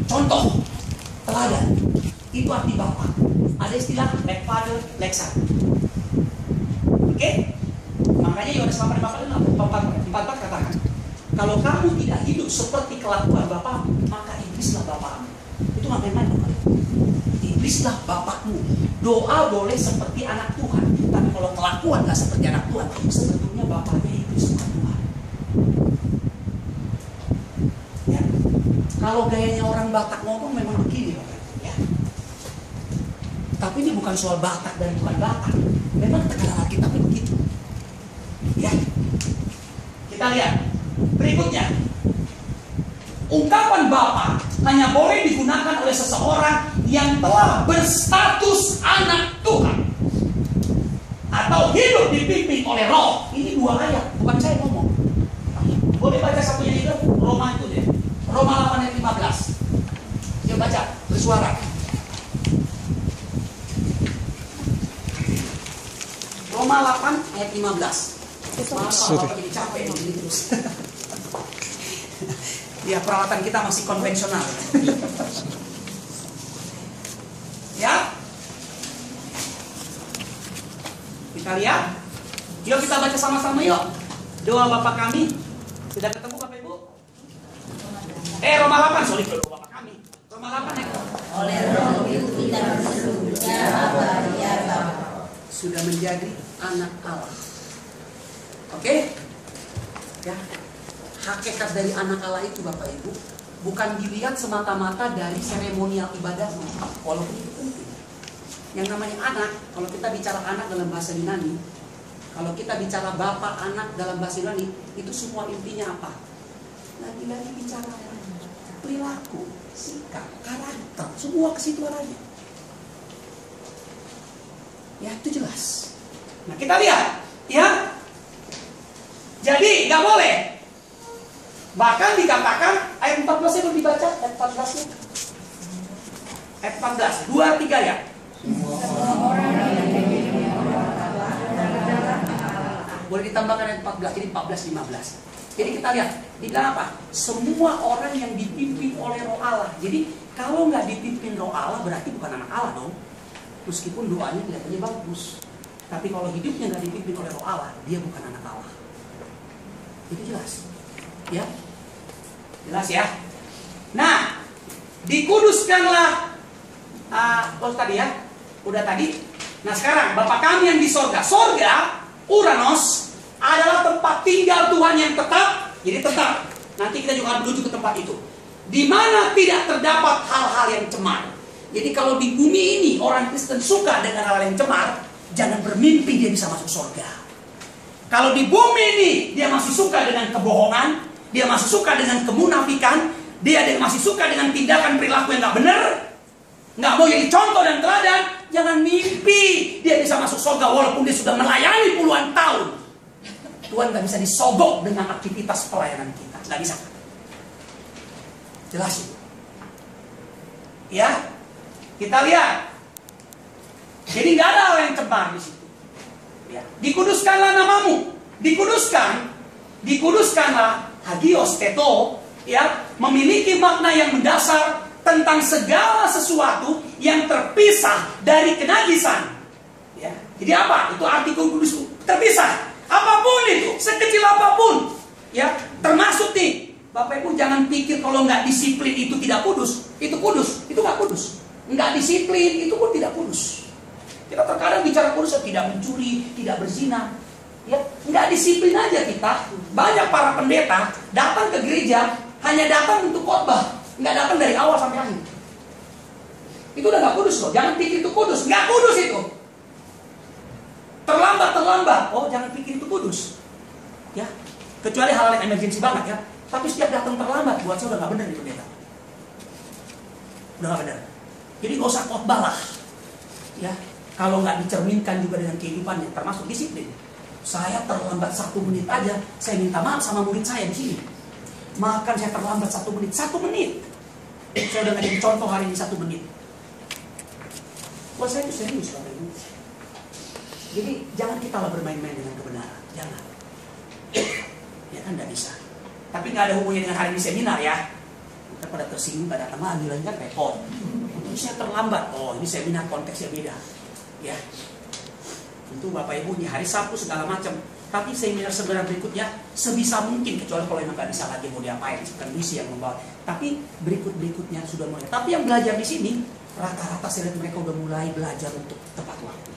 Contoh, teladan. Itu arti Bapa. Ada istilah like father, like son. Oke? Makanya Yohanes 4:44 katakan, kalau kamu tidak hidup seperti kelakuan Bapa, maka iblislah Bapamu. Itu nggak main-main, Bapak. Iblislah Bapakmu. Doa boleh seperti anak Tuhan, tapi kalau kelakuan nggak seperti anak Tuhan, sebetulnya Bapaknya iblis, bukan Tuhan. Ya. Kalau gayanya orang Batak ngomong memang begini, Bapak. Ya. Tapi ini bukan soal Batak dan bukan Batak. Memang tekanan Alkitabnya begitu. Ya. Kita lihat berikutnya. Ungkapan Bapa hanya boleh digunakan oleh seseorang yang telah berstatus anak Tuhan atau hidup dipimpin oleh Roh. Ini 2 ayat, bukan saya ngomong. Boleh baca satunya itu, Roma itu deh. Roma 8 ayat 15. Yuk baca, bersuara. Roma 8 ayat 15. Maaf kalau Bapak jadi capek begini terus. Ya, peralatan kita masih konvensional. Ya. Kita lihat. Yuk kita baca sama-sama yuk. Doa Bapa kami. Sudah ketemu Bapak Ibu? Roma 8, sorry, doa Bapa kami. Roma 8 ya. Oleh Roh itu kita bersujud Bapa ya Bapa. Sudah menjadi anak Allah. Oke? Ya. Hakikat dari anak Allah itu Bapak Ibu bukan dilihat semata-mata dari seremonial ibadahnya, walaupun itu penting. Yang namanya anak, kalau kita bicara anak dalam bahasa Yunani, kalau kita bicara Bapa, anak dalam bahasa Yunani, itu semua intinya apa? Lagi-lagi bicara perilaku, sikap, karakter, semua ke situ arahnya. Ya, itu jelas. Nah, kita lihat, ya. Jadi nggak boleh. Bahkan dikatakan ayat 14-nya belum dibaca, ayat 14-nya. Ayat 14, 2, 3 ya. Boleh ditambahkan ayat 14, jadi 14, 15. Jadi kita lihat, dibilang apa? Semua orang yang dipimpin oleh Roh Allah. Jadi kalau nggak dipimpin Roh Allah berarti bukan anak Allah dong. Meskipun doanya kelihatannya bagus, tapi kalau hidupnya nggak dipimpin oleh Roh Allah, dia bukan anak Allah. Itu jelas, ya. Jelas ya. Nah, dikuduskanlah. Tadi ya, udah tadi. Nah sekarang Bapa kami yang di sorga. Sorga, Uranos, adalah tempat tinggal Tuhan yang tetap. Jadi tetap. Nanti kita juga akan menuju ke tempat itu, di mana tidak terdapat hal-hal yang cemar. Jadi kalau di bumi ini orang Kristen suka dengan hal yang cemar, jangan bermimpi dia bisa masuk sorga. Kalau di bumi ini dia masih suka dengan kebohongan, dia masih suka dengan kemunafikan, dia masih suka dengan tindakan perilaku yang nggak benar, nggak mau jadi contoh dan teladan, jangan mimpi dia bisa masuk surga walaupun dia sudah melayani puluhan tahun. Tuhan nggak bisa disogok dengan aktivitas pelayanan kita, nggak bisa. Jelas itu, ya. Kita lihat. Jadi nggak ada hal yang cemar di situ. Ya. Dikuduskanlah namamu. Dikuduskanlah hagios teto, ya, memiliki makna yang mendasar tentang segala sesuatu yang terpisah dari kenajisan. Ya. Jadi apa? Itu arti kudus, terpisah. Apapun itu, sekecil apapun. Ya, termasuk nih, Bapak Ibu jangan pikir kalau nggak disiplin itu tidak kudus. Itu kudus, itu nggak kudus. Nggak disiplin itu pun tidak kudus. Kita terkadang bicara kudus, tidak mencuri, tidak berzina. Ya, nggak disiplin aja kita. Banyak para pendeta datang ke gereja hanya datang untuk khotbah, nggak datang dari awal sampai akhir. Itu udah nggak kudus loh. Jangan pikir itu kudus, nggak kudus itu. Terlambat. Oh, jangan pikir itu kudus. Ya, kecuali hal yang emergensi banget ya. Tapi setiap datang terlambat, buat saya udah nggak benar di pendeta. Udah nggak benar. Jadi nggak usah khotbah lah. Ya, kalau nggak dicerminkan juga dengan kehidupannya, termasuk disiplin. Saya terlambat 1 menit aja, saya minta maaf sama murid saya di sini. Makan saya terlambat 1 menit, 1 menit. Saya udah ngajarin contoh hari ini 1 menit. Buat saya itu serius, Bapak Ibu. Jadi jangan kita lah bermain-main dengan kebenaran, jangan. Ya kan nggak bisa. Tapi nggak ada hubungannya dengan hari ini seminar ya. Kita pada tersinggung, pada datang lagi kan repot. Ini saya terlambat. Oh, ini seminar konteksnya beda. Ya. Itu Bapak Ibu di hari Sabtu segala macam. Tapi seminar berikutnya sebisa mungkin, kecuali kalau memang nggak bisa lagi mau diapain, bukan misi yang membawa. Tapi berikutnya sudah mulai. Tapi yang belajar di sini rata-rata saya lihat mereka udah mulai belajar untuk tepat waktu.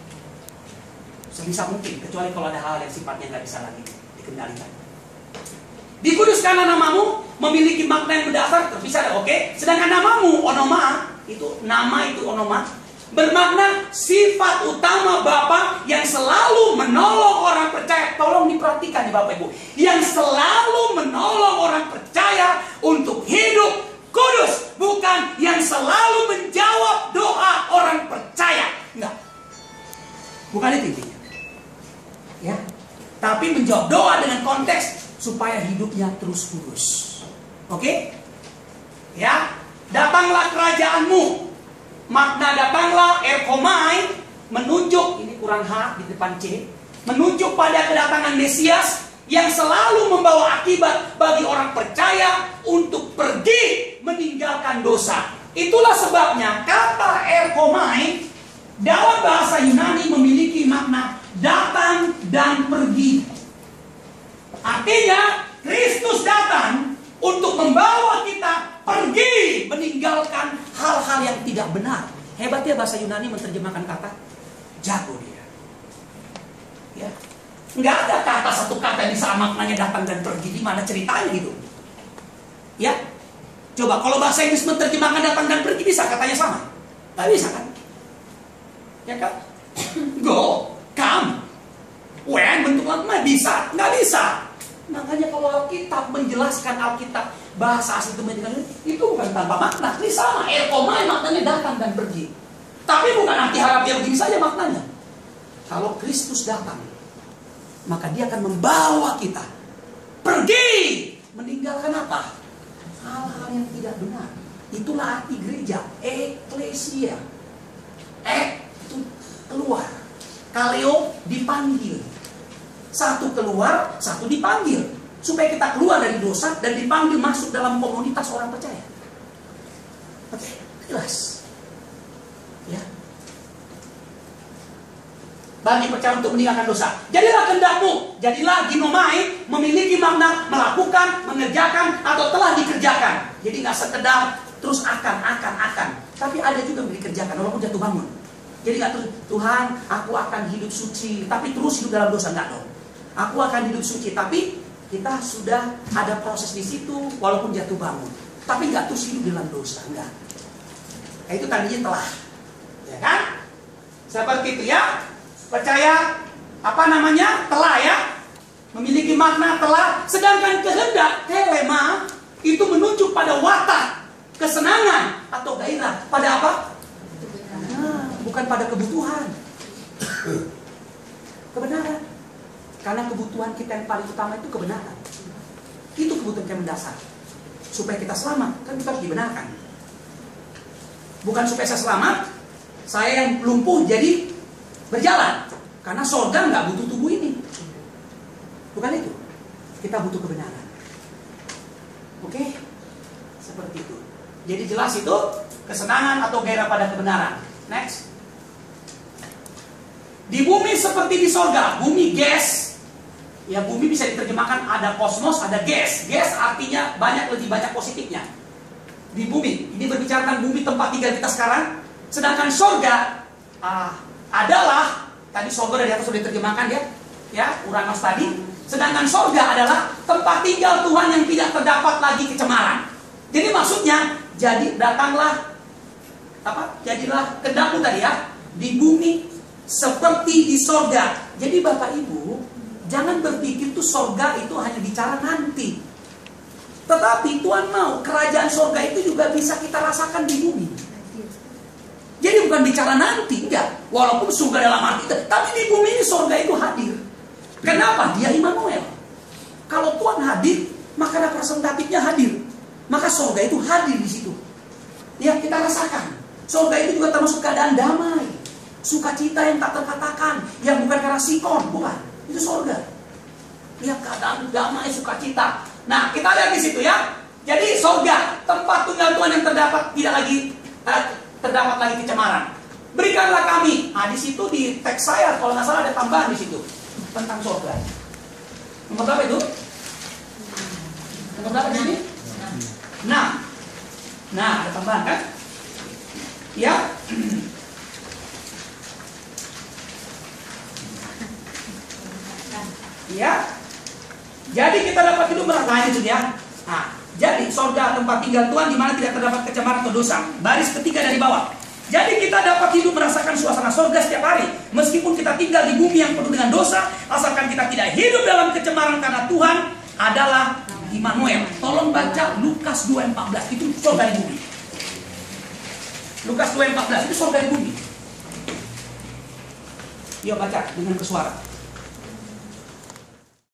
Sebisa mungkin, kecuali kalau ada hal yang sifatnya nggak bisa lagi dikendalikan. Dikuduskanlah namamu, memiliki makna yang mendasar, terpisah, oke? Sedangkan namamu, onoma, itu nama itu onoma, bermakna sifat utama Bapa yang selalu menolong orang percaya. Tolong diperhatikan nih Bapak Ibu, yang selalu menolong orang percaya untuk hidup kudus, bukan yang selalu menjawab doa orang percaya. Enggak, bukan itu intinya. Ya, tapi menjawab doa dengan konteks supaya hidupnya terus kudus. Oke? Ya, datanglah kerajaanmu. Makna datanglah erkomai menunjuk, ini kurang H di depan C, menunjuk pada kedatangan Mesias yang selalu membawa akibat bagi orang percaya untuk pergi meninggalkan dosa. Itulah sebabnya kata erkomai dalam bahasa Yunani memiliki makna datang dan pergi. Artinya Kristus datang untuk membawa kita pergi meninggalkan hal-hal yang tidak benar. Hebatnya bahasa Yunani menerjemahkan kata, jago dia. Ya, nggak ada kata satu kata yang bisa maknanya datang dan pergi. Di mana ceritanya gitu? Ya, coba kalau bahasa Inggris menerjemahkan datang dan pergi bisa katanya sama? Nggak bisa kan? Ya kan? Go, come, when bentuk lama bisa, nggak bisa. Makanya kalau Alkitab menjelaskan Alkitab bahasa asli itu bukan tanpa makna. Ini sama, erkomai maknanya datang dan pergi. Tapi bukan arti harapnya begini saja maknanya. Kalau Kristus datang, maka dia akan membawa kita pergi meninggalkan apa? Hal-hal yang tidak benar. Itulah arti gereja, eklesia. Itu keluar. Kaleo dipanggil. Satu keluar, satu dipanggil. Supaya kita keluar dari dosa dan dipanggil masuk dalam komunitas orang percaya. Oke, jelas. Ya. Bagi percaya untuk meninggalkan dosa. Jadilah kehendakmu, jadilah ginomai, memiliki makna melakukan, mengerjakan, atau telah dikerjakan. Jadi nggak sekedar terus akan. Tapi ada juga yang dikerjakan walaupun jatuh bangun. Jadi nggak terus, Tuhan, aku akan hidup suci, tapi terus hidup dalam dosa, nggak dong. Aku akan hidup suci, tapi kita sudah ada proses di situ walaupun jatuh bangun. Tapi nggak terus hidup dalam dosa, enggak. Itu tadinya telah, ya kan? Seperti itu ya. Percaya telah ya, memiliki makna telah. Sedangkan kehendak telema itu menunjuk pada watak, kesenangan atau gairah. Pada apa? Nah, bukan pada kebutuhan. Kebenaran. Karena kebutuhan kita yang paling utama itu kebenaran. Itu kebutuhan yang mendasar. Supaya kita selamat, kan kita harus dibenarkan. Bukan supaya saya selamat, saya yang lumpuh jadi berjalan. Karena sorga nggak butuh tubuh ini. Bukan itu. Kita butuh kebenaran. Oke? Seperti itu. Jadi jelas itu kesenangan atau gairah pada kebenaran. Next. Di bumi seperti di sorga, bumi gas. Ya, bumi bisa diterjemahkan ada kosmos, ada gas. Gas artinya lebih banyak positifnya. Di bumi, ini berbicarakan bumi tempat tinggal kita sekarang. Sedangkan sorga adalah, tadi sorga dari atas sudah diterjemahkan ya, Uranus tadi. Sedangkan sorga adalah tempat tinggal Tuhan yang tidak terdapat lagi kecemaran. Jadi maksudnya, jadilah kehendakmu tadi ya, di bumi seperti di sorga. Jadi Bapak Ibu, jangan berpikir tuh sorga itu hanya bicara nanti. Tetapi Tuhan mau kerajaan sorga itu juga bisa kita rasakan di bumi. Jadi bukan bicara nanti, enggak. Walaupun surga dalam arti itu, tapi di bumi ini sorga itu hadir. Kenapa? Dia Immanuel. Kalau Tuhan hadir, maka representatifnya hadir. Maka sorga itu hadir di situ. Ya, kita rasakan. Sorga itu juga termasuk keadaan damai, sukacita yang tak terkatakan, yang bukan karena sikon, bukan. Itu sorga. Ya, keadaan damai, sukacita. Nah, kita lihat di situ ya. Jadi sorga, tempat tunggal Tuhan yang terdapat lagi kecemaran. Berikanlah kami. Nah, di situ di teks saya kalau nggak salah ada tambahan di situ tentang sorga. Nomor berapa itu? Nomor berapa di sini? Nah, ada tambahan kan? Ya. Ya. Jadi kita dapat hidup merasa itu ya. Nah, jadi sorga tempat tinggal Tuhan di mana tidak terdapat kecemaran atau dosa. Baris ketiga dari bawah. Jadi kita dapat hidup merasakan suasana sorga setiap hari. Meskipun kita tinggal di bumi yang penuh dengan dosa, asalkan kita tidak hidup dalam kecemaran karena Tuhan adalah Immanuel. Tolong baca Lukas 2:14. Itu sorga di bumi. Lukas 2:14 itu sorga di bumi. Yuk baca dengan bersuara.